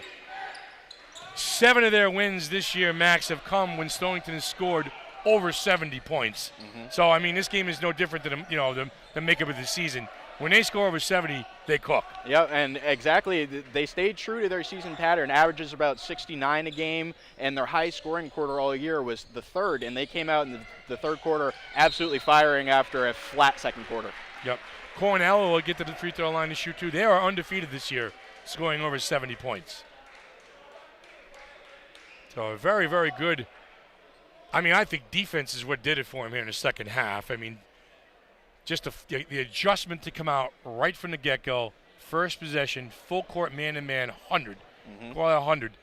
7 of their wins this year, Max, have come when Stonington has scored over 70 points. So, I mean, this game is no different than, you know, the makeup of the season. When they score over 70, they cook. Yeah, and exactly, they stayed true to their season pattern. Averages about 69 a game, and their high scoring quarter all year was the third, and they came out in the third quarter absolutely firing after a flat second quarter. Yep. Cornell will get to the free throw line to shoot two. They are undefeated this year, scoring over 70 points. So very, very good. I mean, I think defense is what did it for him here in the second half. I mean, just the adjustment to come out right from the get-go, first possession, full court man-to-man, 100. Call it 100.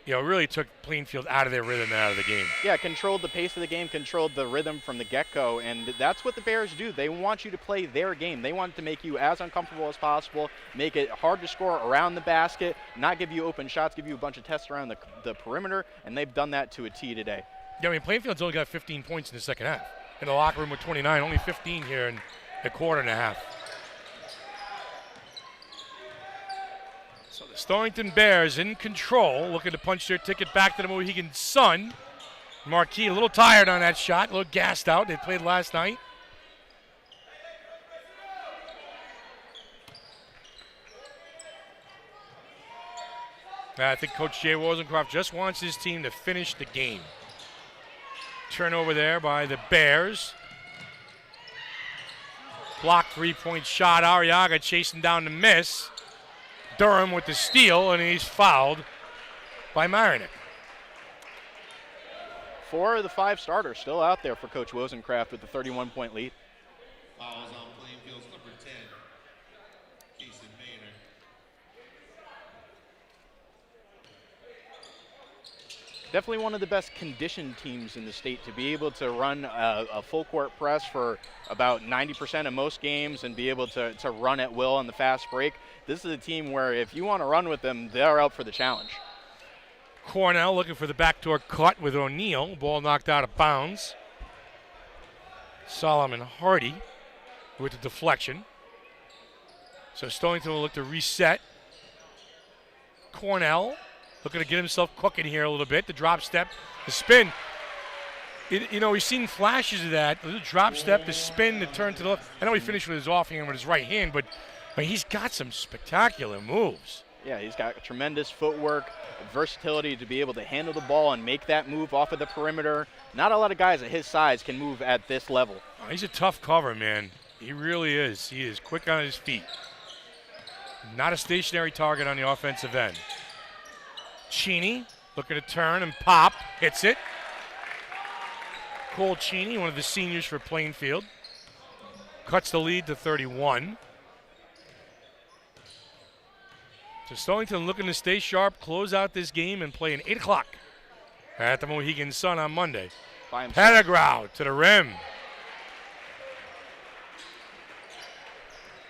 You know, really took Plainfield out of their rhythm and out of the game. Yeah, controlled the pace of the game, controlled the rhythm from the get-go, and that's what the Bears do. They want you to play their game. They want to make you as uncomfortable as possible, make it hard to score around the basket, not give you open shots, give you a bunch of tests around the perimeter, and they've done that to a T today. Yeah, I mean, Plainfield's only got 15 points in the second half. In the locker room with 29, only 15 here in a quarter and a half. So the Stonington Bears in control, looking to punch their ticket back to the Mohegan Sun. Marquis a little tired on that shot, a little gassed out. They played last night. I think Coach Jay Rosencroft just wants his team to finish the game. Turnover there by the Bears. Blocked three-point shot. Arriaga chasing down the miss. Durham with the steal, and he's fouled by Marinick. 4 of the 5 starters still out there for Coach Rosencraft with the 31-point lead. Fouls on Plainfield's number 10, Jason Maynard. Definitely one of the best conditioned teams in the state to be able to run a full court press for about 90% of most games and be able to run at will on the fast break. This is a team where if you want to run with them, they're up for the challenge. Cornell looking for the backdoor cut with O'Neal. Ball knocked out of bounds. Solomon Hardy with the deflection. So Stonington will look to reset. Cornell looking to get himself cooking here a little bit. The drop step, the spin. You know, we've seen flashes of that. The drop step, the spin, the turn to the left. I know he finished with his offhand with his right hand, but I mean, he's got some spectacular moves. Yeah, he's got tremendous footwork, versatility to be able to handle the ball and make that move off of the perimeter. Not a lot of guys at his size can move at this level. Oh, he's a tough cover, man. He really is. He is quick on his feet. Not a stationary target on the offensive end. Cheney looking to turn and pop. Hits it. Cole Cheney, one of the seniors for Plainfield. Cuts the lead to 31. So Stonington looking to stay sharp, close out this game, and play an 8 o'clock at the Mohegan Sun on Monday. Pettigrew to the rim.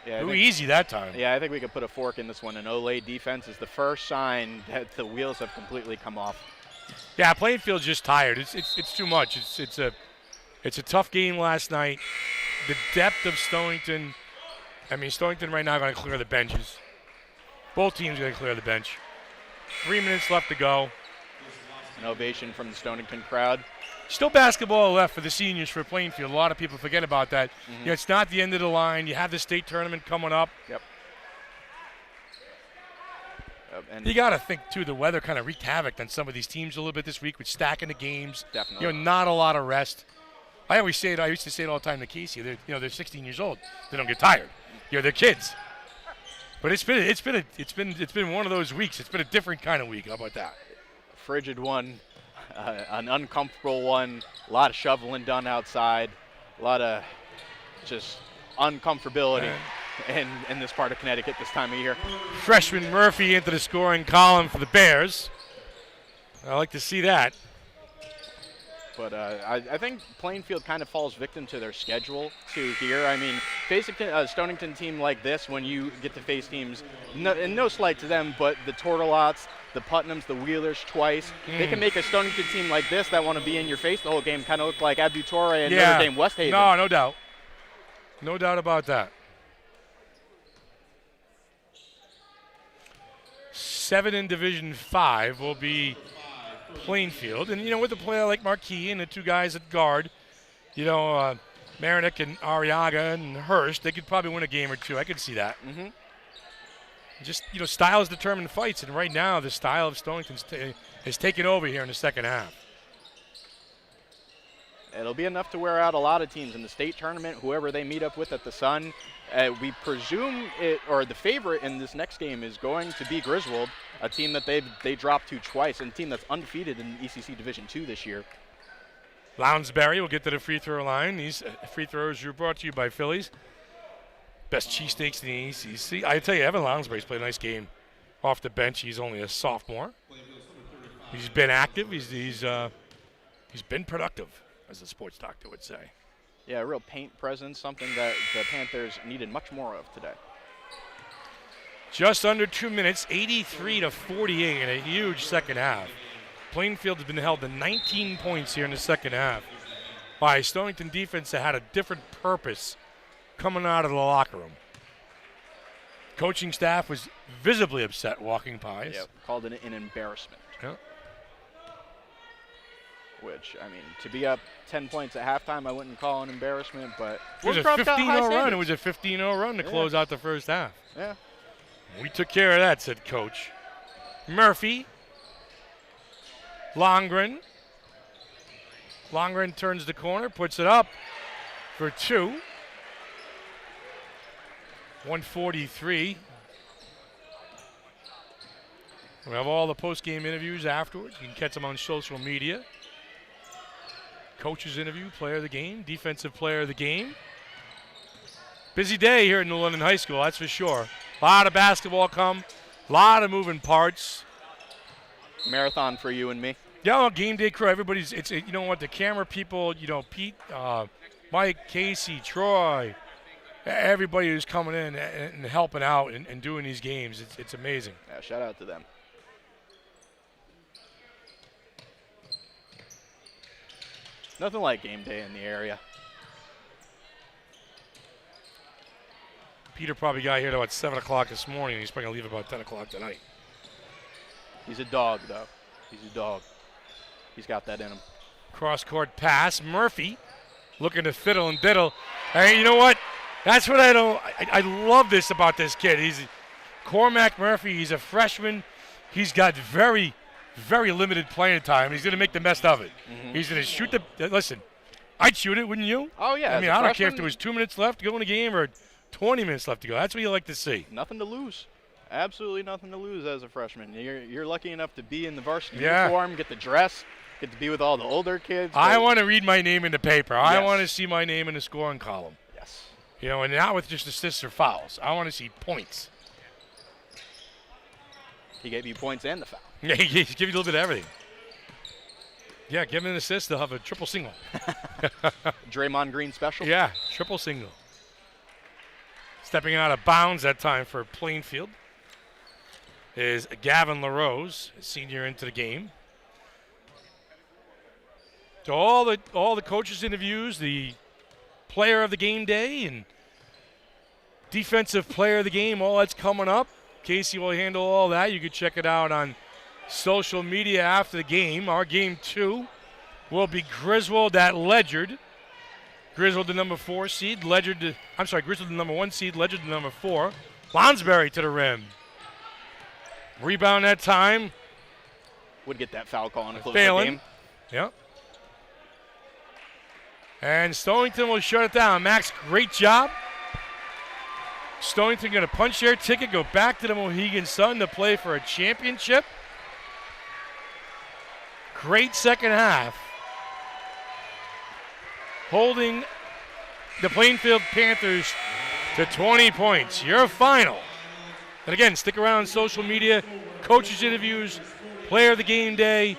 Yeah, Too easy that time. Yeah, I think we could put a fork in this one. An Olay defense is the first sign that the wheels have completely come off. Yeah, Plainfield's just tired. It's too much. It's a tough game last night. The depth of Stonington. I mean, Stonington right now going to clear the benches. Both teams going to clear the bench. 3 minutes left to go. An ovation from the Stonington crowd. Still basketball left for the seniors for Plainfield. A lot of people forget about that. You know, it's not the end of the line. You have the state tournament coming up. Yep. And You got to think, too, the weather kind of wreaked havoc on some of these teams a little bit this week with stacking the games. Definitely. You know, not a lot of rest. I used to say it all the time to Casey. They're 16 years old. They don't get tired. You know, they're kids. But it's been one of those weeks. It's been a different kind of week. How about that? Frigid one, an uncomfortable one. A lot of shoveling done outside. A lot of just uncomfortability in this part of Connecticut this time of year. Freshman Murphy into the scoring column for the Bears. I like to see that. But I think Plainfield kind of falls victim to their schedule, too, here. I mean, facing a Stonington team like this, when you get to face teams, and no slight to them, but the Tortolots, the Putnams, the Wheelers twice, they can make a Stonington team like this that want to be in your face the whole game kind of look like Abdu Torre and Notre Dame West Haven. No doubt. No doubt about that. 7 in Division 5 will be Plainfield. And, you know, with a player like Marquis and the two guys at guard, you know, Marinick and Arriaga and Hurst, they could probably win a game or two. I could see that. Just, you know, styles determine fights. And right now, the style of Stonington's is taking over here in the second half. It'll be enough to wear out a lot of teams in the state tournament, whoever they meet up with at the Sun. We presume the favorite in this next game is going to be Griswold, a team that they dropped to twice, and a team that's undefeated in ECC Division II this year. Lounsbury will get to the free throw line. These free throws are brought to you by Phillies. Best cheesesteaks in the ECC. I tell you, Evan Lounsbury's played a nice game off the bench. He's only a sophomore. He's been active. He's been productive, as the sports doctor would say. Yeah, a real paint presence, something that the Panthers needed much more of today. Just under 2 minutes, 83-48 in a huge second half. Plainfield has been held to 19 points here in the second half by Stonington defense that had a different purpose coming out of the locker room. Coaching staff was visibly upset walking by us. Yep, called it an embarrassment. Yep. Which, I mean, to be up 10 points at halftime, I wouldn't call an embarrassment, but It was a 15-0 run. It was a 15-0 run to close out the first half. Yeah. We took care of that, said Coach. Murphy. Longren. Longren turns the corner, puts it up for 2. 143. We have all the post-game interviews afterwards. You can catch them on social media. Coach's interview, player of the game, defensive player of the game. Busy day here at New London High School, that's for sure. A lot of basketball come, a lot of moving parts. Marathon for you and me. Yeah, well, game day crew, everybody's, you know what, the camera people, you know, Pete, Mike, Casey, Troy, everybody who's coming in and helping out and doing these games, it's amazing. Yeah, shout out to them. Nothing like game day in the area. Peter probably got here at about 7 o'clock this morning. He's probably going to leave about 10 o'clock tonight. He's a dog, though. He's a dog. He's got that in him. Cross-court pass. Murphy looking to fiddle and diddle. Hey, you know what? That's what I don't – I love this about this kid. He's Cormac Murphy. He's a freshman. He's got very, very limited playing time. He's going to make the best of it. He's going to shoot the – listen, I'd shoot it, wouldn't you? Oh, yeah. I mean, I don't care if there was 2 minutes left to go in the game or 20 minutes left to go. That's what you like to see. Nothing to lose. Absolutely nothing to lose as a freshman. You're lucky enough to be in the varsity uniform, get the dress, get to be with all the older kids. I want to read my name in the paper. Yes. I want to see my name in the scoring column. Yes. You know, and not with just assists or fouls. I want to see points. He gave you points and the foul. Yeah, he gives you a little bit of everything. Yeah, give him an assist, they'll have a triple single. Draymond Green special? Yeah, triple single. Stepping out of bounds that time for Plainfield is Gavin LaRose, a senior into the game. So all the coaches' interviews, the player of the game day and defensive player of the game, all that's coming up. Casey will handle all that. You can check it out on social media after the game. Our game 2 will be Griswold at Ledyard. Griswold the number 4 seed, Griswold the number 1 seed, Ledyard the number 4. Lonsberry to the rim. Rebound that time. Would get that foul call in a closer Failing. game. Yep. And Stonington will shut it down. Max, great job. Stonington going to punch their ticket, go back to the Mohegan Sun to play for a championship. Great second half. Holding the Plainfield Panthers to 20 points. Your final. And again, stick around on social media, coaches' interviews, player of the game day,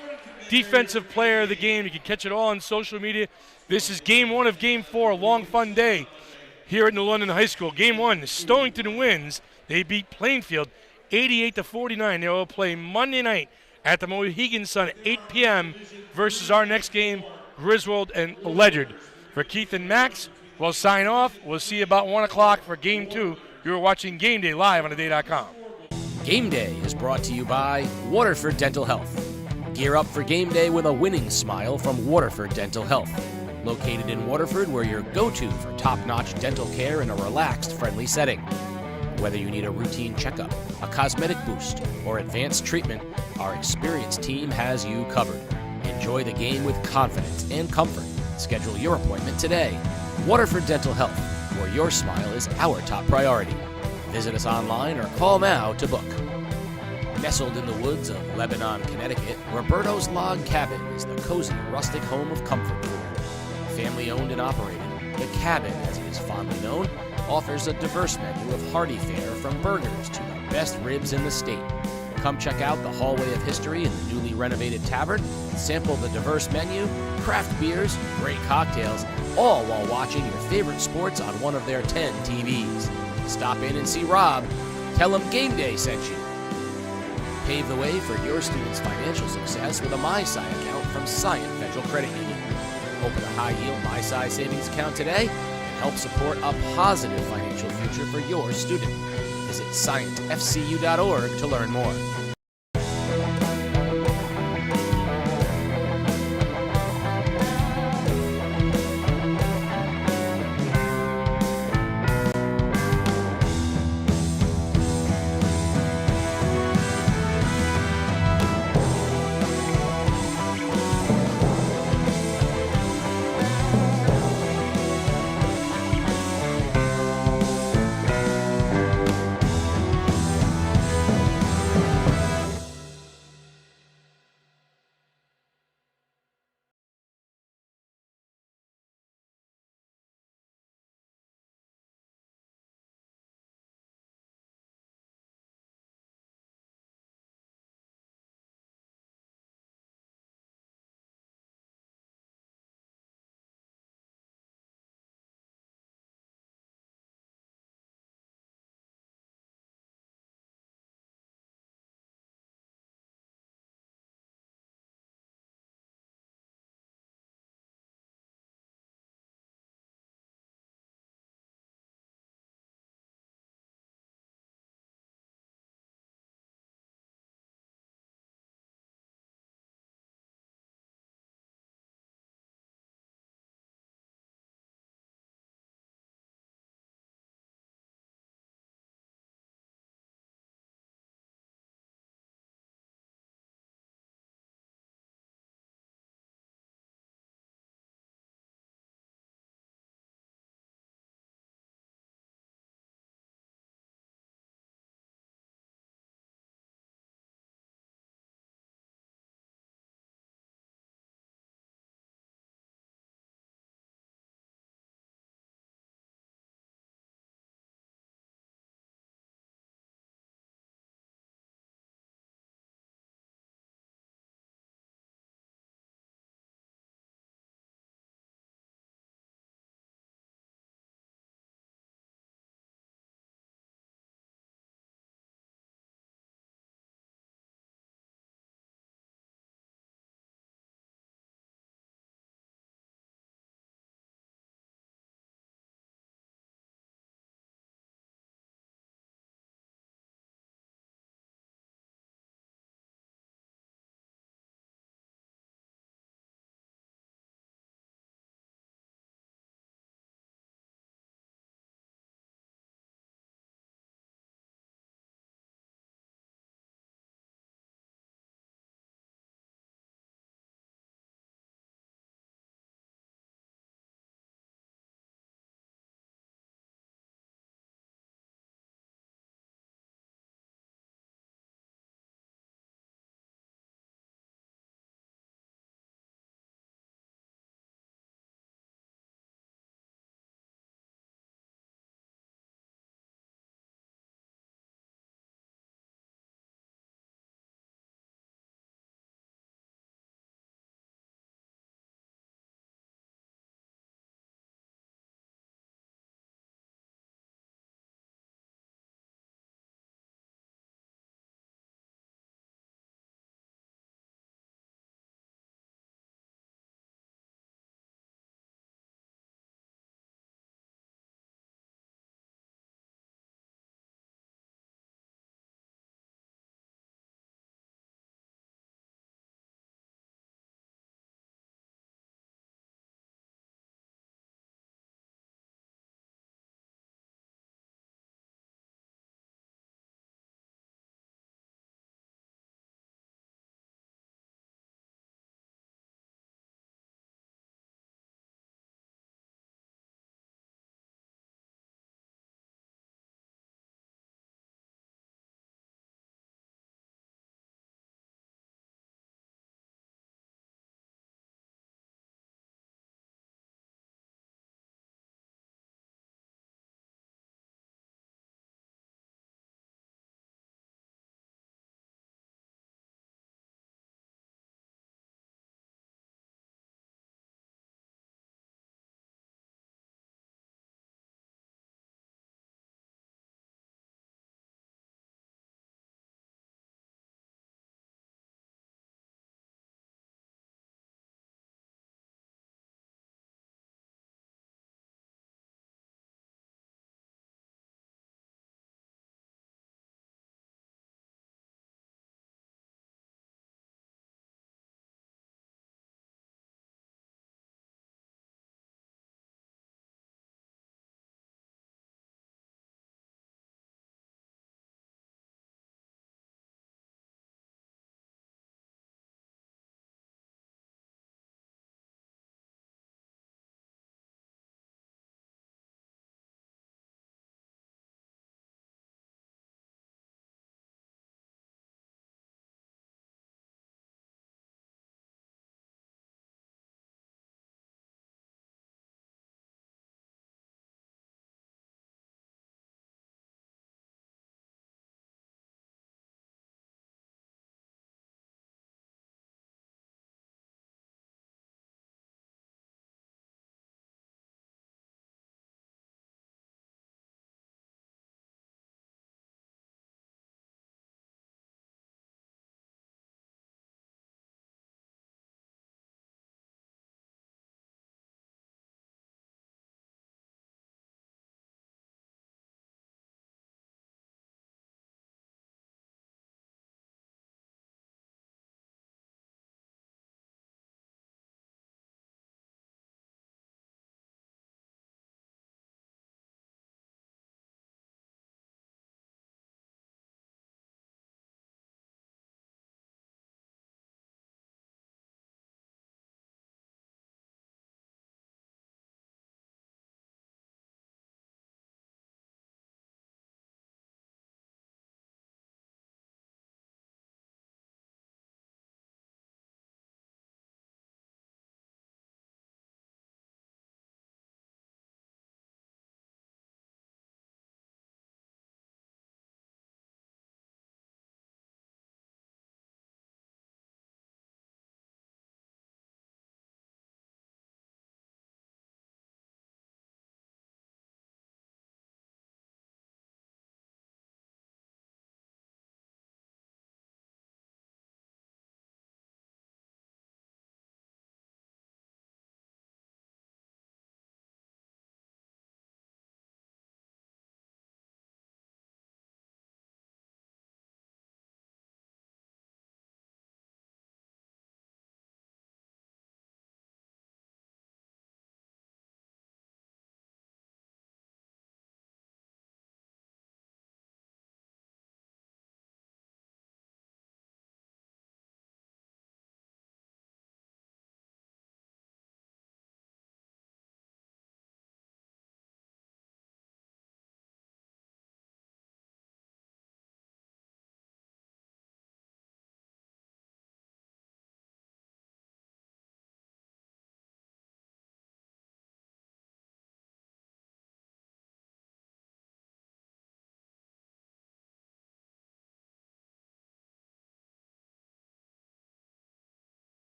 defensive player of the game. You can catch it all on social media. This is game 1 of game 4, a long, fun day here at New London High School. Game 1, Stonington wins. They beat Plainfield 88-49. They will play Monday night at the Mohegan Sun at 8 p.m. versus our next game, Griswold and Ledyard. For Keith and Max, we'll sign off. We'll see you about 1 o'clock for game 2. You're watching Game Day live on theday.com. Game Day is brought to you by Waterford Dental Health. Gear up for game day with a winning smile from Waterford Dental Health. Located in Waterford, we're your go-to for top-notch dental care in a relaxed, friendly setting. Whether you need a routine checkup, a cosmetic boost, or advanced treatment, our experienced team has you covered. Enjoy the game with confidence and comfort. Schedule your appointment today. Waterford Dental Health, where your smile is our top priority. Visit us online or call now to book. Nestled in the woods of Lebanon, Connecticut, Roberto's Log Cabin is the cozy, rustic home of comfort food. Family owned and operated, the Cabin, as it is fondly known, offers a diverse menu of hearty fare from burgers to the best ribs in the state. Come check out the Hallway of History in the newly renovated tavern, sample the diverse menu, craft beers, great cocktails, all while watching your favorite sports on one of their 10 TVs. Stop in and see Rob. Tell him Game Day sent you. Pave the way for your students' financial success with a MySci account from Scient Federal Credit Union. Open a high-yield MySci savings account today and help support a positive financial future for your student. Visit scientfcu.org to learn more.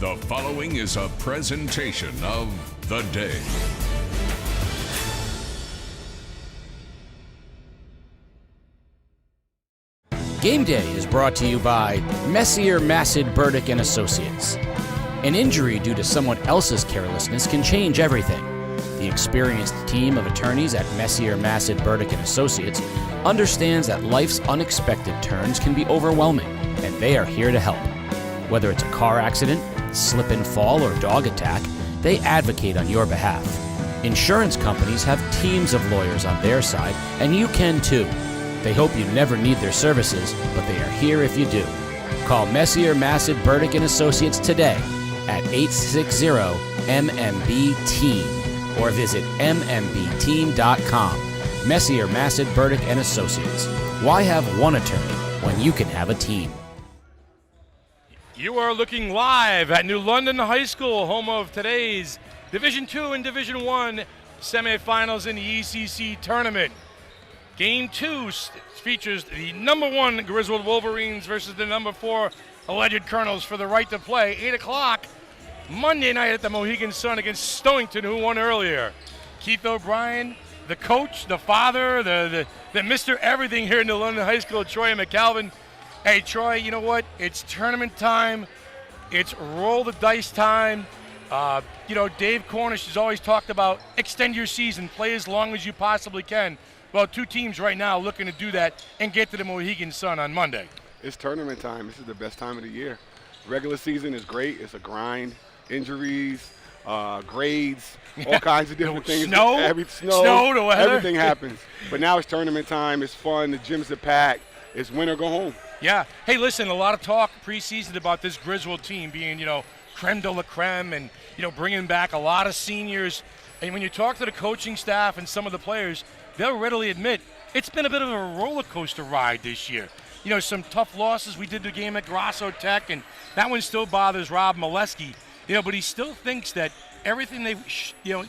The following is a presentation of The Day. Game Day is brought to you by Messier, Massad, Burdick and Associates. An injury due to someone else's carelessness can change everything. The experienced team of attorneys at Messier, Massad, Burdick and Associates understands that life's unexpected turns can be overwhelming, and they are here to help. Whether it's a car accident, slip and fall, or dog attack, they advocate on your behalf. Insurance companies have teams of lawyers on their side, and you can too. They hope you never need their services, but they are here if you do. Call Messier, Massad, Burdick and Associates today at 860-MMB-TEAM or visit mmbteam.com. Messier, Massad, Burdick and Associates. Why have one attorney when you can have a team? You are looking live at New London High School, home of today's Division II and Division I semifinals in the ECC tournament. Game 2 features the number 1 Griswold Wolverines versus the number 4 Ledyard Colonels for the right to play. 8 o'clock Monday night at the Mohegan Sun against Stonington, who won earlier. Keith O'Brien, the coach, the father, the Mr. Everything here in New London High School, Troy McAlvin. Hey, Troy, you know what? It's tournament time. It's roll the dice time. Dave Cornish has always talked about extend your season, play as long as you possibly can. Well, 2 teams right now looking to do that and get to the Mohegan Sun on Monday. It's tournament time. This is the best time of the year. Regular season is great. It's a grind. Injuries, grades, all kinds of different things. Snow, the weather. Everything happens. But now it's tournament time. It's fun. The gyms are packed. It's win or go home. Yeah. Hey, listen, a lot of talk preseason about this Griswold team being, creme de la creme and, bringing back a lot of seniors. And when you talk to the coaching staff and some of the players, they'll readily admit it's been a bit of a roller coaster ride this year. Some tough losses. We did the game at Grosso Tech, and that one still bothers Rob Molesky. But he still thinks that everything they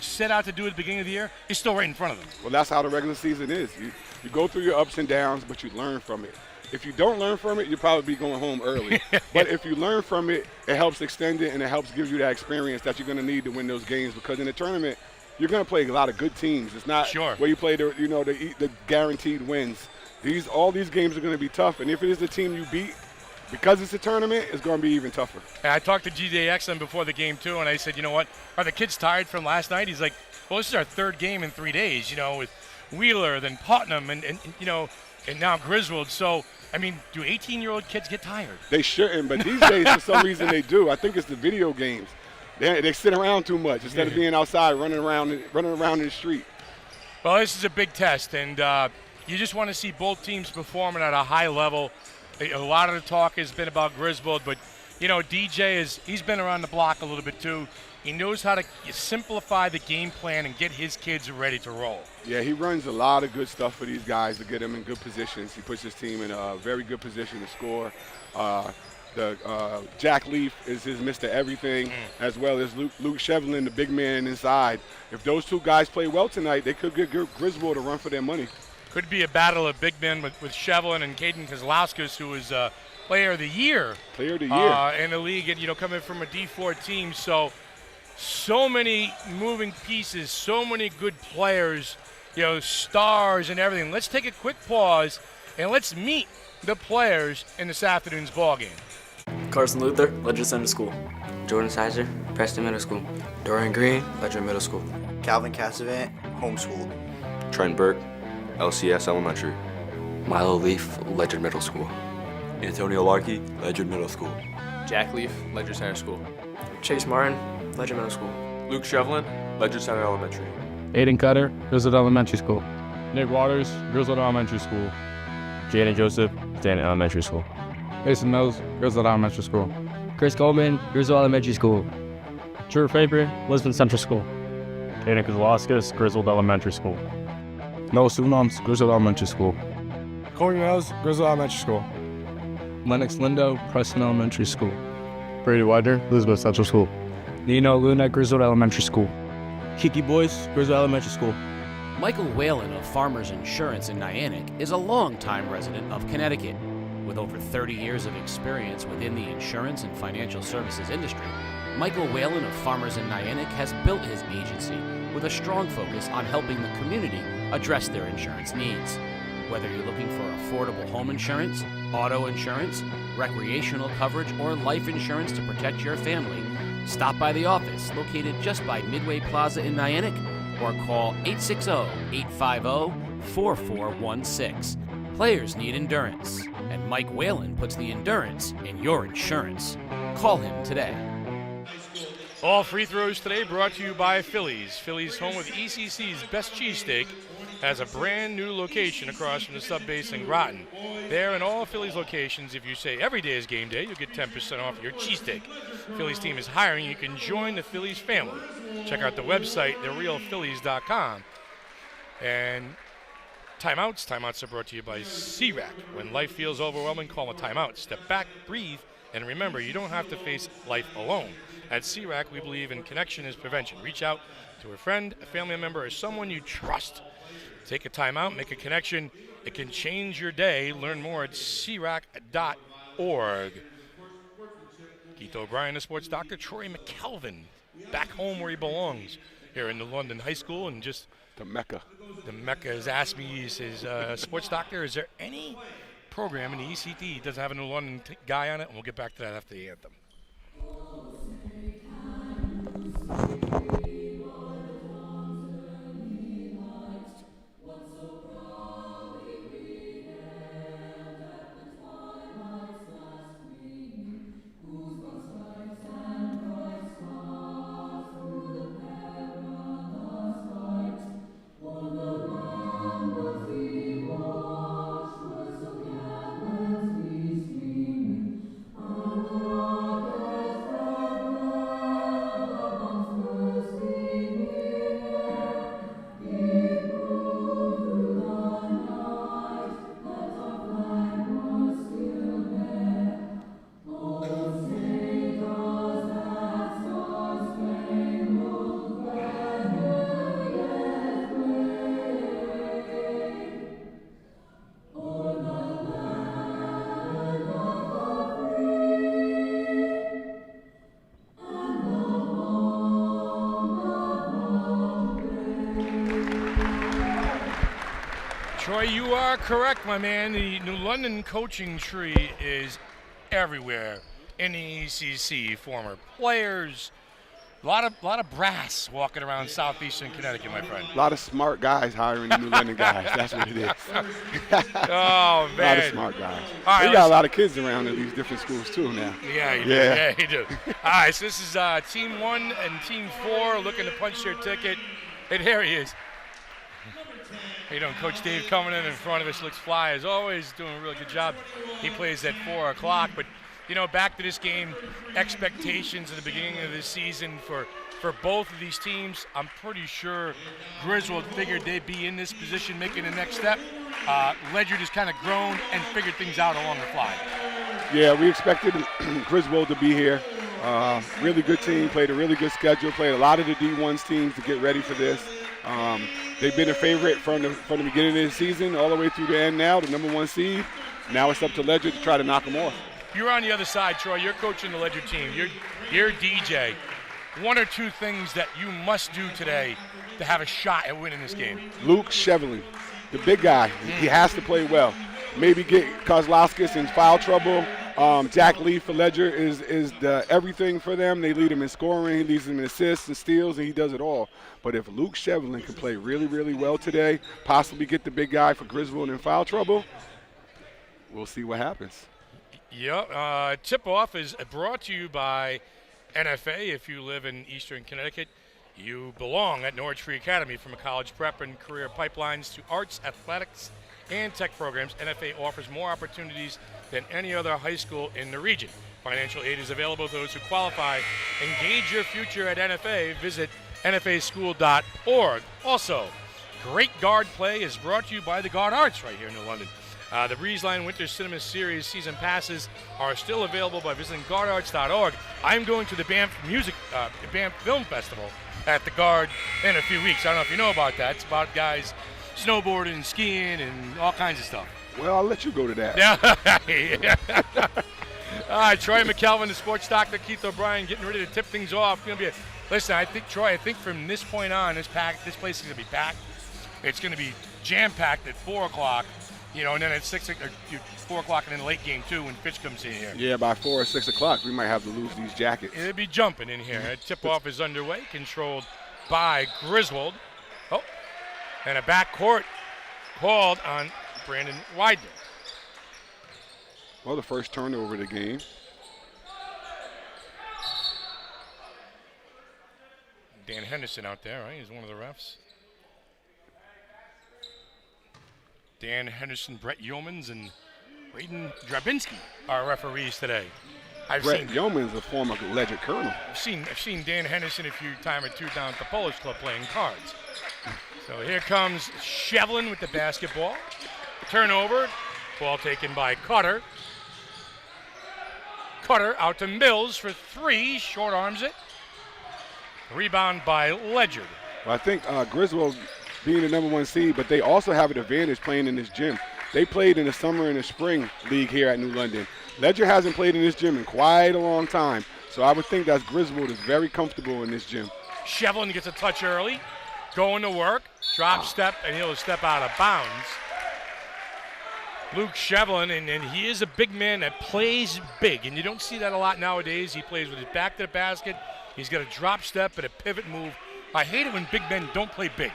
set out to do at the beginning of the year is still right in front of them. Well, that's how the regular season is. You go through your ups and downs, but you learn from it. If you don't learn from it, you'll probably be going home early. But if you learn from it, it helps extend it, and it helps give you that experience that you're going to need to win those games, because in the tournament, you're going to play a lot of good teams. It's not where you play the guaranteed wins. All these games are going to be tough, and if it is the team you beat, because it's a tournament, it's going to be even tougher. And I talked to GJ Exum before the game too, and I said, what, are the kids tired from last night? He's like, well, this is our 3rd game in 3 days, with Wheeler, then Putnam, and now Griswold. So, do 18-year-old kids get tired? They shouldn't, but these days, for some reason, they do. I think it's the video games. They sit around too much instead of being outside running around in the street. Well, this is a big test, and you just want to see both teams performing at a high level. A lot of the talk has been about Griswold, but DJ he's been around the block a little bit too. He knows how to simplify the game plan and get his kids ready to roll. Yeah, he runs a lot of good stuff for these guys to get them in good positions. He puts his team in a very good position to score. Jack Leaf is his Mr. Everything, as well as Luke Shevlin, the big man inside. If those 2 guys play well tonight, they could get Griswold a run for their money. Could be a battle of big men with Shevlin and Caden Kozlauskas, who is Player of the Year. Player of the Year. In the league, and coming from a D4 team. So many moving pieces, so many good players, stars and everything. Let's take a quick pause and let's meet the players in this afternoon's ball game. Carson Luther, Ledyard Center School. Jordan Sizer, Preston Middle School. Dorian Green, Ledyard Middle School. Calvin Cassavant, homeschooled. Trent Burke, LCS Elementary. Milo Leaf, Ledyard Middle School. Antonio Larkey, Ledyard Middle School. Jack Leaf, Ledyard Center School. Chase Martin, Ledyard Middle School. Luke Shevlin, Ledyard Center Elementary. Aiden Cutter, Griswold Elementary School. Nick Waters, Griswold Elementary School. Jaden Joseph, Stanton Elementary School. Mason Mills, Griswold Elementary School. Chris Coleman, Griswold Elementary School. Drew Faber, Lisbon Central School. Caden Kozlauskas, Griswold Elementary School. Noah Sunams, Griswold Elementary School. Corey Mills, Griswold Elementary School. Lennox Lindo, Preston Elementary School. Brady Widener, Elizabeth Central School. Nino Luna, Griswold Elementary School. Kiki Boyce, Griswold Elementary School. Michael Whalen of Farmers Insurance in Niantic is a longtime resident of Connecticut. With over 30 years of experience within the insurance and financial services industry, Michael Whalen of Farmers in Niantic has built his agency with a strong focus on helping the community address their insurance needs. Whether you're looking for affordable home insurance, auto insurance, recreational coverage, or life insurance to protect your family, stop by the office located just by Midway Plaza in Niantic or call 860-850-4416. Players need endurance, and Mike Whalen puts the endurance in your insurance. Call him today. All free throws today brought to you by Phillies. Phillies, home of ECC's best cheesesteak, has a brand new location across from the sub base in Groton. There in all Phillies locations, if you say every day is game day, you'll get 10% off your cheesesteak. Phillies team is hiring. You can join the Phillies family. Check out the website, therealphillies.com. And timeouts are brought to you by CRAC. When life feels overwhelming, call a timeout. Step back, breathe, and remember, you don't have to face life alone. At CRAC, we believe in connection is prevention. Reach out to a friend, a family member, or someone you trust. Take a time out, make a connection. It can change your day. Learn more at CRAC.org. Keith O'Brien, the sports doctor. Troy McKelvin, back home where he belongs, here in the London High School, and just the Mecca. The Mecca has asked me, he says, sports doctor, is there any program in the ECT that doesn't have a New London guy on it? And we'll get back to that after the anthem. Troy, you are correct, my man. The New London coaching tree is everywhere in the ECC. Former players, a lot of brass walking around southeastern Connecticut, my friend. A lot of smart guys hiring the New London guys. That's what it is. A Oh, man. lot of smart guys. Right, we got a lot of kids around in these different schools, too, now. Yeah, you do. Yeah, you do. All right, so this is Team 1 and Team 4 looking to punch their ticket. And here he is. You know, Coach Dave coming in front of us looks fly as always, doing a really good job. He plays at 4 o'clock, but you know, back to this game, expectations at the beginning of this season for both of these teams. I'm pretty sure Griswold figured they'd be in this position making the next step. Ledyard has kind of grown and figured things out along the fly. Yeah, we expected Griswold to be here. Really good team, played a really good schedule, played a lot of the D1's teams to get ready for this. They've been a favorite from the beginning of the season all the way through the end now, the number 1 seed. Now it's up to Ledyard to try to knock them off. You're on the other side, Troy. You're coaching the Ledyard team. You're DJ. 1 or 2 things that you must do today to have a shot at winning this game. Luke Shevlin, the big guy. He has to play well. Maybe get Kozlowskis in foul trouble. Jack Lee for Ledyard is the everything for them. They lead him in scoring. He leads them in assists and steals, and he does it all. But if Luke Shevlin can play really, really well today, possibly get the big guy for Griswold in foul trouble, we'll see what happens. Yep. Tip-off is brought to you by NFA. If you live in Eastern Connecticut, you belong at Norwich Free Academy. From a college prep and career pipelines to arts, athletics, and tech programs, NFA offers more opportunities than any other high school in the region. Financial aid is available to those who qualify. Engage your future at NFA. Visit nfaschool.org. Also, great guard play is brought to you by the Guard Arts right here in New London. The Breeze Line Winter Cinema Series season passes are still available by visiting guardarts.org. I'm going to the Banff Banff Film Festival at the Guard in a few weeks. I don't know if you know about that. It's about guys snowboarding, skiing, and all kinds of stuff. Well, I'll let you go to that. Yeah. All right, Troy McKelvin, the sports doctor, Keith O'Brien, getting ready to tip things off. Listen, I think, Troy, from this point on, this place is going to be packed. It's going to be jam-packed at 4 o'clock, and then at 4 o'clock and then late game 2 when Fitch comes in here. Yeah, by 4 or 6 o'clock, we might have to lose these jackets. It'll be jumping in here. Tip-off is underway, controlled by Griswold. Oh, and a backcourt called on Brandon Widener. Well, the first turnover of the game. Dan Henderson out there, right? He's one of the refs. Dan Henderson, Brett Yeomans, and Braden Drabinski are referees today. Brett Yeomans, a former Ledyard colonel. I've seen Dan Henderson a few time or two down at the Polish Club playing cards. So here comes Shevlin with the basketball. Turnover, ball taken by Cutter. Cutter out to Mills for 3, short arms it. Rebound by Ledyard. Well, I think Griswold being the #1 seed, but they also have an advantage playing in this gym. They played in the summer and the spring league here at New London. Ledyard hasn't played in this gym in quite a long time, so I would think that Griswold is very comfortable in this gym. Shevlin gets a touch early, going to work, drop step, and he'll step out of bounds. Luke Shevlin, and he is a big man that plays big, and you don't see that a lot nowadays. He plays with his back to the basket. He's got a drop step and a pivot move. I hate it when big men don't play big.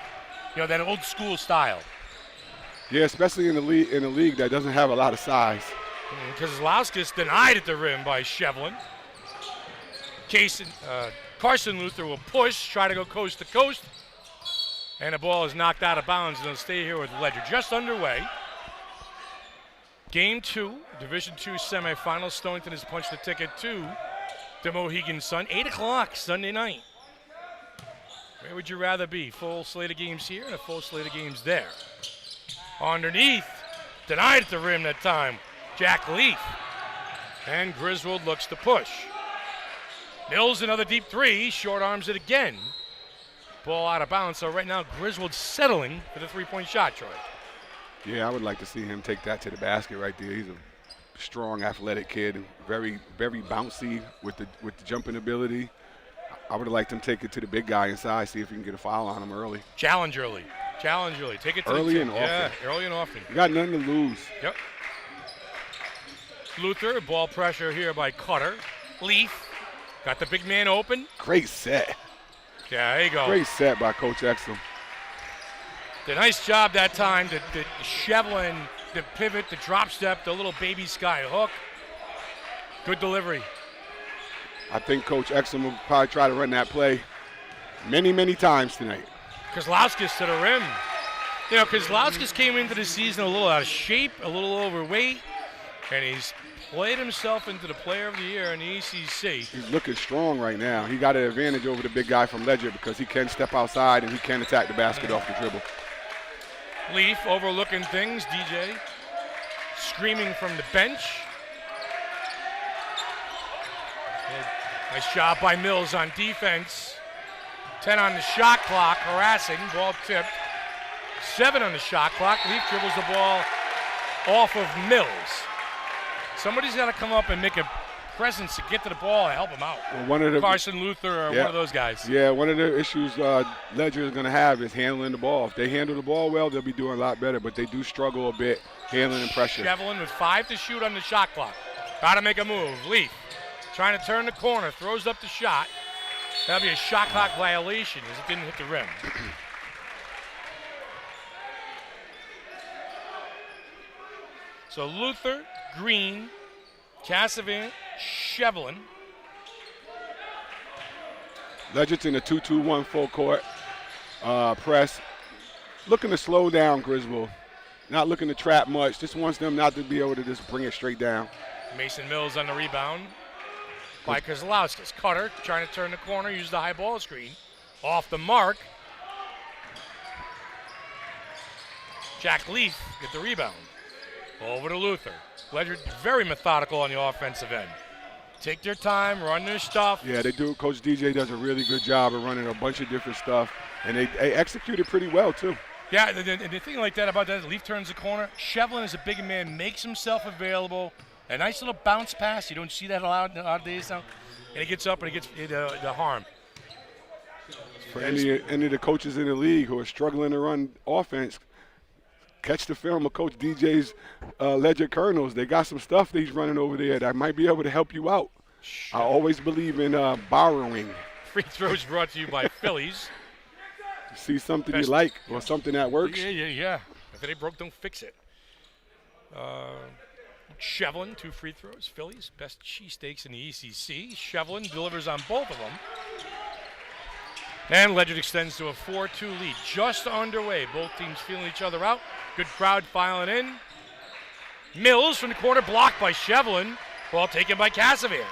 That old school style. Yeah, especially in a league that doesn't have a lot of size. Kozlowskis denied at the rim by Shevlin. Carson Luther will push, try to go coast to coast, and the ball is knocked out of bounds, and it'll stay here with Ledyard. Just underway. Game 2, Division II semifinals. Stonington has punched the ticket to the Mohegan Sun. 8 o'clock Sunday night. Where would you rather be? Full slate of games here and a full slate of games there. Underneath, denied at the rim that time, Jack Leaf. And Griswold looks to push. Mills, another deep 3, short arms it again. Ball out of bounds, so right now Griswold settling for the 3-point shot, Troy. Yeah, I would like to see him take that to the basket right there. He's a strong, athletic kid, very, very bouncy with the jumping ability. I would have liked him to take it to the big guy inside, see if he can get a foul on him early. Challenge early. Take it to early and often. Yeah, early and often. You got nothing to lose. Yep. Luther, ball pressure here by Cutter. Leaf, got the big man open. Great set. Yeah, there you go. Great set by Coach Exum. The nice job that time, the Shevlin, the pivot, the drop step, the little baby sky hook. Good delivery. I think Coach Exum will probably try to run that play many, many times tonight. Kozlowskis to the rim. Kozlowskis came into the season a little out of shape, a little overweight, and he's played himself into the player of the year in the ECC. He's looking strong right now. He got an advantage over the big guy from Ledyard because he can step outside and he can attack the basket off the dribble. Leaf overlooking things. DJ screaming from the bench. Nice job by Mills on defense. 10 on the shot clock, harassing, ball tipped. 7 on the shot clock. Leaf dribbles the ball off of Mills. Somebody's got to come up and make a presence to get to the ball and help him out. Well, one of the, Carson Luther or one of those guys. Yeah, one of the issues Ledyard is going to have is handling the ball. If they handle the ball well, they'll be doing a lot better, but they do struggle a bit handling and pressure. Shevlin with 5 to shoot on the shot clock. Got to make a move. Leaf trying to turn the corner, throws up the shot. That'll be a shot clock violation as it didn't hit the rim. So Luther, Green, Cassavant, Shevlin. Ledyard's in a 2-2-1 full court press. Looking to slow down Griswold. Not looking to trap much. Just wants them not to be able to just bring it straight down. Mason Mills on the rebound by Kozlowskis. Cutter trying to turn the corner, use the high ball screen. Off the mark. Jack Leaf get the rebound. Over to Luther. Ledyard very methodical on the offensive end. Take their time, run their stuff. Yeah, they do. Coach DJ does a really good job of running a bunch of different stuff, and they execute it pretty well, too. Yeah, the thing like that about that, Leaf turns the corner. Shevlin is a big man, makes himself available, A nice little bounce pass. You don't see that a lot nowadays now. And it gets up and it gets the harm. For any of the coaches in the league who are struggling to run offense, catch the film of Coach DJ's Ledyard Colonels. They got some stuff that he's running over there that might be able to help you out. I always believe in borrowing. Free throws brought to you by Phillies. See something you like or something that works. Yeah. If it ain't broke, don't fix it. Shevlin, 2 free throws. Phillies, best cheesesteaks in the ECC. Shevlin delivers on both of them. And Ledyard extends to a 4-2 lead. Just underway. Both teams feeling each other out. Good crowd filing in. Mills from the corner, blocked by Shevlin. Ball taken by Casavan.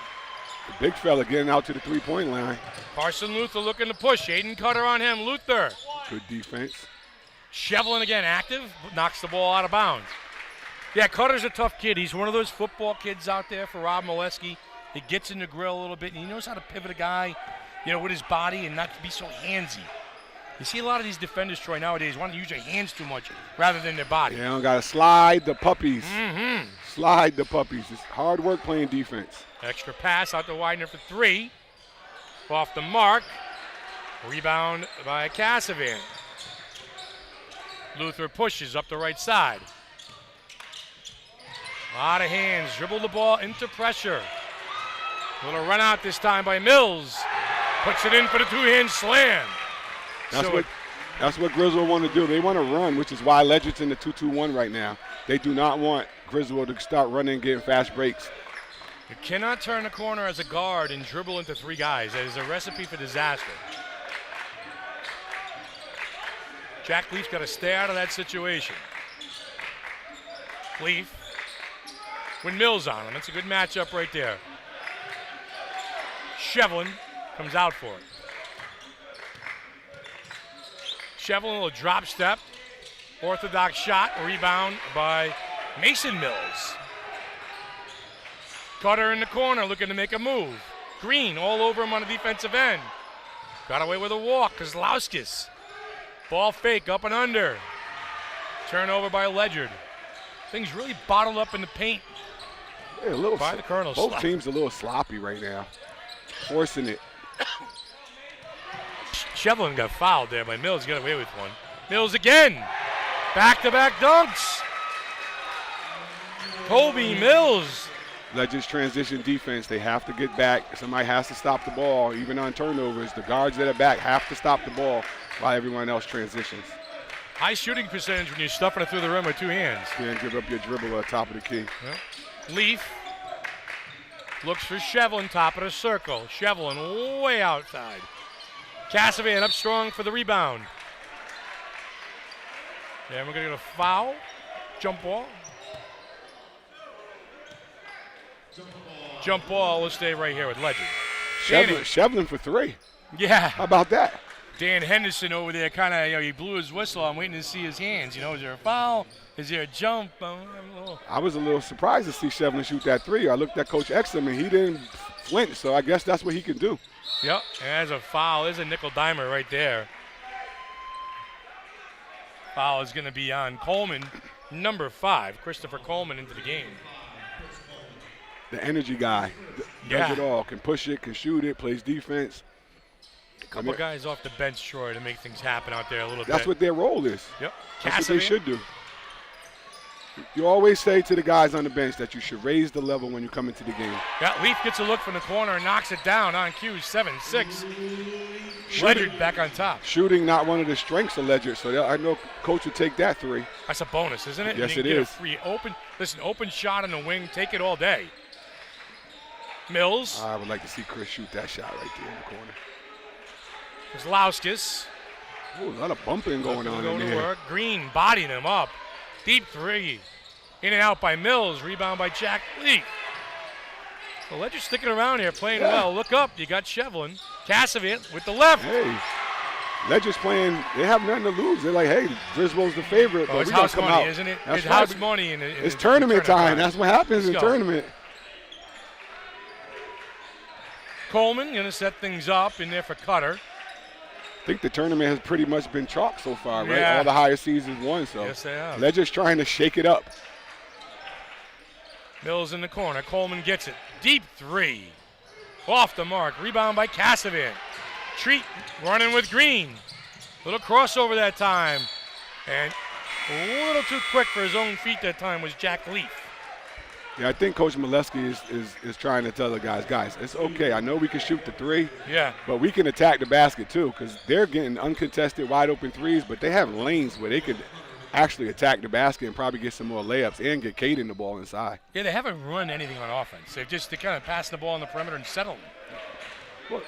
The big fella getting out to the three-point line. Carson Luther looking to push. Aiden Cutter on him. Luther. Good defense. Shevlin again active, knocks the ball out of bounds. Yeah, Cutter's a tough kid. He's one of those football kids out there for Rob Molesky. He gets in the grill a little bit, and he knows how to pivot a guy, with his body and not to be so handsy. You see a lot of these defenders, Troy, nowadays want to use their hands too much rather than their body. Yeah, got to slide the puppies. Slide the puppies. It's hard work playing defense. Extra pass out to Widener for 3. Off the mark. Rebound by Casavan. Luther pushes up the right side. A lot of hands. Dribble the ball into pressure. A little run out this time by Mills. Puts it in for the 2-hand slam. That's what Griswold want to do. They want to run, which is why Ledyard's in the 2-2-1 right now. They do not want Griswold to start running, getting fast breaks. You cannot turn the corner as a guard and dribble into 3 guys. That is a recipe for disaster. Jack Leaf's got to stay out of that situation. Leaf with Mills on him. That's a good matchup right there. Shevlin comes out for it. Shevlin, a little drop step. Orthodox shot, rebound by Mason Mills. Cutter in the corner looking to make a move. Green all over him on the defensive end. Got away with a walk, Kozlowskis. Ball fake, up and under. Turnover by Ledyard. Things really bottled up in the paint by the Colonels. Both teams a little sloppy right now. Forcing it. Shevlin got fouled there by Mills. Got away with one. Mills again. Back-to-back dunks. Kobe Mills. Ledyard's transition defense. They have to get back. Somebody has to stop the ball, even on turnovers. The guards that are back have to stop the ball while everyone else transitions. High shooting percentage when you're stuffing it through the rim with 2 hands. Can't give up your dribble at the top of the key. Yep. Leaf looks for Shevlin, top of the circle. Shevlin way outside. Casavan up strong for the rebound. And we're going to get a foul. Jump ball. Jump ball will stay right here with Ledyard. Shevlin for 3. Yeah. How about that? Dan Henderson over there kind of, he blew his whistle. I'm waiting to see his hands. Is there a foul? Is there a jump? I was a little surprised to see Shevlin shoot that 3. I looked at Coach Exum, and he didn't flinch, so I guess that's what he can do. Yep, and there's a foul. There's a nickel dimer right there. Foul is going to be on Coleman, number 5, Christopher Coleman, into the game. The energy guy. Does it all. Can push it, can shoot it, plays defense. A couple guys off the bench, Troy, to make things happen out there a little bit. That's what their role is. Yep. That's what they should do. You always say to the guys on the bench that you should raise the level when you come into the game. Yeah, Leaf gets a look from the corner and knocks it down on cue, 7-6. Ledyard back on top. Shooting not one of the strengths of Ledyard, so I know Coach would take that 3. That's a bonus, isn't it? Yes, it is. is. Free open shot on the wing, take it all day. Mills. I would like to see Chris shoot that shot right there in the corner. Kozlowskis. Ooh, a lot of bumping going on in there. Green bodying him up. Deep 3. In and out by Mills. Rebound by Jack Leaf. Well, Ledyard sticking around here, playing well. Look up. You got Shevlin. Casavan with the left. Hey, Ledyard's playing. They have nothing to lose. They're like, hey, Griswold's the favorite, but it's we're going to come money, out. Isn't it? That's it's right. house money. It's tournament time. That's what happens in tournament. Coleman going to set things up in there for Cutter. I think the tournament has pretty much been chalk so far, right? Yeah. All the higher seasons won, so yes, they have. Ledyard's trying to shake it up. Mills in the corner. Coleman gets it. Deep three. Off the mark. Rebound by Cassavant. Treat running with Green. Little crossover that time. And a little too quick for his own feet that time was Jack Leaf. Yeah, I think Coach Molesky is trying to tell the guys, it's okay. I know we can shoot the three, but we can attack the basket too, because they're getting uncontested wide open threes, but they have lanes where they could actually attack the basket and probably get some more layups and get Caden the ball inside. Yeah, they haven't run anything on offense. They're kind of passing the ball on the perimeter and settling. Well,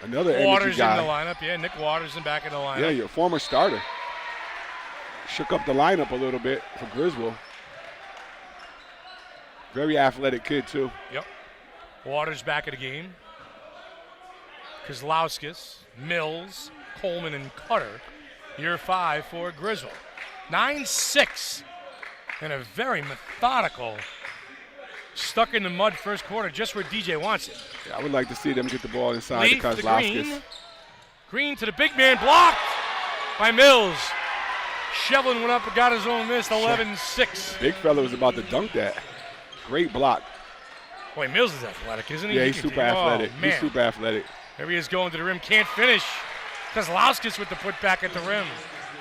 another Waters energy guy. in the lineup. Yeah, Nick Waters in back in the lineup. Yeah, your former starter. Shook up the lineup a little bit for Griswold. Very athletic kid, too. Yep. Waters back in the game. Kozlowskis, Mills, Coleman, and Cutter. Year 5 for Griswold. 9-6. And a very methodical, stuck in the mud first quarter, just where DJ wants it. Yeah, I would like to see them get the ball inside Leaf the Kozlowskis. Green. Green to the big man, blocked by Mills. Shevlin went up and got his own miss, 11-6. Big fella was about to dunk that. Great block. Boy, Mills is athletic, isn't he? Yeah, he's super athletic. Man. He's super athletic. There he is going to the rim, can't finish. Kozlowskis with the putback at the rim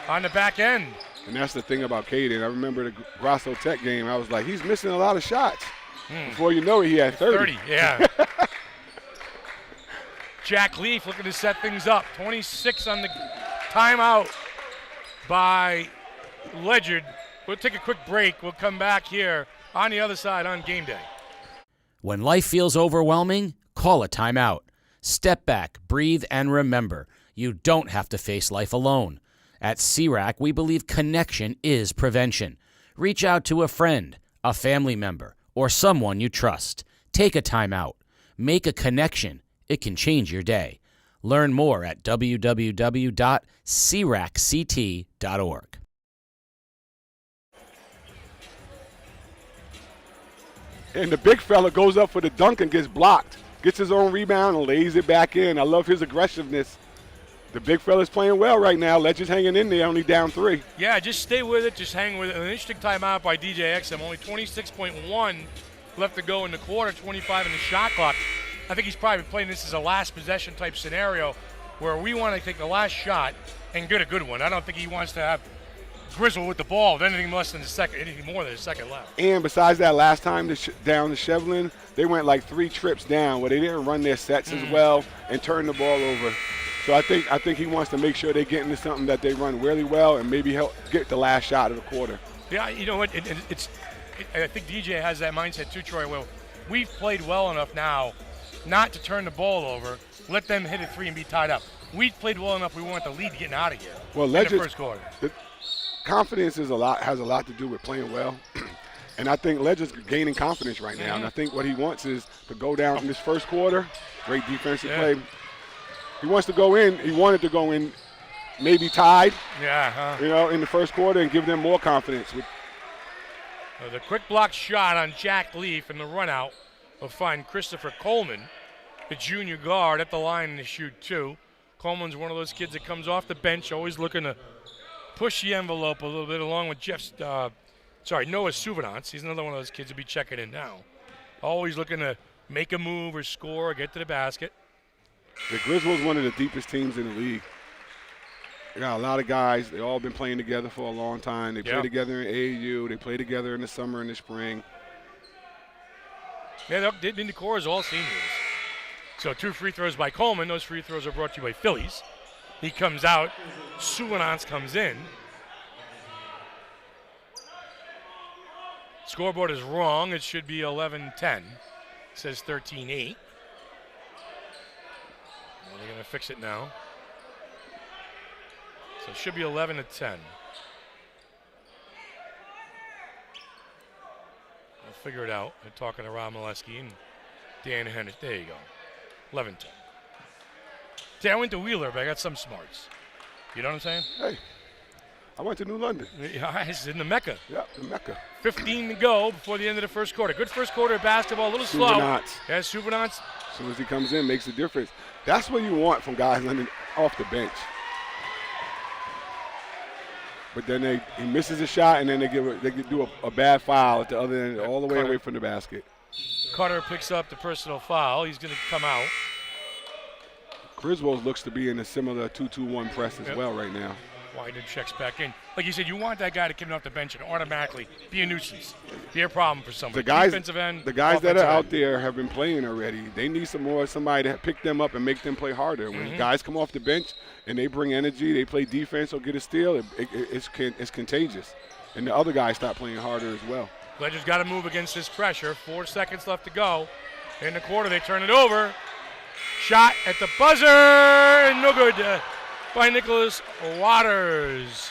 on the back end. And that's the thing about Caden. I remember the Grasso Tech game. I was like, he's missing a lot of shots. Before you know it, he had 30. Yeah. Jack Leaf looking to set things up. 26 on the timeout by Ledyard. We'll take a quick break. We'll come back here on the other side on Game Day. When life feels overwhelming, call a timeout. Step back, breathe, and remember, you don't have to face life alone. At CRAC, we believe connection is prevention. Reach out to a friend, a family member, or someone you trust. Take a timeout. Make a connection. It can change your day. Learn more at www.cracct.org. And the big fella goes up for the dunk and gets blocked. Gets his own rebound and lays it back in. I love his aggressiveness. The big fella's playing well right now. Ledyard's hanging in there, only down 3. Yeah, just stay with it. Just hang with it. An interesting timeout by DJ XM. Only 26.1 left to go in the quarter, 25 in the shot clock. I think he's probably playing this as a last possession type scenario where we want to take the last shot and get a good one. I don't think he wants to have Griswold with the ball with anything more than a second left. And besides that last time down to Shevlin, they went like 3 trips down where they didn't run their sets as well and turn the ball over. So I think he wants to make sure they get into something that they run really well and maybe help get the last shot of the quarter. Yeah, you know what? I think DJ has that mindset too, Troy. Well, we've played well enough now not to turn the ball over, let them hit a 3 and be tied up. We've played well enough. We want the lead getting out of here. Well, in the first quarter. Confidence has a lot to do with playing well. And I think Ledyard's gaining confidence right now. And I think what he wants is to go down in this first quarter. Great defensive play. He wants to go in. He wanted to go in maybe tied, in the first quarter and give them more confidence. The quick block shot on Jack Leaf and the run out will find Christopher Coleman, the junior guard, at the line to shoot 2. Coleman's one of those kids that comes off the bench, always looking to push the envelope a little bit, along with Noah Suvanance. He's another one of those kids who'll be checking in now. Always looking to make a move or score or get to the basket. The Griswold's one of the deepest teams in the league. They got a lot of guys. They've all been playing together for a long time. They play together in AAU. They play together in the summer and the spring. Yeah, the core is all seniors. So 2 free throws by Coleman. Those free throws are brought to you by Phillies. He comes out. Suvanance comes in. Scoreboard is wrong. It should be 11-10. It says 13-8. They're going to fix it now. So it should be 11-10. I'll figure it out. They're talking to Rob Molesky and Dan Hennis. There you go. 11-10. See, I went to Wheeler, but I got some smarts. You know what I'm saying? Hey, I went to New London. Yeah, it's in the Mecca. Yeah, the Mecca. 15 to go before the end of the first quarter. Good first quarter of basketball, a little slow. Yeah, Suvanance. As soon as he comes in, makes a difference. That's what you want from guys off the bench. but then he misses a shot, and then they do a bad foul at the other end, all the way away from the basket. Cutter picks up the personal foul. He's going to come out. Griswold looks to be in a similar 2-2-1 press as well right now. Widener checks back in. Like you said, you want that guy to come off the bench and automatically be a nuisance, be a problem for somebody. Defensive end, the guys that are out there have been playing already. They need somebody to pick them up and make them play harder. When guys come off the bench and they bring energy, they play defense or get a steal, it's contagious. And the other guys start playing harder as well. Ledyard's got to move against this pressure. 4 seconds left to go. In the quarter, they turn it over. Shot at the buzzer, and no good by Nicholas Waters.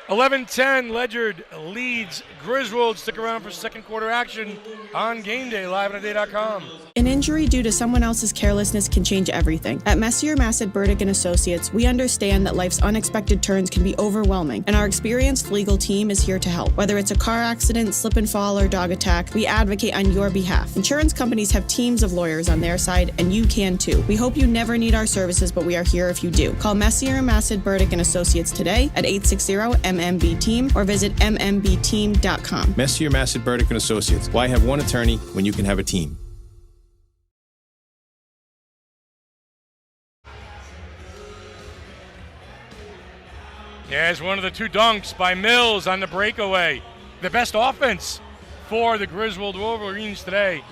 11-10, Ledyard leads Griswold. Stick around for second quarter action on Game Day, live on today.com. An injury due to someone else's carelessness can change everything. At Messier, Massad, Burdick and Associates, we understand that life's unexpected turns can be overwhelming, and our experienced legal team is here to help. Whether it's a car accident, slip and fall, or dog attack, we advocate on your behalf. Insurance companies have teams of lawyers on their side, and you can too. We hope you never need our services, but we are here if you do. Call Messier, Massad, Burdick and Associates today at 860-MMB-TEAM or visit mmbteam.com. Messier, Massad, Burdick and Associates. Why have one attorney when you can have a team? There's one of the 2 dunks by Mills on the breakaway. The best offense for the Griswold Wolverines today.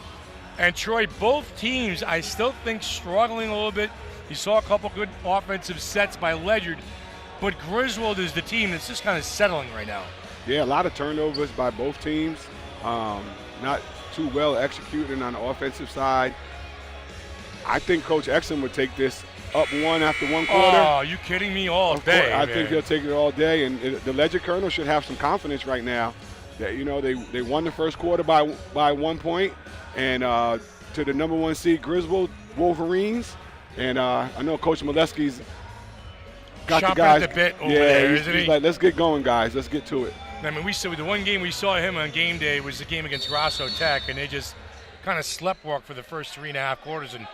And Troy, both teams, I still think, struggling a little bit. You saw a couple good offensive sets by Ledyard, but Griswold is the team that's just kind of settling right now. Yeah, a lot of turnovers by both teams. Not too well executing on the offensive side. I think Coach Exum would take this up 1 after 1 quarter. Oh, are you kidding me? All day. I think he'll take it all day, and the Ledyard Colonel should have some confidence right now that, you know, they won the first quarter by 1 point, and to the number 1 seed Griswold Wolverines, and I know Coach Molesky's got chomping the guys at the bit over there, isn't he? He's like, let's get going, guys. Let's get to it. I mean, the one game we saw him on game day was the game against Grasso Tech, and they just kind of sleptwalked for the first 3.5 quarters, and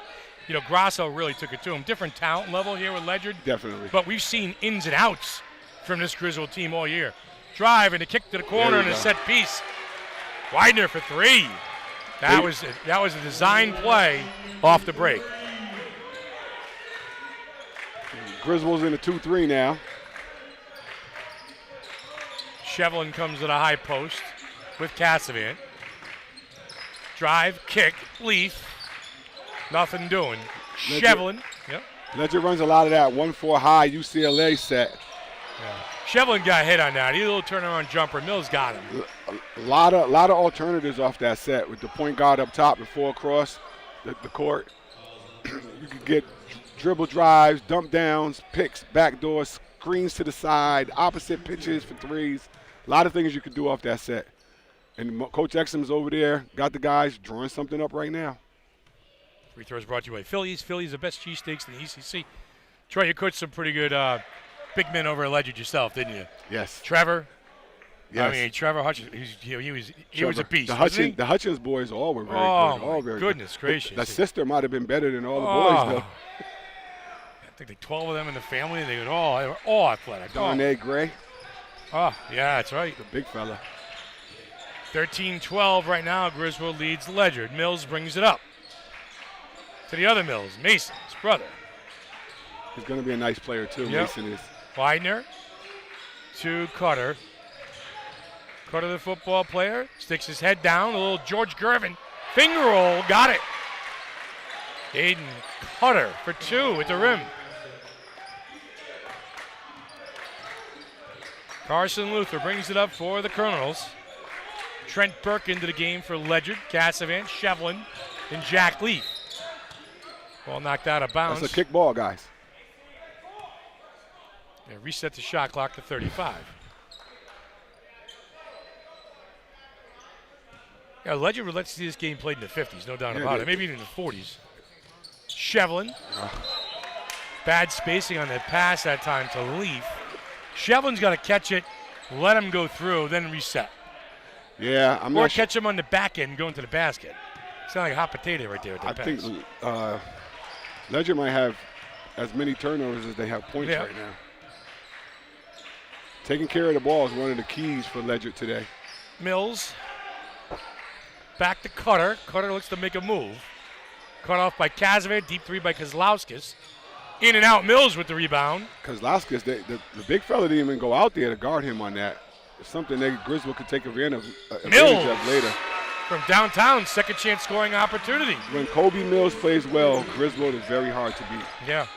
you know, Grasso really took it to him. Different talent level here with Ledyard. Definitely. But we've seen ins and outs from this Griswold team all year. Drive and a kick to the corner and a set piece. Widener for 3. That was a design play off the break. Griswold's in a 2-3 now. Shevlin comes to the high post with Cassavant. Drive, kick, Leaf. Nothing doing. Shevlin. Yep. Ledyard runs a lot of that 1-4 high UCLA set. Yeah. Shevlin got hit on that. He had a little turnaround jumper. Mills got him. A lot of alternatives off that set with the point guard up top before across the court. You could get dribble drives, dump downs, picks, back doors, screens to the side, opposite pitches for 3s. A lot of things you could do off that set. And Coach Exum's over there, got the guys drawing something up right now. Free throws brought to you by Phillies. Phillies, the best cheesesteaks in the ECC. Troy, you coached some pretty good big men over at Ledyard yourself, didn't you? Yes. Trevor. Yes. I mean, Trevor Hutchins, he was a beast. The Hutchins boys all were very good. All very goodness good. gracious. The sister might have been better than all the boys, though. I think like 12 of them in the family. They were all athletic. Darnay Gray. Oh, yeah, that's right. The big fella. 13-12 right now. Griswold leads Ledyard. Mills brings it up to the other Mills. Mason, his brother. He's going to be a nice player, too. Yep. Mason is. Widener to Cutter. Cutter, the football player, sticks his head down. A little George Gervin finger roll. Got it. Aiden Cutter for 2 at the rim. Carson Luther brings it up for the Colonels. Trent Burke into the game for Ledyard. Cassavant, Shevlin, and Jack Leaf. Ball knocked out of bounds. That's a kick ball, guys. Yeah, reset the shot clock to 35. Yeah, Ledyard would like to see this game played in the 50s, no doubt about it. Maybe even in the 40s. Shevlin. Bad spacing on that pass that time to Leaf. Shevlin's got to catch it, let him go through, then reset. Yeah, or catch him on the back end and go into the basket. It's not like a hot potato right there at the I pass. think Ledyard might have as many turnovers as they have points right now. Taking care of the ball is one of the keys for Ledyard today. Mills back to Cutter. Cutter looks to make a move. Cut off by Casimir. Deep three by Kozlowskis. In and out Mills with the rebound. Kozlowskis, the big fella didn't even go out there to guard him on that. It's something that Griswold could take advantage of later. From downtown, second chance scoring opportunity. When Kobe Mills plays well, Griswold is very hard to beat. Yeah.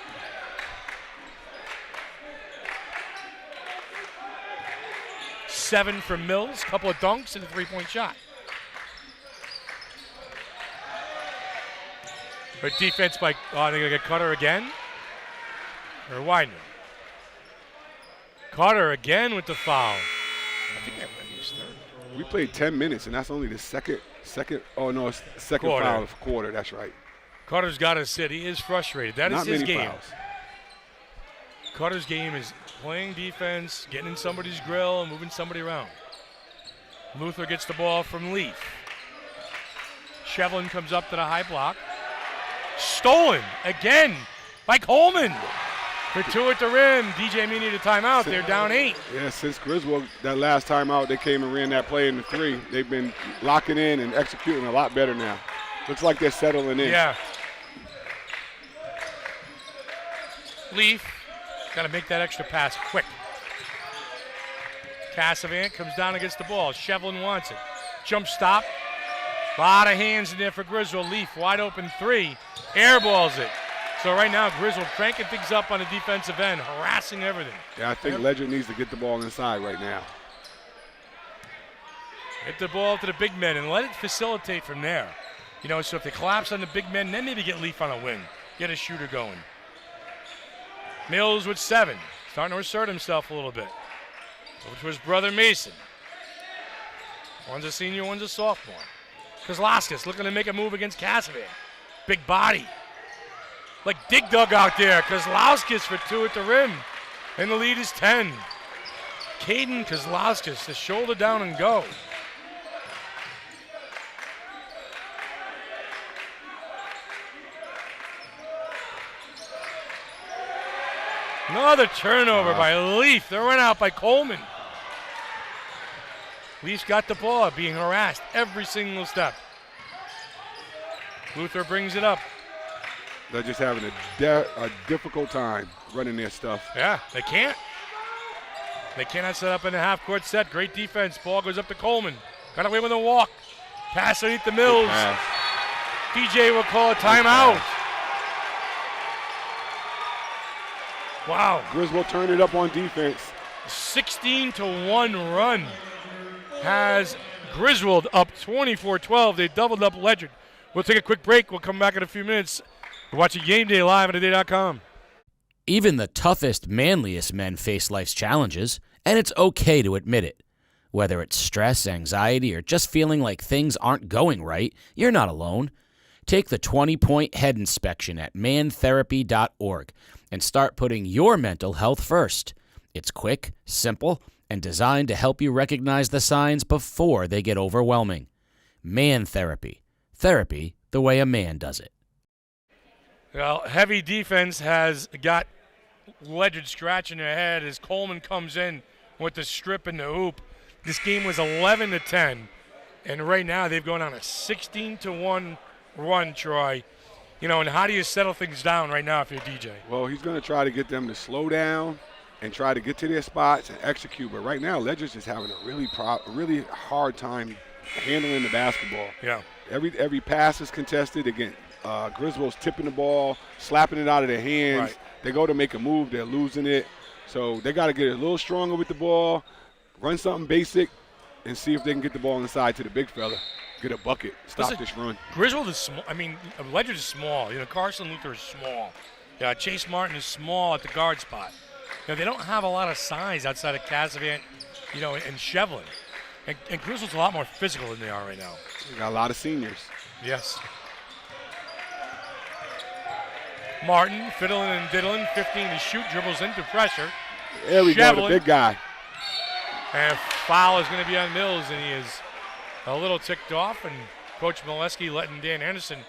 Seven from Mills, couple of dunks and a three-point shot. But defense by, they're going to get Cutter again. Or Widener. Cutter again with the foul. I think that might be his third. We played 10 minutes, and that's only the second foul of the quarter. That's right. Cutter's got to sit. He is frustrated. That is his game. Fouls. Cutter's game is playing defense, getting in somebody's grill, and moving somebody around. Luther gets the ball from Leaf. Shevlin comes up to the high block. Stolen again by Coleman. For two at the rim. DJ Mee needed a timeout. They're down 8. Yeah, since Griswold, that last timeout, they came and ran that play in the 3. They've been locking in and executing a lot better now. Looks like they're settling in. Yeah. Leaf got to make that extra pass quick. Cassavant comes down and gets the ball. Shevlin wants it. Jump stop. A lot of hands in there for Griswold. Leaf wide open 3. Airballs it. So right now, Griswold cranking things up on the defensive end, harassing everything. Yeah, I think Ledyard needs to get the ball inside right now. Hit the ball to the big men and let it facilitate from there. You know, so if they collapse on the big men, then maybe get Leaf on a wing. Get a shooter going. Mills with 7. Starting to assert himself a little bit. Over to his brother Mason. One's a senior, one's a sophomore. Kozlowskis looking to make a move against Cassidy. Big body. Like Dig Dug out there. Kozlowskis for 2 at the rim. And the lead is 10. Caden Kozlowskis, the shoulder down and go. Another turnover by Leaf. They're run out by Coleman. Leaf's got the ball, being harassed every single step. Luther brings it up. They're just having a difficult time running their stuff. Yeah, they can't. They cannot set up in a half-court set. Great defense. Ball goes up to Coleman. Got away with a walk. Pass underneath the Mills. DJ will call a timeout. Wow. Griswold turned it up on defense. 16-1 run has Griswold up 24-12. They doubled up Ledyard. We'll take a quick break. We'll come back in a few minutes. We're watching Game Day live at today.com. Even the toughest, manliest men face life's challenges, and it's okay to admit it. Whether it's stress, anxiety, or just feeling like things aren't going right, you're not alone. Take the 20-point head inspection at mantherapy.org and start putting your mental health first. It's quick, simple, and designed to help you recognize the signs before they get overwhelming. Man Therapy. Therapy the way a man does it. Well, heavy defense has got Ledyard scratching their head as Coleman comes in with the strip and the hoop. This game was 11-10, and right now they've gone on a 16-1 run, Troy. You know, and how do you settle things down right now if you're DJ? Well, he's going to try to get them to slow down and try to get to their spots and execute. But right now, Ledyard's just having a really hard time handling the basketball. Yeah. Every pass is contested. Again, Griswold's tipping the ball, slapping it out of their hands. Right. They go to make a move, they're losing it. So they got to get a little stronger with the ball, run something basic, and see if they can get the ball inside to the big fella. Get a bucket, stop this run. Griswold is small. I mean, Ledyard is small. You know, Carson Luther is small. Chase Martin is small at the guard spot. You know, they don't have a lot of size outside of Cassavant, you know, and Shevlin. And Griswold's a lot more physical than they are right now. They got a lot of seniors. Yes. Martin, fiddling and diddling, 15 to shoot, dribbles into pressure. There we go, the big guy. And foul is going to be on Mills, and he is a little ticked off, and Coach Molesky letting Dan Anderson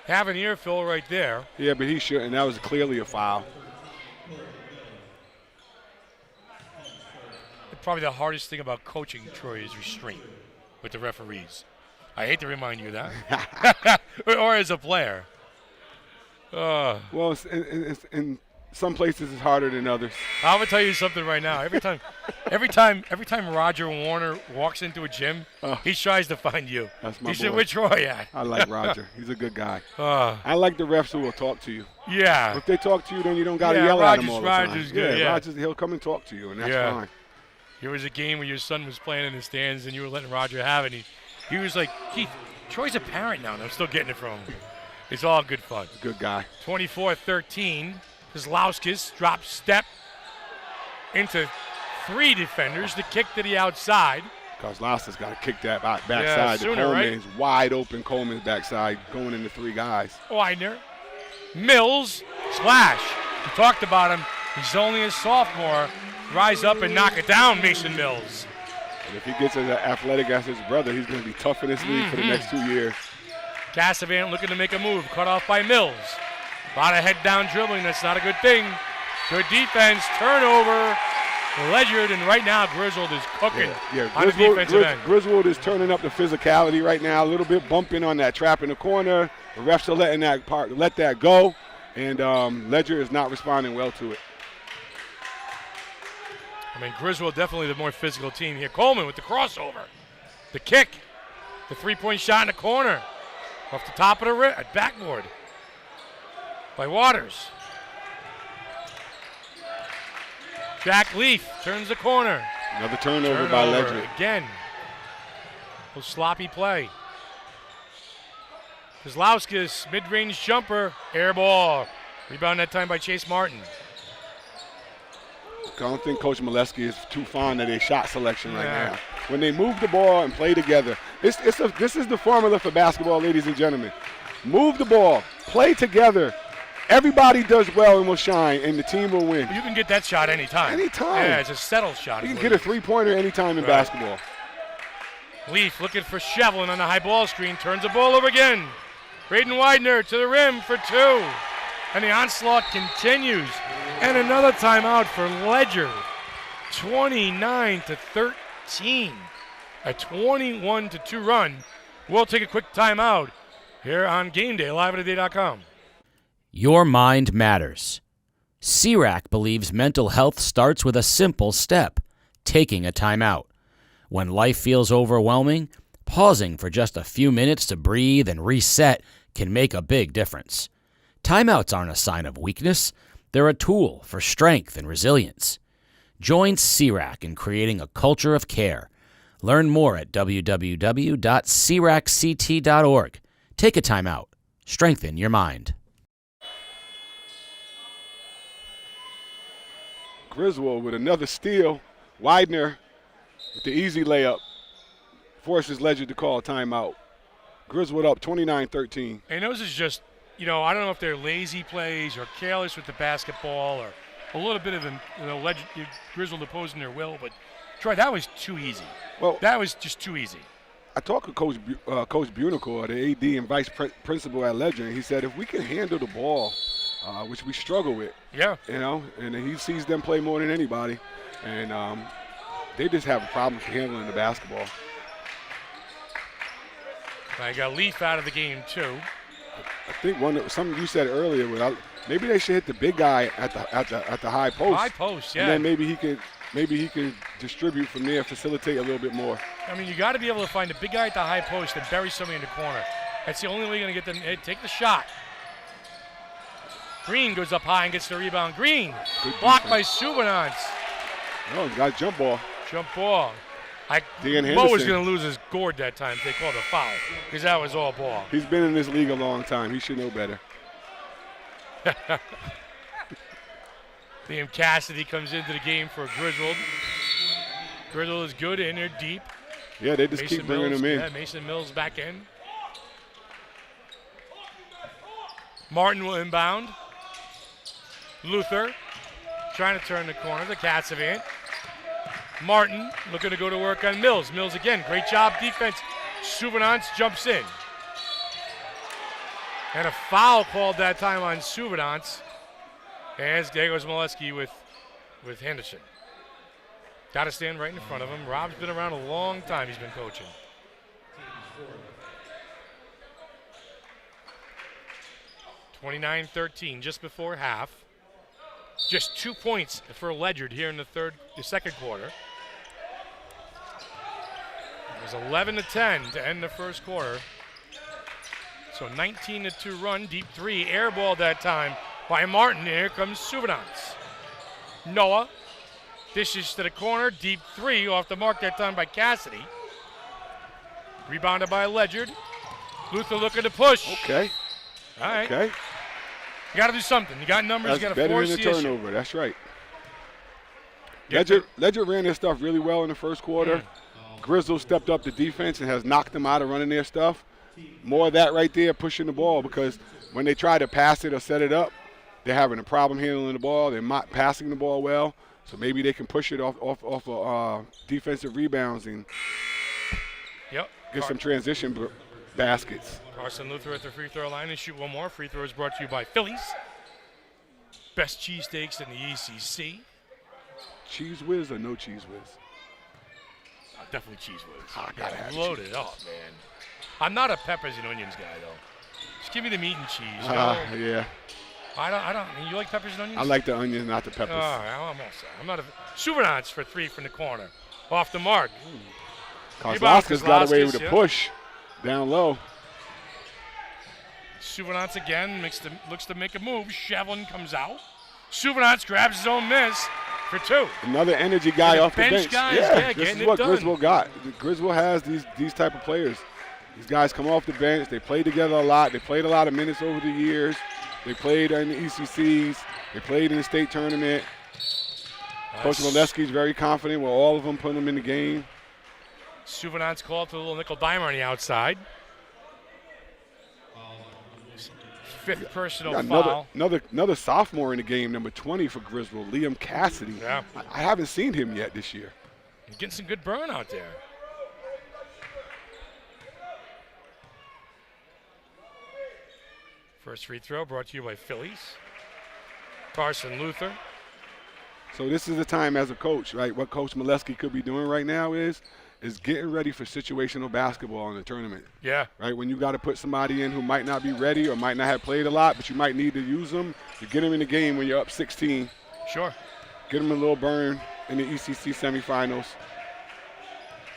have an earful right there. Yeah, but he shouldn't. That was clearly a foul. Probably the hardest thing about coaching, Troy, is restraint with the referees. I hate to remind you of that. Or as a player. Well, in some places it's harder than others. I'm gonna tell you something right now. Every time Roger Warner walks into a gym, he tries to find you. That's my boy. He said, "Where Troy at?" I like Roger. He's a good guy. I like the refs who will talk to you. Yeah. If they talk to you, then you don't gotta yell at them all the time. Roger's good. Yeah, Roger's, he'll come and talk to you, and that's fine. There was a game where your son was playing in the stands, and you were letting Roger have it. He was like, "Keith, Troy's a parent now, and I'm still getting it from him." It's all good fun. Good guy. 24-13. Kozlowskis drop step into 3 defenders. The kick to the outside. Kozlowskis got to kick that backside. Sooner, Coleman's wide open. Coleman's backside going into 3 guys. Widener. Mills. Splash. We talked about him. He's only a sophomore. Rise up and knock it down, Mason Mills. And if he gets as athletic as his brother, he's going to be tough in this league for the next 2 years. Cassavant looking to make a move. Cut off by Mills. A lot of head-down dribbling. That's not a good thing. Good defense. Turnover. Ledyard, and right now Griswold is cooking on the defensive end. Griswold is turning up the physicality right now. A little bit bumping on that trap in the corner. The refs are letting let that go, and Ledyard is not responding well to it. I mean, Griswold definitely the more physical team here. Coleman with the crossover. The kick. The 3-point shot in the corner. Off the top of the backboard by Waters. Jack Leaf turns the corner. Another turnover by Ledyard. Again. A sloppy play. Kozlowskis, mid-range jumper, air ball. Rebound that time by Chase Martin. I don't think Coach Molesky is too fond of their shot selection right now. When they move the ball and play together, this is the formula for basketball, ladies and gentlemen. Move the ball, play together. Everybody does well and will shine, and the team will win. You can get that shot anytime. Anytime. Yeah, it's a settled shot. You can get a three-pointer anytime in basketball. Leaf looking for Shevlin on the high ball screen. Turns the ball over again. Braden Widener to the rim for 2. And the onslaught continues. And another timeout for Ledyard. 29-13. A 21-2 run. We'll take a quick timeout here on Game Day, liveatoday.com. Your mind matters. CRAC believes mental health starts with a simple step, taking a timeout. When life feels overwhelming, pausing for just a few minutes to breathe and reset can make a big difference. Timeouts aren't a sign of weakness. They're a tool for strength and resilience. Join CRAC in creating a culture of care. Learn more at www.cracct.org. Take a timeout. Strengthen your mind. Griswold with another steal. Widener with the easy layup forces Ledyard to call a timeout. Griswold up 29-13. And those is just, I don't know if they're lazy plays or careless with the basketball or a little bit of Griswold opposing their will, but Troy, that was too easy. Well, that was just too easy. I talked to Coach Bunicore, the AD and vice principal at Ledyard, and he said if we can handle the ball, which we struggle with. Yeah. And he sees them play more than anybody. And they just have a problem handling the basketball. I got Leaf out of the game, too. I think something you said earlier, maybe they should hit the big guy at the high post. High post, yeah. And then maybe he can distribute from there, facilitate a little bit more. I mean, you got to be able to find the big guy at the high post and bury somebody in the corner. That's the only way you're going to get them. Hey, take the shot. Green goes up high and gets the rebound. Green blocked by Subbanance. No, he got jump ball. Jump ball. Mo was going to lose his gourd that time if they called a foul because that was all ball. He's been in this league a long time. He should know better. Liam Cassidy comes into the game for Griswold. Griswold is good in there deep. Yeah, they just keep bringing him in. Yeah, Mason Mills back in. Martin will inbound. Luther trying to turn the corner. The Cassavant. Martin looking to go to work on Mills. Mills again. Great job defense. Subbanance jumps in. And a foul called that time on Subbanance. And there goes Molesky with Henderson. Got to stand right in front of him. Rob's been around a long time. He's been coaching. (29-13) just before half. Just 2 points for Ledyard here in the second quarter. It was 11-10 to end the first quarter. So 19-2 run, deep three, air ball that time by Martin. Here comes Souvenance. Noah dishes to the corner, deep three off the mark that time by Cassidy. Rebounded by Ledyard. Luther looking to push. Okay. All right. Okay. You got to do something. You got numbers. That's You got to force the better than a turnover. That's right. Ledyard ran their stuff really well in the first quarter. Griswold stepped up the defense and has knocked them out of running their stuff. More of that right there, pushing the ball, because when they try to pass it or set it up, they're having a problem handling the ball. They're not passing the ball well, so maybe they can push it off defensive rebounds and get some transition baskets. Carson Luther at the free throw line and shoot one more. Free throw is brought to you by Phillies. Best cheesesteaks in the ECC. Cheese whiz or no cheese whiz? Definitely cheese whiz. I gotta have load it up, man. I'm not a peppers and onions guy though. Just give me the meat and cheese. Yeah. I don't. You like peppers and onions? I like the onions, not the peppers. All right, I'm all set. I'm not a Souvenance for three from the corner, off the mark. Kozlowski's got away with a push down low. Souvenance again looks to make a move. Shevlin comes out. Souvenance grabs his own miss for two. Another energy guy off the bench. Guys, this is what Griswold got. Griswold has these type of players. These guys come off the bench. They play together a lot. They played a lot of minutes over the years. They played in the ECCs. They played in the state tournament. Coach Molesky's very confident with all of them, putting them in the game. Souvenance called for a little nickel dimer on the outside. Fifth personal foul. Another sophomore in the game, number 20 for Griswold, Liam Cassidy. Yeah. I haven't seen him yet this year. He's getting some good burn out there. First free throw brought to you by Phillies. Carson Luther. So this is the time as a coach, right? What Coach Molesky could be doing right now is getting ready for situational basketball in the tournament. Yeah. Right? When you got to put somebody in who might not be ready or might not have played a lot, but you might need to use them, you get them in the game when you're up 16. Sure. Get them a little burn in the ECC semifinals,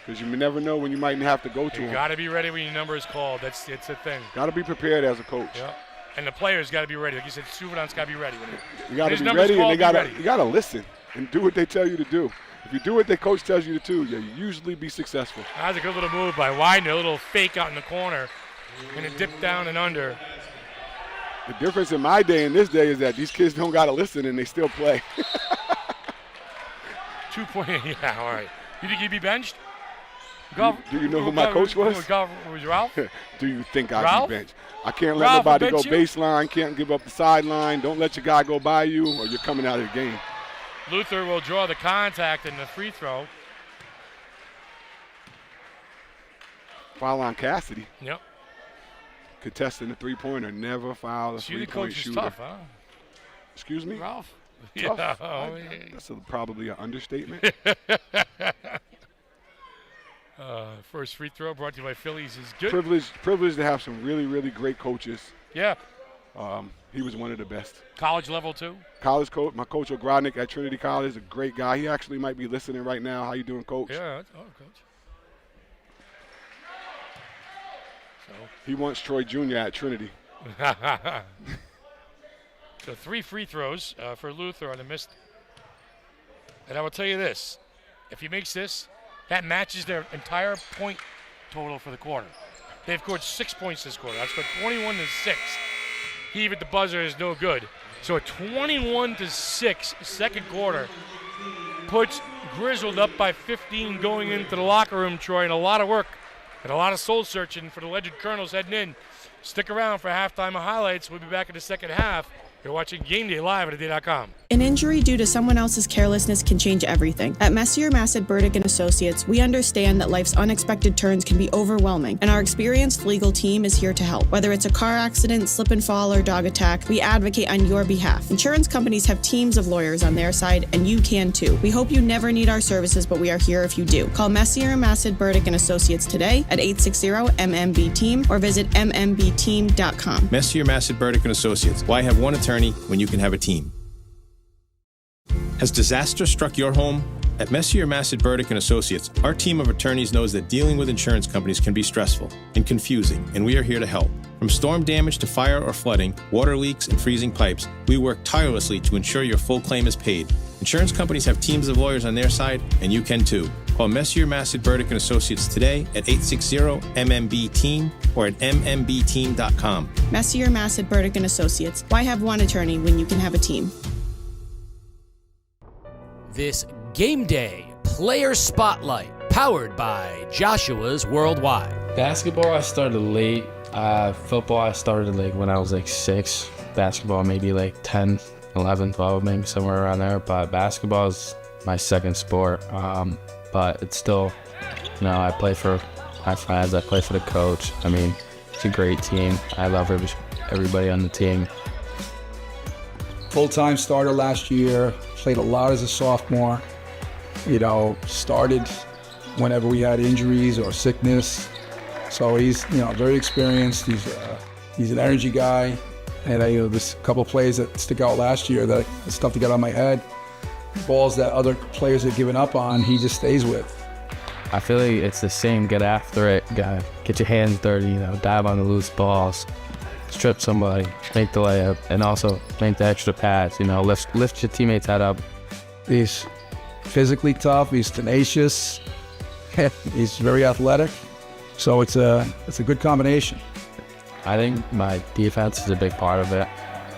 because you never know when you might have to go to them. You got to be ready when your number is called. It's a thing. Got to be prepared as a coach. Yeah. And the players got to be ready. Like you said, Souvenance got to be ready. You got to be ready, and you got to listen and do what they tell you to do. If you do what the coach tells you to do, you usually be successful. That was a good little move by Widener, a little fake out in the corner, and a dip down and under. The difference in my day and this day is that these kids don't got to listen and they still play. 2 point, yeah, all right. You think he'd be benched? Do you know who my coach was? Was Ralph? Do you think I'd be benched? I can't let nobody go baseline, can't give up the sideline. Don't let your guy go by you or you're coming out of the game. Luther will draw the contact in the free throw. Foul on Cassidy. Yep. Contesting the three-pointer, never foul a three-point shooter. Tough, huh? Excuse me? Ralph? Tough? Yeah. That's probably an understatement. First free throw brought to you by Phillies is good. Privileged to have some really, really great coaches. Yeah. He was one of the best. College level too? College coach. My coach O'Grodnick at Trinity College is a great guy. He actually might be listening right now. How you doing, Coach? Yeah, Coach. So he wants Troy Jr. at Trinity. So 3 free throws for Luther on the missed. And I will tell you this. If he makes this, that matches their entire point total for the quarter. They've scored 6 points this quarter. I've scored 21-6. Heave at the buzzer is no good. So a 21-6 second quarter puts Griswold up by 15 going into the locker room, Troy, and a lot of work and a lot of soul searching for the Ledyard Colonels heading in. Stick around for halftime of highlights. We'll be back in the second half You're watching Game Day live at today.com. An injury due to someone else's carelessness can change everything. At Messier, Massad, Burdick and Associates, we understand that life's unexpected turns can be overwhelming, and our experienced legal team is here to help. Whether it's a car accident, slip and fall, or dog attack, we advocate on your behalf. Insurance companies have teams of lawyers on their side, and you can too. We hope you never need our services, but we are here if you do. Call Messier, Massad, Burdick and Associates today at 860-MMB-TEAM or visit mmbteam.com. Messier, Massad, Burdick and Associates. Why have one attorney when you can have a team? Has disaster struck your home? At Messier, Massad, Burdick and Associates, our team of attorneys knows that dealing with insurance companies can be stressful and confusing, and we are here to help. From storm damage to fire or flooding, water leaks, and freezing pipes, we work tirelessly to ensure your full claim is paid. Insurance companies have teams of lawyers on their side, and you can too. Call Messier, Massad, Burdick and Associates today at 860-MMB-TEAM or at mmbteam.com. Messier, Massad, Burdick and Associates. Why have one attorney when you can have a team? This Game Day Player Spotlight, powered by Joshua's Worldwide. Basketball, I started late. Football, I started when I was 6. Basketball, maybe 10, 11, 12, maybe somewhere around there. But basketball is my second sport. But it's still, I play for my friends. I play for the coach. I mean, it's a great team. I love everybody on the team. Full-time starter last year, played a lot as a sophomore, started whenever we had injuries or sickness. So he's, very experienced. He's an energy guy. And there's a couple plays that stick out last year that stuff to get on my head. Balls that other players have given up on, he just stays with. I feel like it's the same get after it, guy. Get your hands dirty, dive on the loose balls. Strip somebody, make the layup, and also make the extra pass, lift your teammates' head up. He's physically tough, he's tenacious, he's very athletic, so it's a good combination. I think my defense is a big part of it,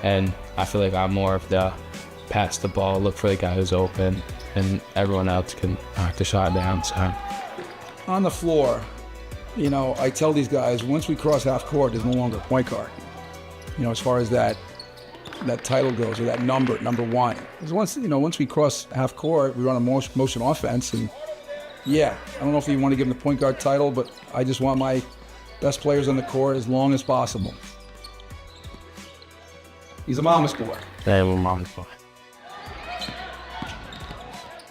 and I feel like I'm more of the pass the ball, look for the guy who's open, and everyone else can knock the shot down. So on the floor, I tell these guys, once we cross half court, there's no longer a point guard. As far as that title goes, or that number 1. Because once we cross half court, we run a motion offense, and I don't know if you want to give them the point guard title, but I just want my best players on the court as long as possible. He's a mama's boy. Yeah, I'm a mama's boy.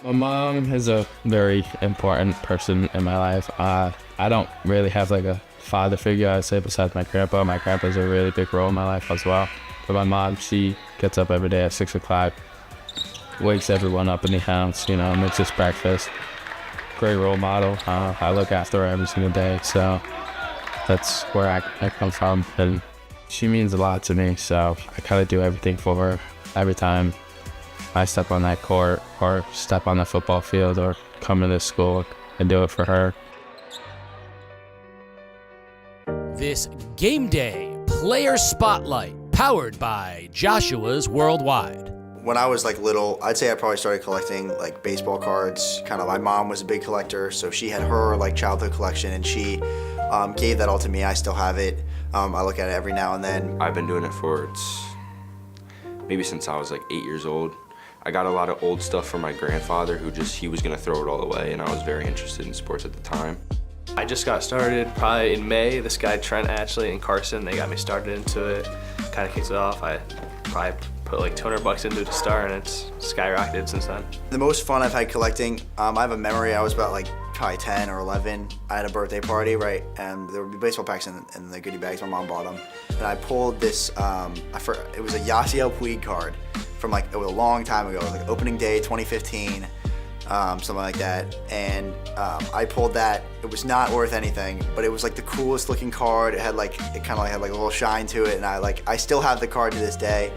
My mom is a very important person in my life. I don't really have a father figure, I'd say, besides my grandpa. My grandpa's a really big role in my life as well. But my mom, she gets up every day at 6 o'clock, wakes everyone up in the house, makes us breakfast. Great role model. I look after her every single day, so that's where I come from. And she means a lot to me, so I kind of do everything for her every time I step on that court or step on the football field or come to this school. I do it for her. This Game Day Player Spotlight, powered by Joshua's Worldwide. When I was little, I'd say I probably started collecting baseball cards. My mom was a big collector, so she had her childhood collection, and she gave that all to me. I still have it. I look at it every now and then. I've been doing it for maybe since I was 8 years old. I got a lot of old stuff from my grandfather he was gonna throw it all away, and I was very interested in sports at the time. I just got started probably in May. This guy Trent, Ashley, and Carson, they got me started into it. Kind of kicked it off. I probably put $200 into it to start, and it's skyrocketed since then. The most fun I've had collecting, I have a memory. I was about probably 10 or 11. I had a birthday party, right? And there would be baseball packs in the goodie bags. My mom bought them, and I pulled this. It was a Yasiel Puig card from it was a long time ago. It was opening day 2015. Something like that, and I pulled that. It was not worth anything, but it was the coolest looking card. It had it kind of had a little shine to it, and I still have the card to this day.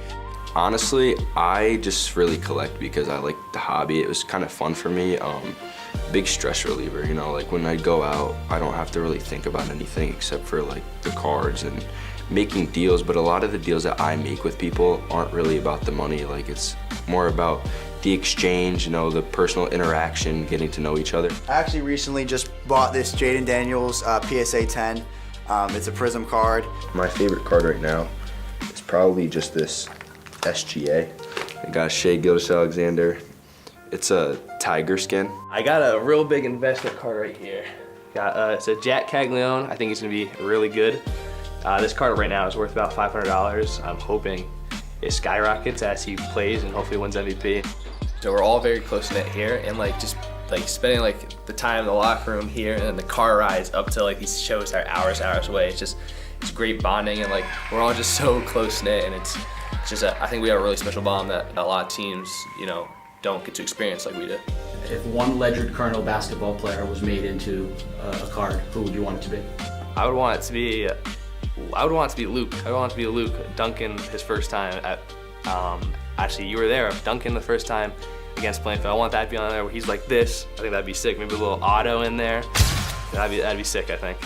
Honestly, I just really collect because I like the hobby. It was kind of fun for me. Big stress reliever, when I go out, I don't have to really think about anything except for the cards and making deals. But a lot of the deals that I make with people aren't really about the money. It's more about the exchange, the personal interaction, getting to know each other. I actually recently just bought this Jaden Daniels PSA 10. It's a Prism card. My favorite card right now is probably just this SGA. I got Shea Gilgeous-Alexander. It's a tiger skin. I got a real big investment card right here. It's a Jack Caglione. I think he's gonna be really good. This card right now is worth about $500. I'm hoping it skyrockets as he plays and hopefully wins MVP. So we're all very close-knit here, and just spending the time in the locker room here, and then the car rides up to these shows that are hours away. It's great bonding, and we're all just so close-knit, and it's just I think we have a really special bond that a lot of teams don't get to experience like we do. If one Ledyard Colonel basketball player was made into a card, who would you want it to be? I would want it to be Luke. I would want it to be Luke. Duncan, his first time at, actually you were there, Duncan the first time against Plainfield. I want that to be on there where he's like this. I think that'd be sick. Maybe a little auto in there. That'd be sick, I think.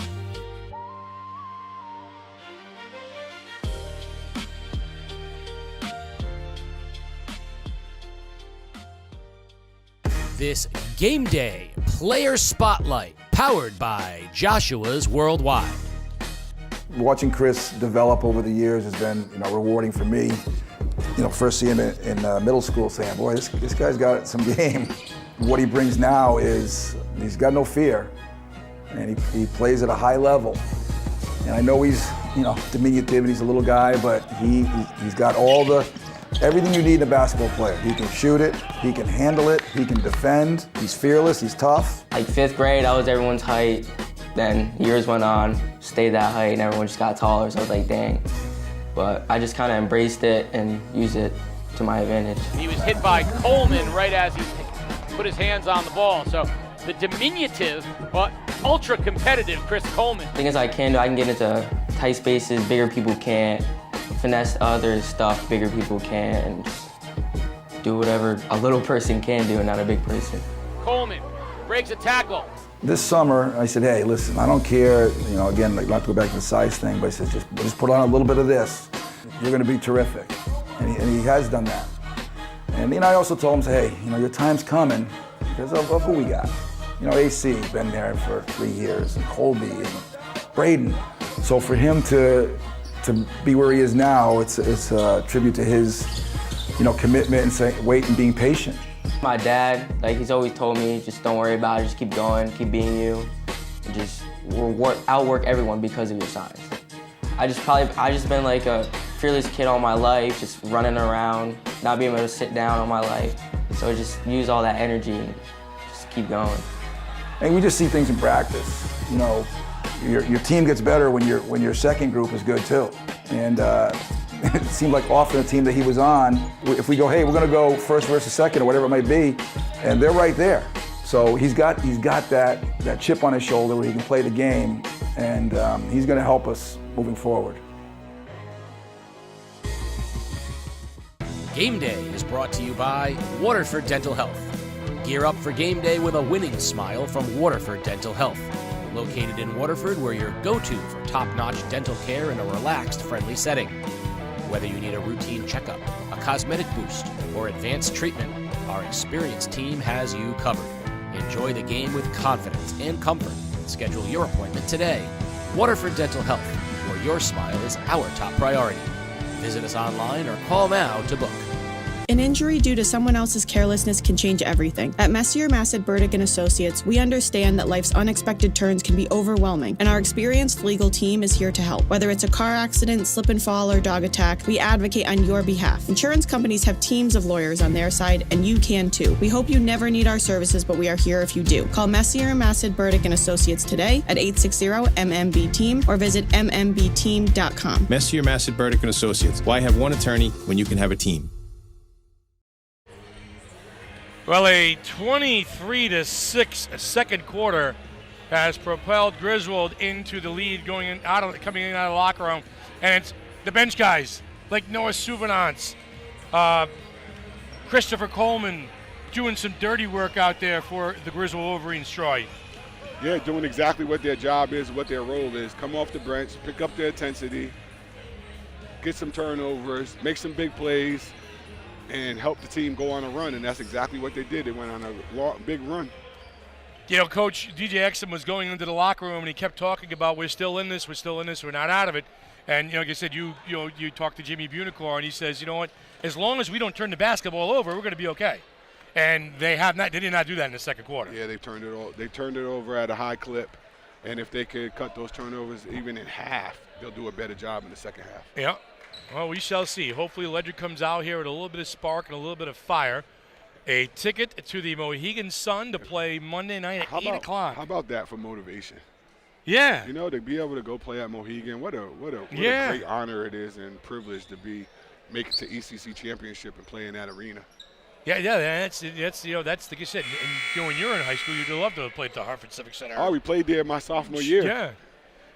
This Game Day Player Spotlight, powered by Joshua's Worldwide. Watching Chris develop over the years has been, rewarding for me. First seeing him in middle school, saying, "Boy, this guy's got some game." What he brings now is he's got no fear, and he plays at a high level. And I know he's, diminutive and he's a little guy, but he's got everything you need in a basketball player. He can shoot it, he can handle it, he can defend, he's fearless, he's tough. 5th grade, I was everyone's height. Then years went on, stayed that height, and everyone just got taller, so I was like, dang. But I just kind of embraced it and used it to my advantage. He was hit by Coleman right as he put his hands on the ball. So the diminutive, but ultra competitive Chris Coleman. Things I can do, I can get into tight spaces, bigger people can't. Finesse other stuff bigger people can, and just do whatever a little person can do and not a big person. Coleman breaks a tackle. This summer, I said, "Hey, listen, I don't care, again, not to go back to the size thing, but I said, just put on a little bit of this. You're gonna be terrific." And he has done that. And I also told him, "Hey, your time's coming because of who we got. AC, been there for 3 years, and Colby and Braden. So for him to be where he is now, it's a tribute to his, commitment and wait and being patient." My dad, he's always told me, just don't worry about it, just keep going, keep being you, and just outwork everyone because of your size. I just been a fearless kid all my life, just running around, not being able to sit down all my life. So just use all that energy and just keep going. And we just see things in practice. Your team gets better when your second group is good too. And it seemed like often the team that he was on, if we go, "Hey, we're gonna go first versus second," or whatever it might be, and they're right there. So he's got that chip on his shoulder where he can play the game, and he's gonna help us moving forward. Game Day is brought to you by Waterford Dental Health. Gear up for game day with a winning smile from Waterford Dental Health. Located in Waterford, we're your go-to for top-notch dental care in a relaxed, friendly setting. Whether you need a routine checkup, a cosmetic boost, or advanced treatment, our experienced team has you covered. Enjoy the game with confidence and comfort. Schedule your appointment today. Waterford Dental Health, where your smile is our top priority. Visit us online or call now to book. An injury due to someone else's carelessness can change everything. At Messier, Massad, Burdick and Associates, we understand that life's unexpected turns can be overwhelming, and our experienced legal team is here to help. Whether it's a car accident, slip and fall, or dog attack, we advocate on your behalf. Insurance companies have teams of lawyers on their side, and you can too. We hope you never need our services, but we are here if you do. Call Messier, Massad, Burdick and Associates today at 860-MMB-TEAM or visit mmbteam.com. Messier, Massad, Burdick and Associates. Why have one attorney when you can have a team? Well, a 23-6 second quarter has propelled Griswold into the lead, coming in out of the locker room, and it's the bench guys like Noah Souvenance, Christopher Coleman, doing some dirty work out there for the Griswold Wolverines, Troy. Yeah, doing exactly what their job is, what their role is. Come off the bench, pick up their intensity, get some turnovers, make some big plays, and help the team go on a run, and that's exactly what they did. They went on a big run. Coach DJ Exum was going into the locker room, and he kept talking about, we're still in this, we're not out of it. And like I said, you talked to Jimmy Bunicor, and he says, you know what? As long as we don't turn the basketball over, we're going to be okay. And they did not do that in the second quarter. Yeah, they turned it over at a high clip, and if they could cut those turnovers even in half, they'll do a better job in the second half. Yeah. Well, we shall see. Hopefully, Ledyard comes out here with a little bit of spark and a little bit of fire. A ticket to the Mohegan Sun to play Monday night at 8 o'clock. How about that for motivation? Yeah. To be able to go play at Mohegan, what a great honor it is and privilege to make it to ECC championship and play in that arena. Yeah, that's like you said. And, when you're in high school, you'd love to play at the Hartford Civic Center. Oh, we played there my sophomore year. Yeah.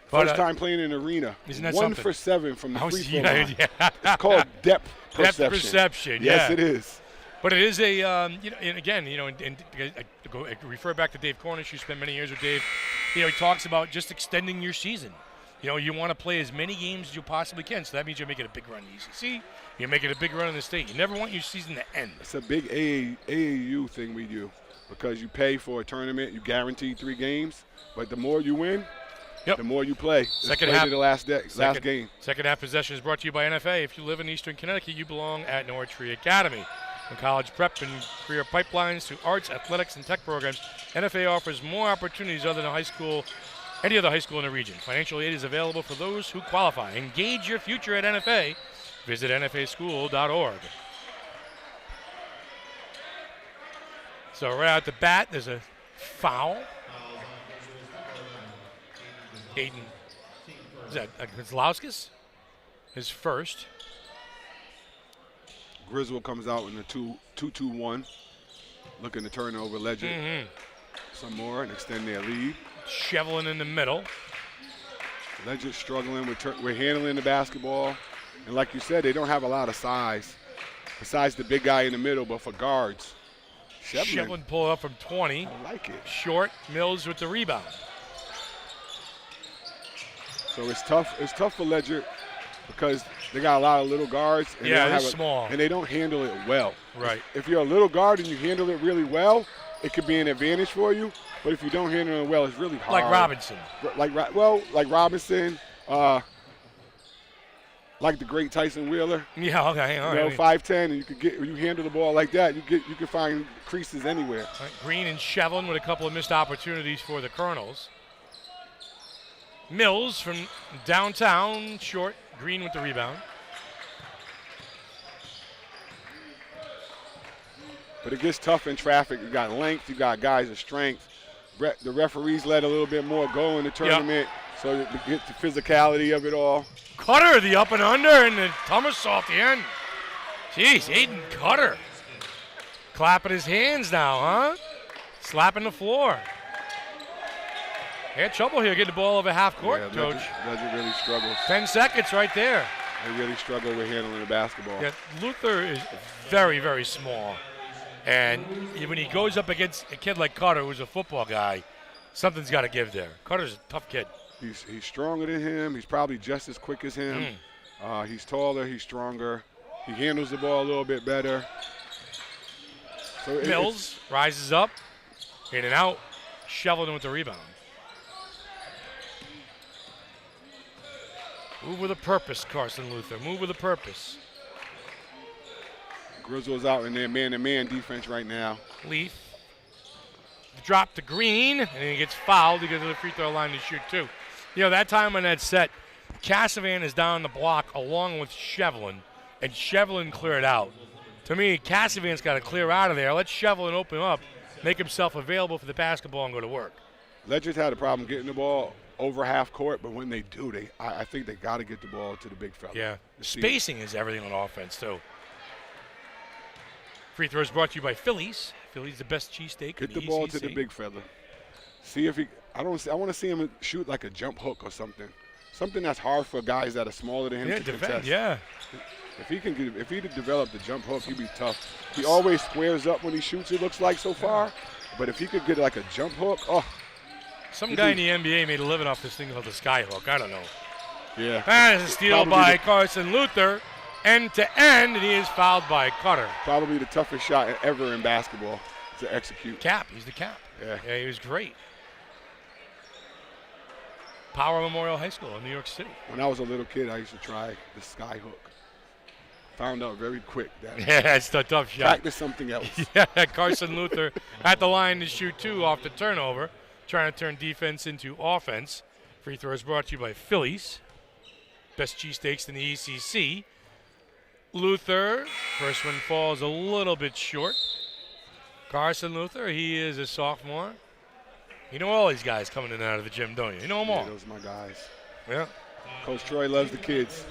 First time playing in an arena. Isn't that 1 something? for 7 from the free throw line. Yeah. It's called depth perception. Depth perception. Yes, it is. But it is a, and again, and I refer back to Dave Cornish, who spent many years with Dave. He talks about just extending your season. You want to play as many games as you possibly can, so that means you're making a big run in the ECC. You're making a big run in the state. You never want your season to end. It's a big AAU thing we do because you pay for a tournament, you guarantee 3 games, but the more you win, the more you play. Second half, the last game. Second half possession is brought to you by NFA. If you live in Eastern Connecticut, you belong at Norwich Free Academy. From college prep and career pipelines to arts, athletics, and tech programs, NFA offers more opportunities other than any other high school in the region. Financial aid is available for those who qualify. Engage your future at NFA. Visit nfaschool.org. So right out the bat, there's a foul. Aiden, is that Kozlowskis? His first. Griswold comes out in the 2-2-1, looking to turn over Ledyard. Some more and extend their lead. Shoveling in the middle. Ledyard struggling with handling the basketball. And like you said, they don't have a lot of size besides the big guy in the middle, but for guards. Shevlin pulled up from 20. I like it. Short, Mills with the rebound. So it's tough for Ledyard because they got a lot of little guards. And they're small. And they don't handle it well. Right. If you're a little guard and you handle it really well, it could be an advantage for you. But if you don't handle it well, it's really hard. Like Robinson. Like Robinson. Like the great Tyson Wheeler. Yeah, okay. All right. 5'10", and you handle the ball like that, you can find creases anywhere. Right. Green and Shevlin with a couple of missed opportunities for the Colonels. Mills from downtown, short. Green with the rebound. But it gets tough in traffic. You got length, you got guys of strength. The referees let a little bit more go in the tournament, so you get the physicality of it all. Cutter, the up and under, and the Thomas off the end. Jeez, Aiden Cutter. Clapping his hands now, huh? Slapping the floor. He had trouble here getting the ball over half court, Coach. Ledyard really struggles. 10 seconds right there. They really struggle with handling the basketball. Yeah, Luther is very, very small. And when he goes up against a kid like Cutter, who's a football guy, something's got to give there. Cutter's a tough kid. He's stronger than him. He's probably just as quick as him. He's taller. He's stronger. He handles the ball a little bit better. So Mills rises up, in and out, Shevlin with the rebound. Move with a purpose, Carson Luther. Move with a purpose. Griswold's out in their man-to-man defense right now. Leaf. Drop to Green, and he gets fouled. He goes to the free throw line to shoot two. That time on that set, Cassavan is down the block along with Shevlin, and Shevlin cleared out. To me, Cassavan's got to clear out of there. Let Shevlin open up, make himself available for the basketball, and go to work. Ledyard's had a problem getting the ball over half court, but when they do, I think they got to get the ball to the big fella. Yeah, spacing is everything on offense, too. Free throws brought to you by Phillies. Phillies the best cheesesteak. Get the ball to the big fella. See if he. I want to see him shoot like a jump hook or something. Something that's hard for guys that are smaller than him to contest. Yeah. If he develop the jump hook, he'd be tough. He always squares up when he shoots. It looks like so far, but if he could get like a jump hook, Some guy in the NBA made a living off this thing called the sky hook. I don't know. Yeah. That is a steal by Carson Luther. End to end, and he is fouled by Cutter. Probably the toughest shot ever in basketball to execute. Cap. He's the cap. Yeah, he was great. Power Memorial High School in New York City. When I was a little kid, I used to try the sky hook. Found out very quick that it's a tough shot. Practice something else. Yeah, Carson Luther at the line to shoot 2 off the turnover, trying to turn defense into offense. Free throws brought to you by Phillies. Best cheesesteaks in the ECC. Luther, first one falls a little bit short. Carson Luther, he is a sophomore. You know all these guys coming in and out of the gym, don't you? You know them all. Yeah, those are my guys. Yeah. Coach Troy loves the kids.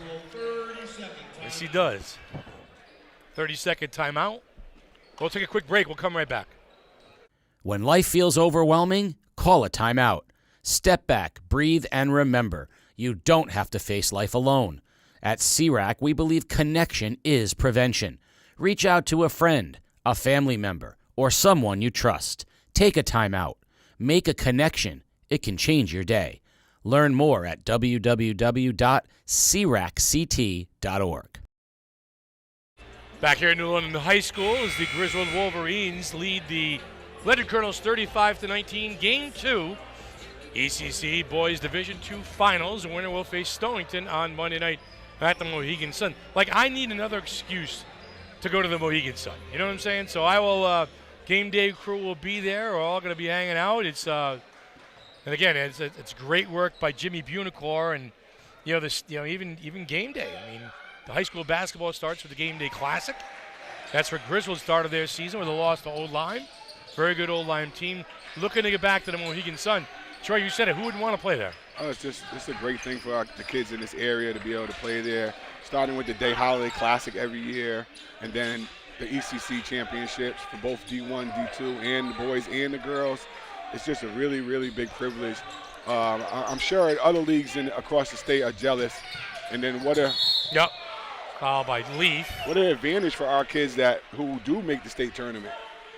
Yes, he does. 30-second timeout. We'll take a quick break. We'll come right back. When life feels overwhelming, call a timeout. Step back, breathe, and remember, you don't have to face life alone. At CRAC, we believe connection is prevention. Reach out to a friend, a family member, or someone you trust. Take a timeout. Make a connection. It can change your day. Learn more at www.cracct.org. Back here at New London High School as the Griswold Wolverines lead the Ledyard Colonels 35-19. Game 2, ECC Boys Division II Finals. The winner will face Stonington on Monday night at the Mohegan Sun. Like, I need another excuse to go to the Mohegan Sun. You know what I'm saying? So I will, game day crew will be there. We're all going to be hanging out. It's, and again, it's great work by Jimmy Bunicor and, even game day. I mean, the high school basketball starts with the Game Day Classic. That's where Griswold started their season with a loss to Old Lyme. Very good Old Lyme team. Looking to get back to the Mohegan Sun. Troy, you said it. Who wouldn't want to play there? Oh, it's a great thing for the kids in this area to be able to play there, starting with the Day Holiday Classic every year, and then the ECC championships for both D1, D2, and the boys and the girls. It's just a really, really big privilege. I'm sure other leagues across the state are jealous. And then Yep. Foul by Leaf. What an advantage for our kids who do make the state tournament,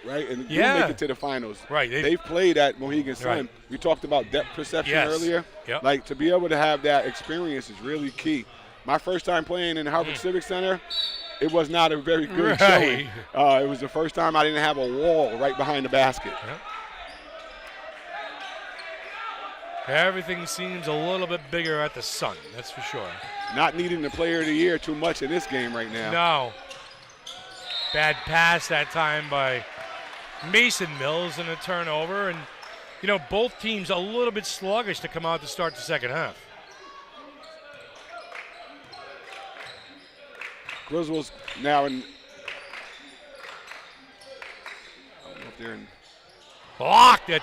right? And do make it to the finals. Right. They've played at Mohegan Sun. Right. We talked about depth perception earlier. Yep. Like, to be able to have that experience is really key. My first time playing in the Harvard Civic Center, it was not a very good showing. It was the first time I didn't have a wall right behind the basket. Yep. Everything seems a little bit bigger at the Sun, that's for sure. Not needing the player of the year too much in this game right now. No. Bad pass that time by Mason Mills and a turnover. And, both teams a little bit sluggish to come out to start the second half. Griswold's now in. I don't know if they're in. Blocked it.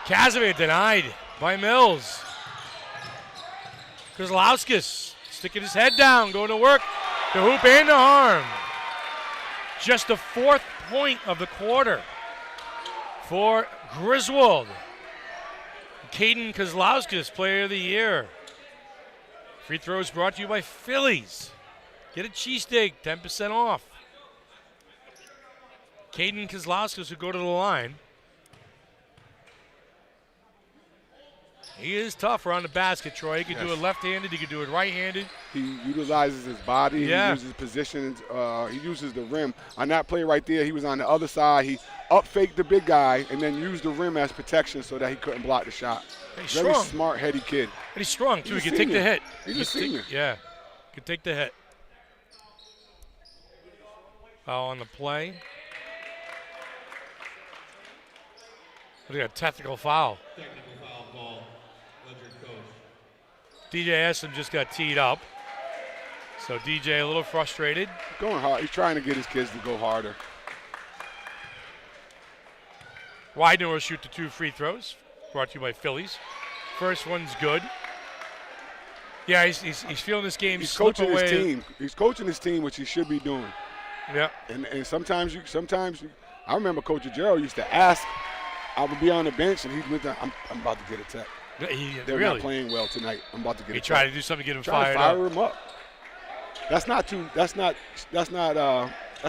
Casimir denied by Mills. Kozlowskis sticking his head down, going to work. The hoop and the arm. Just the 4th point of the quarter for Griswold. Caden Kozlowskis, player of the year. Free throws brought to you by Phillies. Get a cheesesteak, 10% off. Caden Kozlowskis will go to the line. He is tough around the basket, Troy. He can do it left-handed. He can do it right-handed. He utilizes his body. Yeah. He uses positions. He uses the rim. On that play right there, he was on the other side. He up-faked the big guy and then used the rim as protection so that he couldn't block the shot. He's Very strong. smart, heady kid. And he's strong, too. He's He a can take the senior. hit. He's a senior. Yeah, can take the hit. Foul on the play. Look at a technical foul. DJ Essom just got teed up. So DJ a little frustrated. Going hard. He's trying to get his kids to go harder. Widener will shoot the 2 free throws. Brought to you by Phillies. First one's good. Yeah, he's feeling this game. He's coaching his team. He's coaching his team, which he should be doing. Yeah. And sometimes I remember Coach Gerald used to ask. I would be on the bench and he'd went down. I'm about to get a tech. They're not playing well tonight. I'm about to get a tech. He tried to do something to get him fired up. Fire him up. That's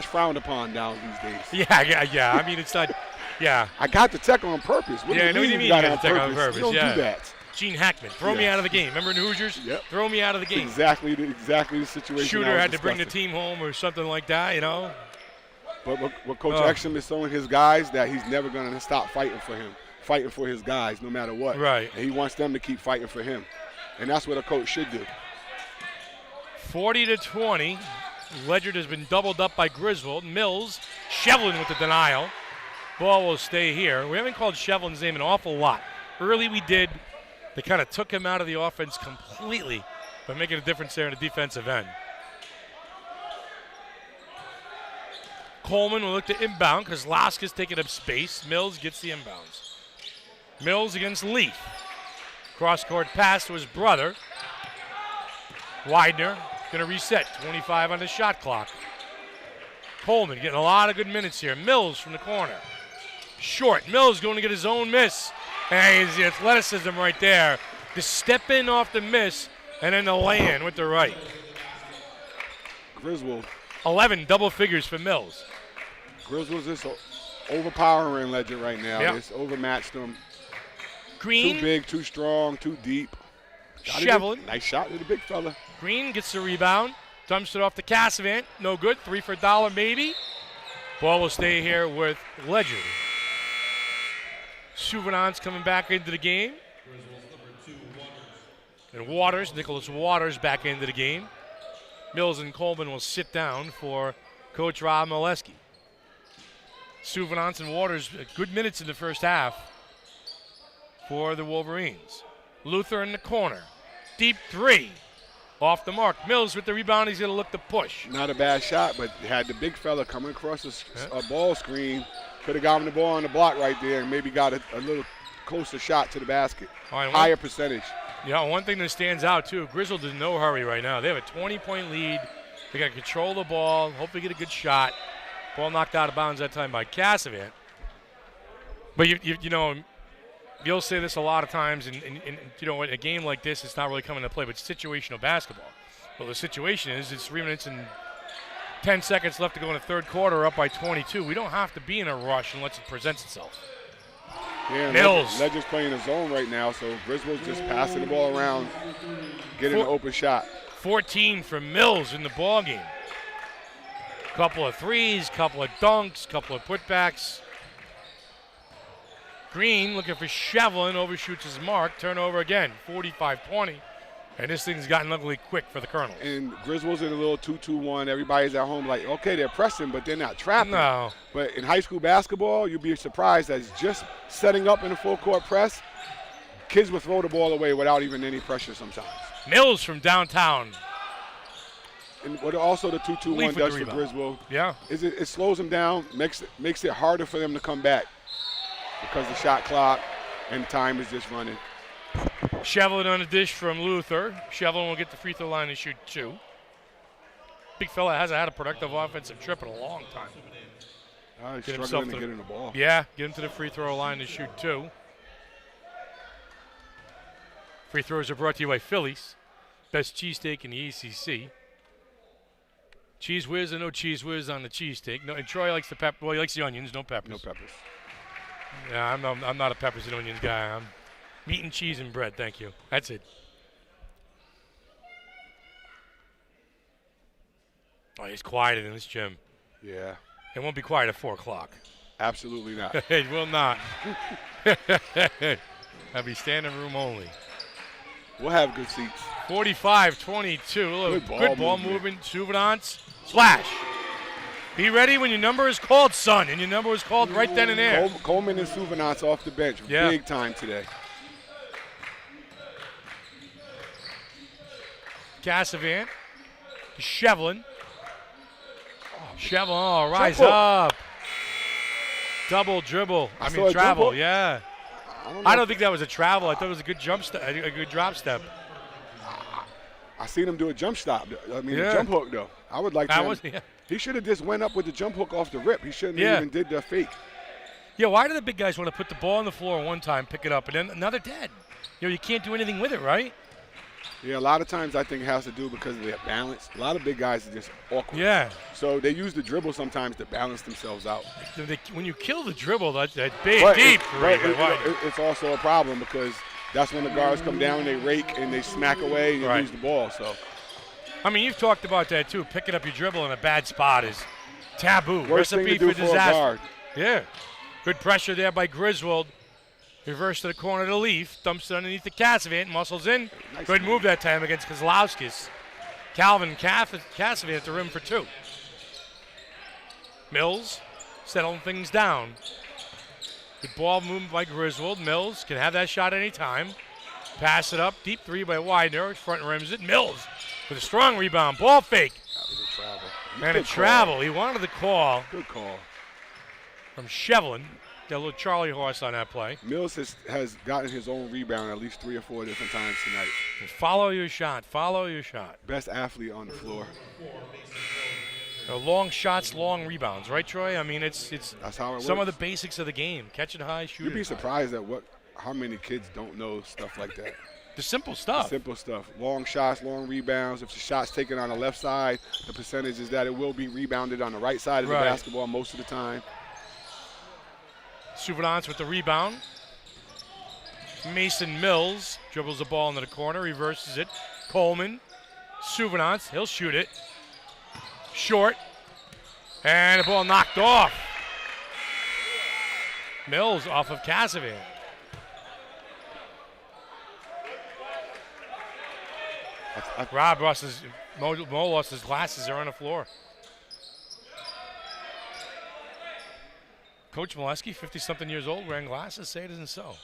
frowned upon down these days. Yeah. I mean, it's not. Yeah. I got the tech on purpose. What do you mean you got the tech on purpose? You don't do that. Gene Hackman, throw me out of the game. Remember in Hoosiers? Yep. Throw me out of the game. Exactly the situation. Shooter had to bring the team home or something like that, But what Coach Exum is showing his guys that he's never going to stop fighting for him. fighting for his guys no matter what. Right. And he wants them to keep fighting for him. And that's what a coach should do. 40-20. Ledyard has been doubled up by Griswold. Mills, Shevlin with the denial. Ball will stay here. We haven't called Shevlin's name an awful lot. Early we did. They kind of took him out of the offense completely by making a difference there in the defensive end. Coleman will look to inbound because Laska's taking up space. Mills gets the inbounds. Mills against Leaf. Cross-court pass to his brother. Widener going to reset. 25 on the shot clock. Coleman getting a lot of good minutes here. Mills from the corner. Short. Mills going to get his own miss. And he's the athleticism right there. The step in off the miss and then the lay-in with the right. Griswold. 11 double figures for Mills. Griswold's just overpowering Ledyard right now. Yep. It's overmatched them. Green. Too big, too strong, too deep. Shevlin. Nice shot to the big fella. Green gets the rebound. Dumps it off to Cassavant. No good. 3 for $1 maybe. Ball will stay here with Ledyard. Souvenance coming back into the game. And Waters, Nicholas Waters back into the game. Mills and Coleman will sit down for Coach Rob Molesky. Souvenance and Waters, good minutes in the first half for the Wolverines. Luther in the corner. Deep three. Off the mark. Mills with the rebound. He's going to look to push. Not a bad shot, but had the big fella coming across a ball screen. Could have gotten the ball on the block right there and maybe got a little closer shot to the basket. Right, higher percentage. Yeah, one thing that stands out, too, Griswold is in no hurry right now. They have a 20-point lead. They got to control the ball, hopefully get a good shot. Ball knocked out of bounds that time by Cassavant. But, you know, you'll say this a lot of times, and you know, in a game like this, it's not really coming to play, but it's situational basketball. Well, the situation is it's 3 minutes and 10 seconds left to go in the third quarter, up by 22. We don't have to be in a rush unless it presents itself. Yeah, Mills. Ledyard's playing a zone right now, so Griswold's just passing the ball around, getting an open shot. 14 for Mills in the ball game. Couple of threes, couple of dunks, couple of putbacks. Green looking for Shevlin, overshoots his mark, turnover again, 45-20. And this thing's gotten ugly quick for the Colonels. And Griswold's in a little 2-2-1. Everybody's at home like, okay, they're pressing, but they're not trapping. No. But in high school basketball, you'd be surprised that it's just setting up in a full-court press. Kids will throw the ball away without even any pressure sometimes. Mills from downtown. And what also the 2-2-1 does for Griswold, is it slows them down, makes it harder for them to come back because the shot clock and time is just running. Shevlin on the dish from Luther. Shevlin will get the free throw line and shoot 2. Big fella hasn't had a productive offensive trip in a long time. He's struggling to get in the ball. Yeah, get him to the free throw line and shoot 2. Free throws are brought to you by Phillies. Best cheesesteak in the ECC. Cheese whiz or no cheese whiz on the cheesesteak. No, and Troy likes the pepper. Well, he likes the onions, no peppers. No peppers. Yeah, I'm not a peppers and onions guy. I'm meat and cheese and bread, thank you. That's it. Oh, he's quieted in this gym. Yeah. It won't be quiet at 4 o'clock. Absolutely not. It will not. I'll be standing room only. We'll have good seats. 45-22. Good ball movement. Souvenance. Slash. Be ready when your number is called, son. And your number was called right then and there. Coleman and Souvenance off the bench. Yeah. Big time today. Cassavant. Shevlin. Shevlin, rise up. Double dribble. I mean, travel, yeah. I don't think that was a travel. I thought it was a good jump step, a good drop step. I seen him do a jump stop. I mean, a jump hook, though. I would like to. He should have just went up with the jump hook off the rip. He shouldn't have even did the fake. Yeah, why do the big guys want to put the ball on the floor one time, pick it up, and then another dead? You know, you can't do anything with it, right? Yeah, a lot of times I think it has to do because of their balance. A lot of big guys are just awkward. Yeah. So they use the dribble sometimes to balance themselves out. When you kill the dribble, that big, deep. It's also a problem because that's when the guards come down, they rake, and they smack away and lose the ball. So, I mean, you've talked about that too. Picking up your dribble in a bad spot is taboo. Worst Recipe thing to do for disaster. a guard. Yeah. Good pressure there by Griswold. Reverse to the corner to Leaf. Dumps it underneath the Casavant. Muscles in. Nice Good move. move that time against Kozlowskis. Calvin Casavant at the rim for 2. Mills settling things down. Good ball movement by Griswold. Mills can have that shot any time. Pass it up. Deep 3 by Widener. Front rims it. Mills with a strong rebound. Ball fake. That was a travel. And a Good travel. call. He wanted the call Good call. from Shevlin. Got a little Charlie horse on that play. Mills has gotten his own rebound at least 3 or 4 different times tonight. Just follow your shot. Follow your shot. Best athlete on the floor. Long shots, long rebounds, right, Troy? I mean, it's That's how it some works. of the basics of the game. Catch it high, shoot You'd be it high. surprised at how many kids don't know stuff like that. The simple stuff. Simple stuff. Long shots, long rebounds. If the shot's taken on the left side, the percentage is that it will be rebounded on the right side of Right. the basketball most of the time. Souvenance with the rebound. Mason Mills dribbles the ball into the corner, reverses it. Coleman, Souvenance, he'll shoot it. Short, and the ball knocked off. Mills off of Casavant. Rob Ross's Mo lost his glasses. They're on the floor. Coach Molesky, 50-something years old, wearing glasses. Say it isn't so.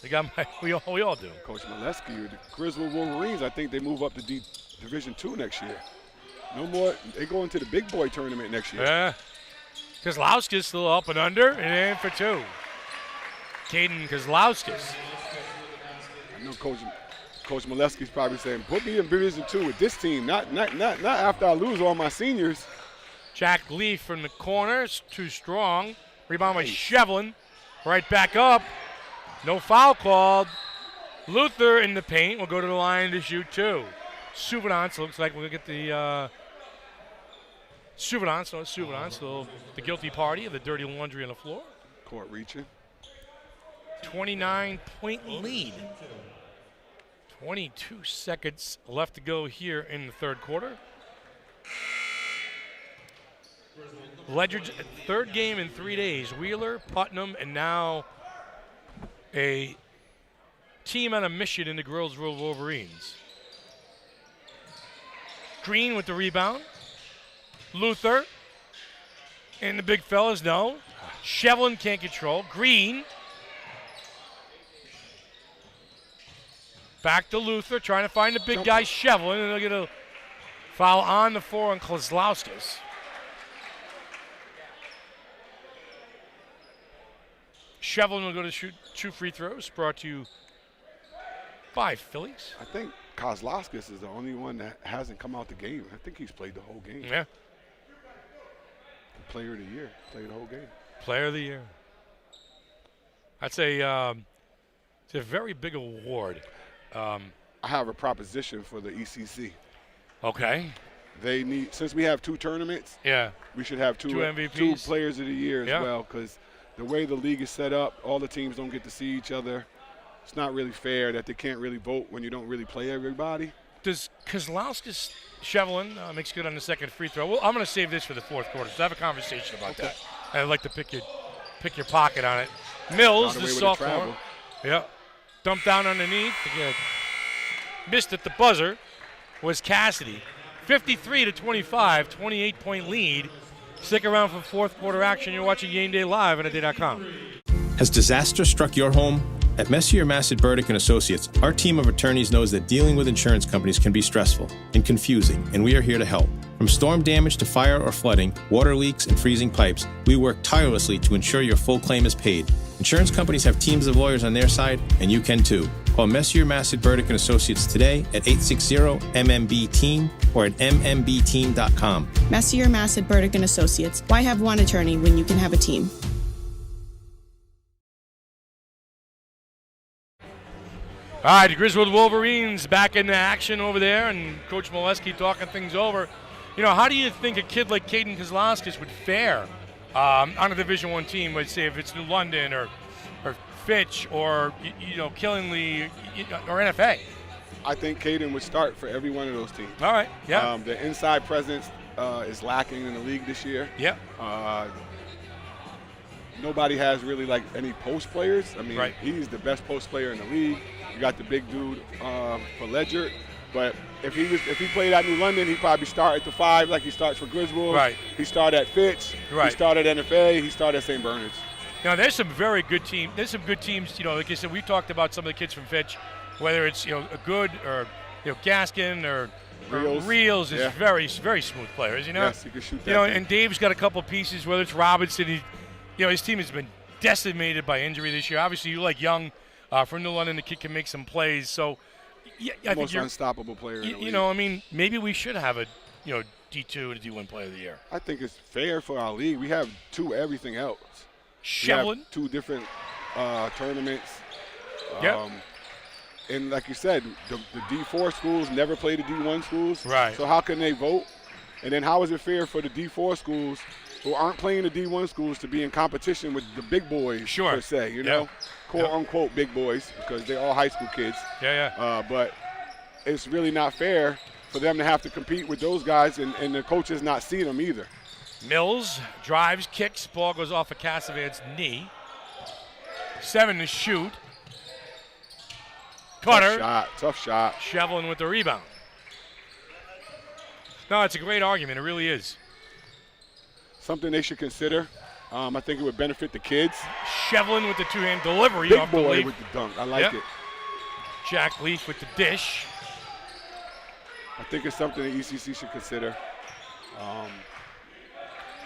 They got we all do. Coach Molesky, the Griswold Wolverines, I think they move up to Division II next year. No more. They go into the big boy tournament next year. Yeah. Kozlowskis still up and under, and in for 2. Caden Kozlowskis. I know Coach Molesky's probably saying, put me in Division II with this team, not after I lose all my seniors. Jack Leaf from the corner, too strong. Rebound by Shevlin. Right back up. No foul called. Luther in the paint will go to the line to shoot 2. Souvenance looks like we'll get the Souvenance, the guilty party of the dirty laundry on the floor. Court reaching. 29-point lead. 22 seconds left to go here in the third quarter. Ledyard's third game in 3 days. Wheeler, Putnam, and now a team on a mission in the Griswold Wolverines. Green with the rebound. Luther. And the big fellas, no. Shevlin can't control. Green. Back to Luther, trying to find the big guy, Shevlin, and they'll get a foul on the floor on Kozlowskis. Shevlin will go to shoot 2 free throws, brought to you by Phillies. I think Kozlowskis is the only one that hasn't come out the game. I think he's played the whole game. Yeah. Player of the year, played the whole game. Player of the year. That's it's a very big award. I have a proposition for the ECC. Okay. They need, since we have 2 tournaments, yeah, we should have 2 MVPs. 2 players of the year as Yeah. well, because the way the league is set up, all the teams don't get to see each other. It's not really fair that they can't really vote when you don't really play everybody. Does Kozlowskis, Shevlin makes good on the second free throw? Well, I'm going to save this for the fourth quarter, so have a conversation about that. I'd like to pick your pocket on it. Mills, the sophomore. Yeah. Dumped down underneath. Again. Missed at the buzzer was Cassidy. 53-25, 28-point lead. Stick around for fourth quarter action. You're watching Game Day live on aday.com. Has disaster struck your home? At Messier, Massad, Burdick and Associates, our team of attorneys knows that dealing with insurance companies can be stressful and confusing, and we are here to help. From storm damage to fire or flooding, water leaks, and freezing pipes, we work tirelessly to ensure your full claim is paid. Insurance companies have teams of lawyers on their side, and you can too. Call Messier, Massad, Burdick and Associates today at 860-MMB-TEAM or at mmbteam.com. Messier, Massad, Burdick and Associates. Why have one attorney when you can have a team? All right, the Griswold Wolverines back into action over there, and Coach Molesky talking things over. You know, how do you think a kid like Caden Kozlowskis would fare on a Division I team, let's say if it's New London or Fitch or, Killingly or NFA? I think Caden would start for every one of those teams. All right, yeah. The inside presence is lacking in the league this year. Yeah. nobody has really like any post players. I mean, Right. he's the best post player in the league. You got the big dude for Ledyard. But if he played at New London, he'd probably start at the 5 like he starts for Griswold. Right. He started at Fitch. Right. He started at NFA. He started at St. Bernard's. Now, there's some very good teams. There's some good teams. Like I said, we talked about some of the kids from Fitch, whether it's a good or Gaskin or Reels is very, very smooth players. Yes, he can shoot that. And Dave's got a couple pieces. Whether it's Robinson, his team has been decimated by injury this year. Obviously, you like Young from New London. The kid can make some plays. So, yeah, I think most unstoppable player. In the league. I mean, maybe we should have a D2 and a D1 player of the year. I think it's fair for our league. We have 2 everything else. Shevlin. We have 2 different tournaments. Yep. And like you said, the D4 schools never play the D1 schools. Right. So how can they vote? And then how is it fair for the D4 schools who aren't playing the D1 schools to be in competition with the big boys, per se, quote unquote big boys, because they're all high school kids. But it's really not fair for them to have to compete with those guys and the coaches not see them either. Mills drives, kicks, ball goes off of Casavant's knee. 7 to shoot. Cutter. Tough shot. Shevlin with the rebound. No, it's a great argument. It really is. Something they should consider. I think it would benefit the kids. Shevlin with the 2-hand delivery. Big off boy the Leaf. with the dunk. I like it. Jack Leaf with the dish. I think it's something the ECC should consider.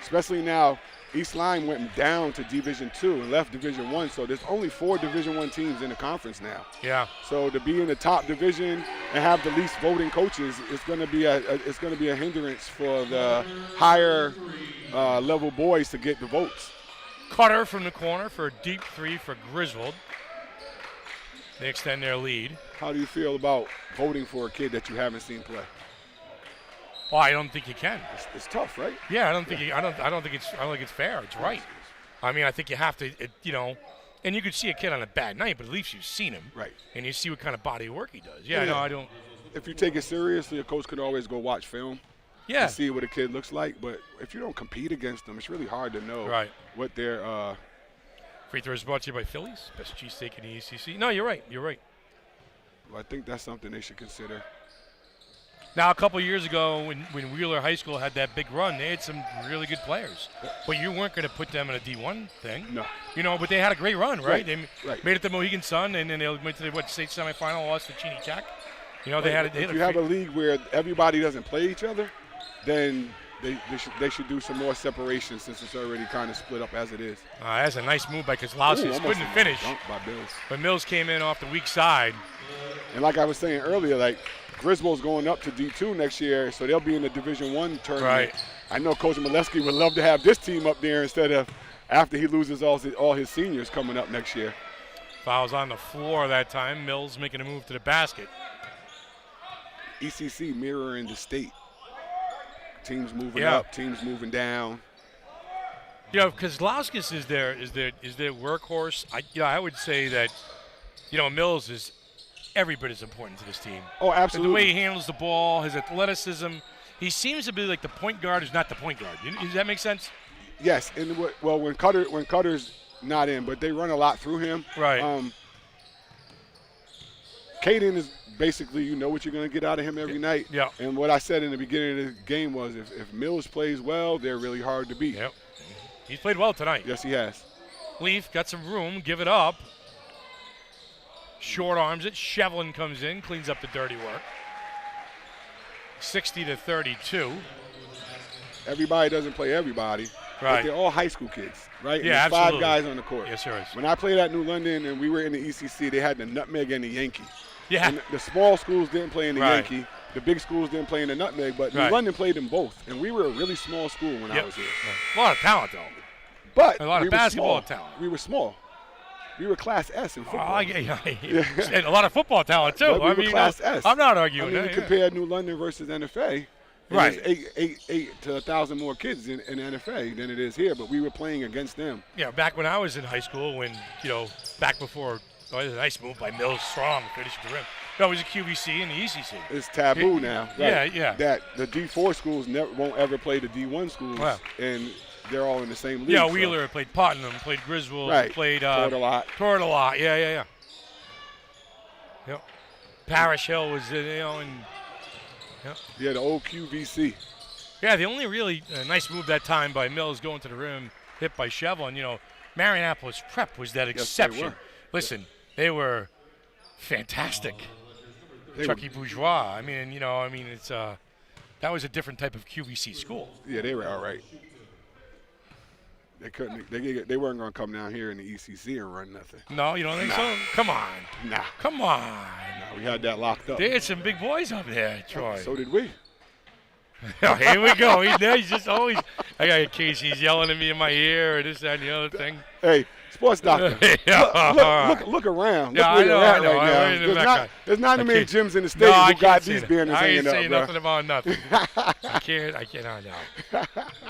Especially now, East Lyme went down to Division II and left Division I, so there's only 4 Division I teams in the conference now. Yeah. So to be in the top division and have the least voting coaches, it's going to be a hindrance for the higher level boys to get the votes. Cutter from the corner for a deep 3 for Griswold. They extend their lead. How do you feel about voting for a kid that you haven't seen play? Well, I don't think you can. It's tough, right? Yeah, I don't think it's fair. It's right. I mean, I think you have to, and you could see a kid on a bad night, but at least you've seen him, right? And you see what kind of body work he does. Yeah, no, I don't. If you take it seriously, a coach could always go watch film. Yeah. To see what a kid looks like, but if you don't compete against them, it's really hard to know what their. Free throws brought to you by Phillies, best cheesesteak in the ECC. No, you're right. Well, I think that's something they should consider. Now, a couple years ago, when Wheeler High School had that big run, they had some really good players. But you weren't going to put them in a D1 thing. No. But they had a great run, right? They made it to Mohegan Sun, and then they went to the state semifinal, lost to Cheney Tech. If you have a league where everybody doesn't play each other, then they should do some more separation since it's already kind of split up as it is. That's a nice move by Kozlowski. Couldn't finish. By Mills. But Mills came in off the weak side. And like I was saying earlier, Griswold's going up to D2 next year, so they'll be in the Division I tournament. Right. I know Coach Molesky would love to have this team up there instead of after he loses all his seniors coming up next year. Fouls on the floor that time. Mills making a move to the basket. ECC mirroring the state. Teams moving up, teams moving down. Kozlowskis is their workhorse. I would say that, Mills is every bit as important to this team. Oh, absolutely. The way he handles the ball, his athleticism. He seems to be like the point guard who's not the point guard. Does that make sense? Yes, and when Cutter's not in, but they run a lot through him. Right. Caden is basically, you know what you're going to get out of him every night. Yeah. And what I said in the beginning of the game was if Mills plays well, they're really hard to beat. Yep. He's played well tonight. Yes, he has. Leaf got some room, give it up. Short arms it. Shevlin comes in, cleans up the dirty work. 60-32. Everybody doesn't play everybody. Right. But they're all high school kids, right? Yeah, and there's absolutely. 5 guys on the court. Yes, there is. When I played at New London and we were in the ECC, they had the Nutmeg and the Yankee. Yeah. And the small schools didn't play in the Yankee. The big schools didn't play in the Nutmeg, but New London played in both. And we were a really small school when I was here. A lot of talent, though. But a lot of basketball talent. We were small. We were Class S in football. And a lot of football talent, too. We were Class S. I'm not arguing that. Compare New London versus NFA. Right. There's 8 to 1,000 more kids in NFA than it is here, but we were playing against them. Yeah, back when I was in high school, back before, it was a nice move by Mills Strong finishing the rim. That was a QVC and the ECC. It's taboo now. Right? Yeah. That the D4 schools won't ever play the D1 schools. Wow. And they're all in the same league. Yeah, Wheeler played Putnam, played Griswold, right. played toured a lot. Toured a lot. Yeah. Yep. Parish Hill was, and yeah, the old QVC. Yeah, the only really nice move that time by Mills going to the rim, hit by Shevlin. Marianapolis Prep was that exception. Yes, Listen, they were fantastic. Chucky Bourgeois. It's that was a different type of QVC school. Yeah, they were all right. They couldn't. They weren't going to come down here in the ECC and run nothing. No, you don't think so? Come on. Nah. Come on. Nah, we had that locked up. They had some big boys up there, Troy. So did we. Here we go. He's just always. I got Casey's yelling at me in my ear or this, that, and the other thing. Hey, sports doctor. Look around. Yeah, look where I know. you're at right now. There's not many gyms in the state who got these banners hanging up. I ain't saying nothing about nothing. I can't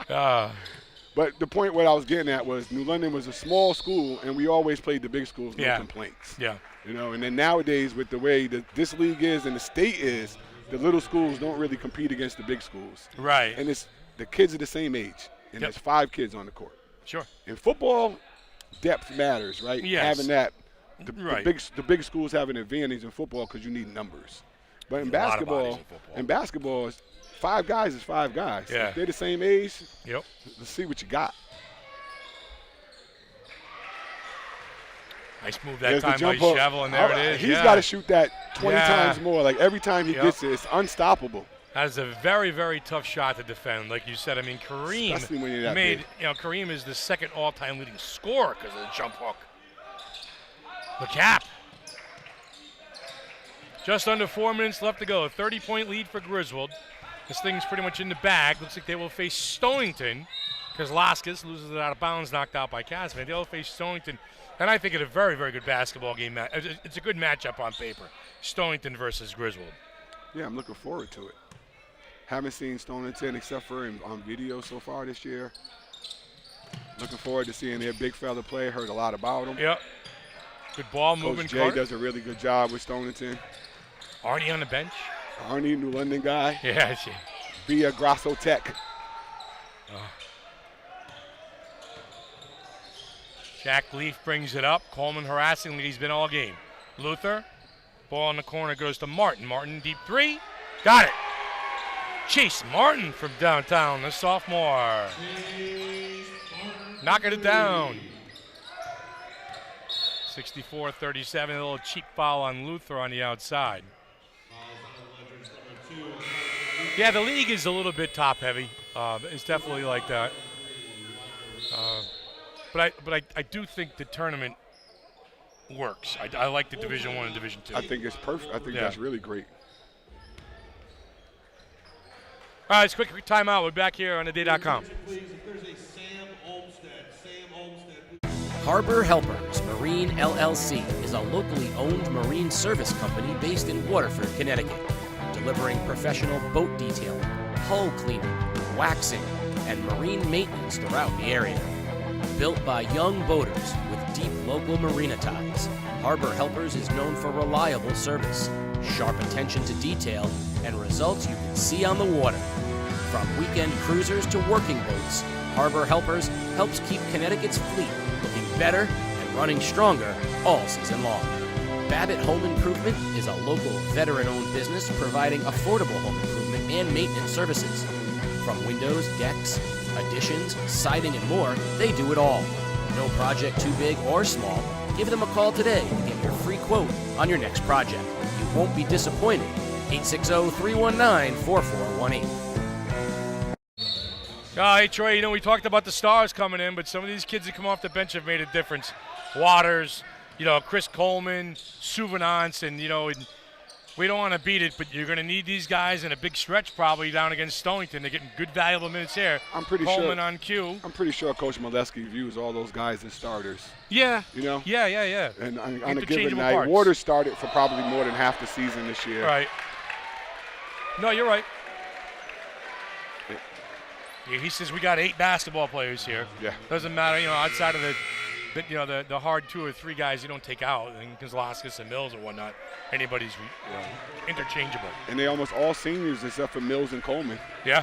know. But the point what I was getting at was New London was a small school, and we always played the big schools, no complaints. Yeah. And then nowadays with the way that this league is and the state is, the little schools don't really compete against the big schools. Right. And it's the kids are the same age, and there's 5 kids on the court. Sure. In football, depth matters, right? Yes. Having that, the big schools have an advantage in football because you need numbers. But in basketball, it's 5 guys is 5 guys. Yeah. If they're the same age, yep. Let's see what you got. Nice move that time by Shevlin, and there it is. He's got to shoot that 20 times more. Like every time he gets it, it's unstoppable. That is a very, very tough shot to defend. Like you said, Kareem especially when you're that big. Kareem is the second all-time leading scorer because of the jump hook. The cap. Just under 4 minutes left to go. A 30-point lead for Griswold. This thing's pretty much in the bag. Looks like they will face Stonington because Laskis loses it out of bounds, knocked out by Casman. They'll face Stonington. And I think it's a very, very good basketball game. It's a good matchup on paper. Stonington versus Griswold. Yeah, I'm looking forward to it. Haven't seen Stonington except for on video so far this year. Looking forward to seeing their big fella play. Heard a lot about him. Yep. Good ball movement. Coach Jay does a really good job with Stonington. Arnie on the bench. Arnie, New London guy. Yeah, Via Grasso Tech. Jack Leaf brings it up. Coleman harassing. He's been all game. Luther. Ball in the corner goes to Martin. Martin, deep 3. Got it. Chase Martin from downtown, the sophomore. Knocking it down. 64-37. A little cheap foul on Luther on the outside. Yeah, the league is a little bit top-heavy. It's definitely like that. But I do think the tournament works. I like the Division I and Division II. I think it's perfect. I think that's really great. All right, it's a quick timeout. We're back here on theday.com. Harbor Helpers Marine LLC is a locally owned marine service company based in Waterford, Connecticut, delivering professional boat detailing, hull cleaning, waxing, and marine maintenance throughout the area. Built by young boaters with deep local marina ties, Harbor Helpers is known for reliable service, sharp attention to detail, and results you can see on the water. From weekend cruisers to working boats, Harbor Helpers helps keep Connecticut's fleet looking better and running stronger all season long. Babbitt Home Improvement is a local veteran-owned business providing affordable home improvement and maintenance services. From windows, decks, additions, siding, and more, they do it all. No project too big or small. Give them a call today to get your free quote on your next project. You won't be disappointed. 860-319-4418. Hey, Troy, we talked about the stars coming in, but some of these kids that come off the bench have made a difference. Waters, Chris Coleman, Souvenance, and, we don't want to beat it, but you're going to need these guys in a big stretch probably down against Stonington. They're getting good, valuable minutes here. Coleman on cue. I'm pretty sure Coach Molesky views all those guys as starters. Yeah. Yeah. And on a given night, Waters started for probably more than half the season this year. Right. No, you're right. Yeah, he says we got 8 basketball players here. Yeah. Doesn't matter, outside of the hard 2 or 3 guys you don't take out, and Kozlowskis and Mills and whatnot. Anybody's interchangeable. And they almost all seniors except for Mills and Coleman. Yeah.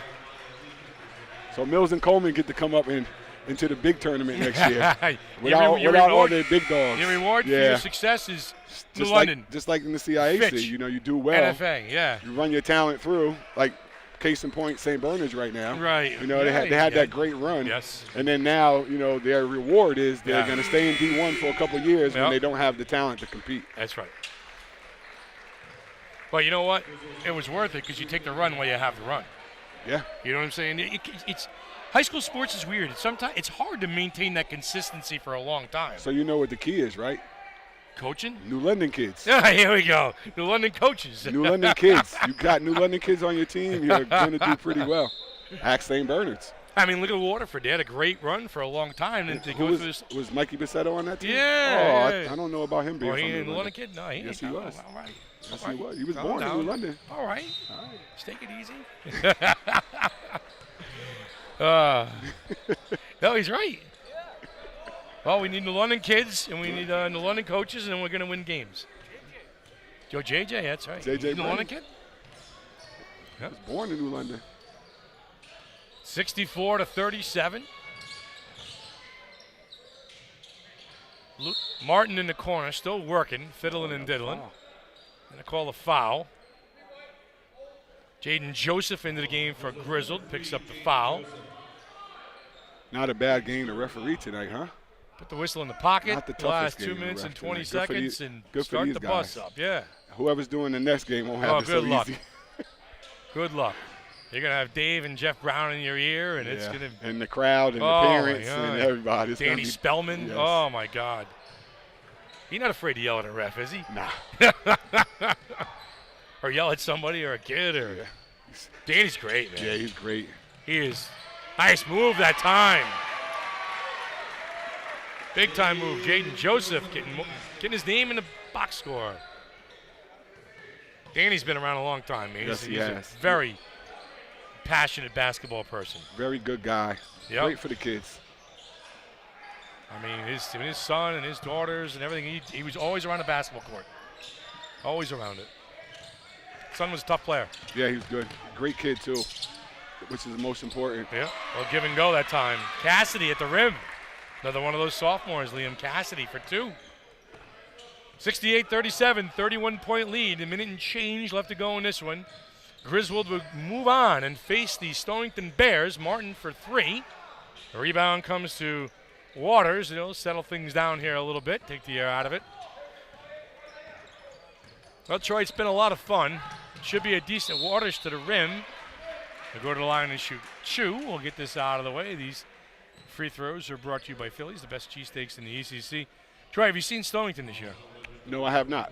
So Mills and Coleman get to come up and into the big tournament next year. Without all their big dogs. Your reward for your success is New London. Just like in the CIAC, Fitch, you do well. NFA, yeah. You run your talent through, like case in point, St. Bernard's right now. Right. They had that great run. Yes. And then now, their reward is they're going to stay in D1 for a couple of years when they don't have the talent to compete. That's right. But you know what? It was worth it because you take the run while you have the run. Yeah. You know what I'm saying? It's high school sports is weird. Sometimes it's hard to maintain that consistency for a long time. So you know what the key is, right? Coaching? New London kids. Yeah, here we go. New London coaches. New London kids. You got New London kids on your team, you're going to do pretty well. Ask St. Bernard's. I mean, look at Waterford. They had a great run for a long time. And was Mikey Bissetto on that team? Yeah. I don't know about him being from he New ain't a London. London kid? No, he Yes, ain't. he was. All right. Yes, he was. He was born in New London. All right. Just take it easy. No, he's right. Well, we need New London kids, and we need New London coaches, and we're going to win games. Joe JJ, that's right. JJ New London kid? He was born in New London. 64-37. Martin in the corner, still working, fiddling and diddling. Going to call a foul. Jaden Joseph into the game for Griswold, picks up the foul. Not a bad game to referee tonight, huh? Put the whistle in the pocket. Not the last toughest 2 minutes and 20 tonight. seconds and start the bus up. Yeah. Whoever's doing the next game won't have it so good luck. easy. Good luck. You're going to have Dave and Jeff Brown in your ear, and it's going to – and the crowd and the parents and everybody. It's Danny Spellman. Yes. Oh, my God. He's not afraid to yell at a ref, is he? Nah. Or yell at somebody or a kid. Or Danny's great, man. Yeah, he's great. He is. Nice move that time. Big time move. Jaden Joseph getting his name in the box score. Danny's been around a long time, man. Yes, he's a very passionate basketball person. Very good guy. Yep. Great for the kids. I mean, his son and his daughters and everything, he was always around the basketball court. Always around it. Son was a tough player. Yeah, he's good. Great kid, too, which is the most important. Yeah, well, give and go that time. Cassidy at the rim. Another one of those sophomores, Liam Cassidy for two. 68-37, 31-point lead. A minute and change left to go in this one. Griswold will move on and face the Stonington Bears. Martin for three. The rebound comes to Waters. It'll settle things down here a little bit, take the air out of it. Well, Troy, it's been a lot of fun. Should be a decent Waters to the rim. They'll go to the line and shoot two. We'll get this out of the way. These free throws are brought to you by Phillies, the best cheesesteaks in the ECC. Troy, have you seen Stonington this year? No, I have not.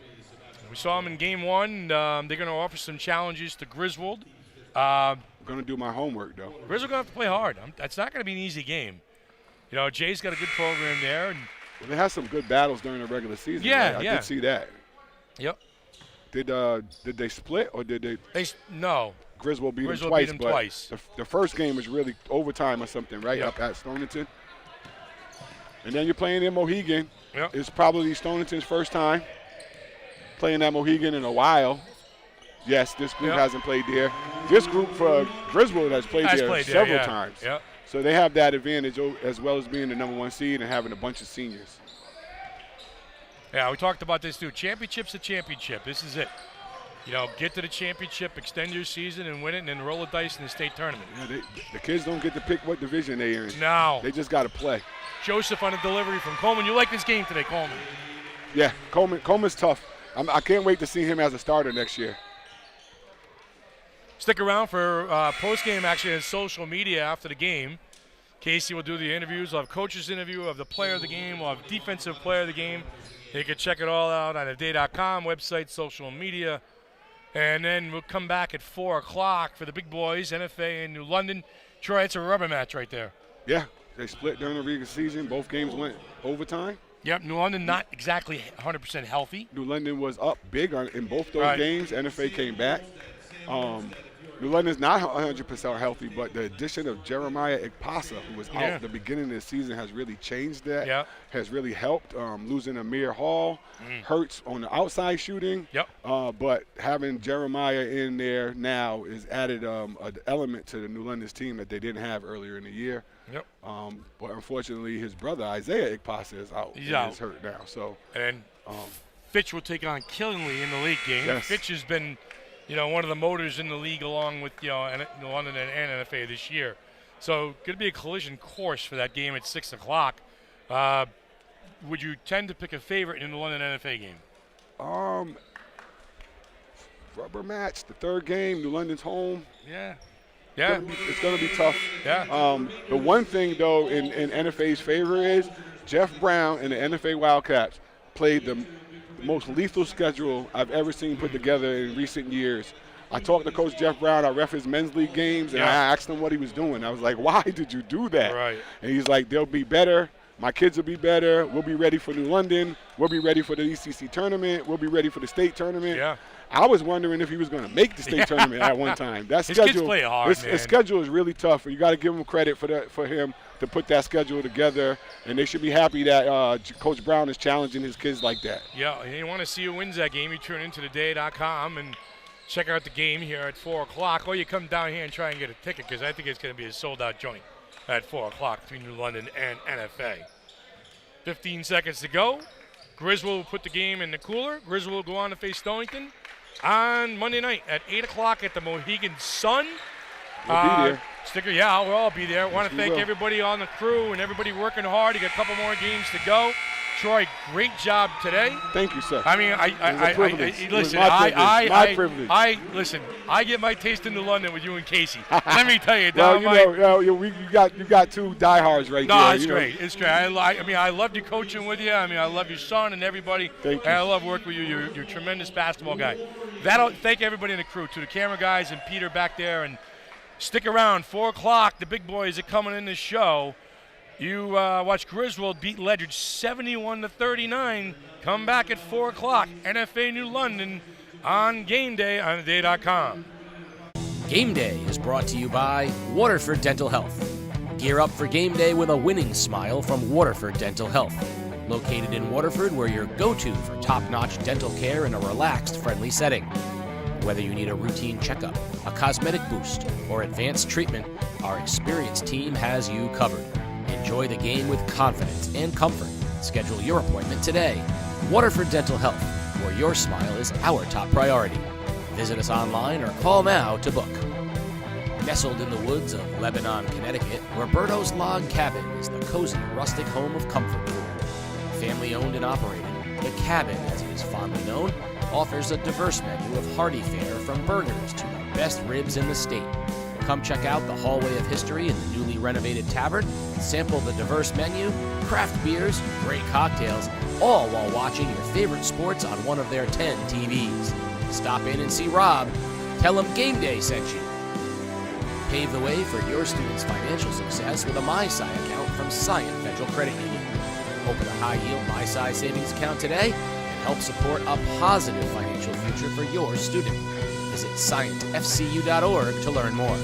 We saw them in game one. They're going to offer some challenges to Griswold. I'm going to do my homework, though. Griswold going to have to play hard. That's not going to be an easy game. You know, Jay's got a good program there. And they had some good battles during the regular season. Yeah, right? I did see that. Yep. Did they split or did they? No. Griswold beat them twice. The first game was really overtime or something, right? Yep. Up at Stonington. And then you're playing in Mohegan. Yep. It's probably Stonington's first time playing at Mohegan in a while. Yes, this group hasn't played there. This group for Griswold has played there several times. Yep. So they have that advantage as well as being the number one seed and having a bunch of seniors. Yeah, we talked about this too. Championship's a championship. This is it. You know, get to the championship, extend your season, and win it, and then roll the dice in the state tournament. Yeah, the kids don't get to pick what division they're in. No. They just got to play. Joseph on a delivery from Coleman. You like this game today, Coleman? Yeah, Coleman's tough. I can't wait to see him as a starter next year. Stick around for post-game action on social media after the game. Casey will do the interviews. We'll have coach's interview of the player of the game. We'll have defensive player of the game. You can check it all out on theday.com, website, social media. And then we'll come back at 4 o'clock for the big boys, NFA and New London. Troy, it's a rubber match right there. Yeah, they split during the regular season. Both games went overtime. Yep, New London not exactly 100% healthy. New London was up big in both those games. NFA came back. New London's not 100% healthy, but the addition of Jeremiah Ikpasa, who was out at the beginning of the season, has really changed that. Yeah. Has really helped. Losing Amir Hall hurts on the outside shooting. Yep. But having Jeremiah in there now is added an element to the New London's team that they didn't have earlier in the year. Yep. But unfortunately, his brother Isaiah Ikpasa is out. He's out. He's hurt now. So. And Fitch will take on Killingly in the league game. Yes. Fitch has been, one of the motors in the league along with, New London and NFA this year. So going to be a collision course for that game at 6 o'clock. Would you tend to pick a favorite in the London NFA game? Rubber match, the third game, New London's home. Yeah. It's going to be tough. Yeah. The one thing, though, in NFA's favor is Jeff Brown and the NFA Wildcats played the most lethal schedule I've ever seen put together in recent years. I talked to Coach Jeff Brown. I ref his men's league games, and I asked him what he was doing. I was like, why did you do that? Right. And he's like, they'll be better. My kids will be better. We'll be ready for New London. We'll be ready for the ECC tournament. We'll be ready for the state tournament. Yeah. I was wondering if he was going to make the state tournament at one time. That His schedule, kids play hard, man. His schedule is really tough. You got to give him credit for him to put that schedule together, and they should be happy that Coach Brown is challenging his kids like that. Yeah, and you want to see who wins that game, you tune into today.com and check out the game here at 4 o'clock, or you come down here and try and get a ticket, because I think it's going to be a sold-out joint at 4 o'clock between New London and NFA. 15 seconds to go. Griswold will put the game in the cooler. Griswold will go on to face Stonington on Monday night at 8 o'clock at the Mohegan Sun. We'll be there. Sticker, yeah, we'll all be there. Want to thank everybody on the crew and everybody working hard. You got a couple more games to go. Troy, great job today. Thank you, sir. I mean, listen, I get my taste into London with you and Casey. Let me tell you, you got two diehards right there. No, it's great. It's great. I loved you coaching with you. I love your son and everybody. Thank you. And I love working with you. You're a tremendous basketball guy. Thank everybody in the crew, to the camera guys and Peter back there. And stick around, 4 o'clock. The big boys are coming in the show. You watch Griswold beat Ledyard 71-39. Come back at 4 o'clock. NFA New London on Game Day on today.com. Game Day is brought to you by Waterford Dental Health. Gear up for game day with a winning smile from Waterford Dental Health. Located in Waterford, we're your go-to for top-notch dental care in a relaxed, friendly setting. Whether you need a routine checkup, a cosmetic boost, or advanced treatment, our experienced team has you covered. Enjoy the game with confidence and comfort. Schedule your appointment today. Waterford Dental Health, where your smile is our top priority. Visit us online or call now to book. Nestled in the woods of Lebanon, Connecticut, Roberto's Log Cabin is the cozy, rustic home of comfort food. Family owned and operated, the Cabin, as it is fondly known, offers a diverse menu of hearty fare from burgers to the best ribs in the state. Come check out the Hallway of History in the newly renovated tavern, sample the diverse menu, craft beers, great cocktails, all while watching your favorite sports on one of their 10 TVs. Stop in and see Rob. Tell him Game Day sent you. Pave the way for your students' financial success with a MySci account from Science Federal Credit Union. Open a high-yield MySci savings account today and help support a positive financial future for your student. Visit sciencefcu.org to learn more.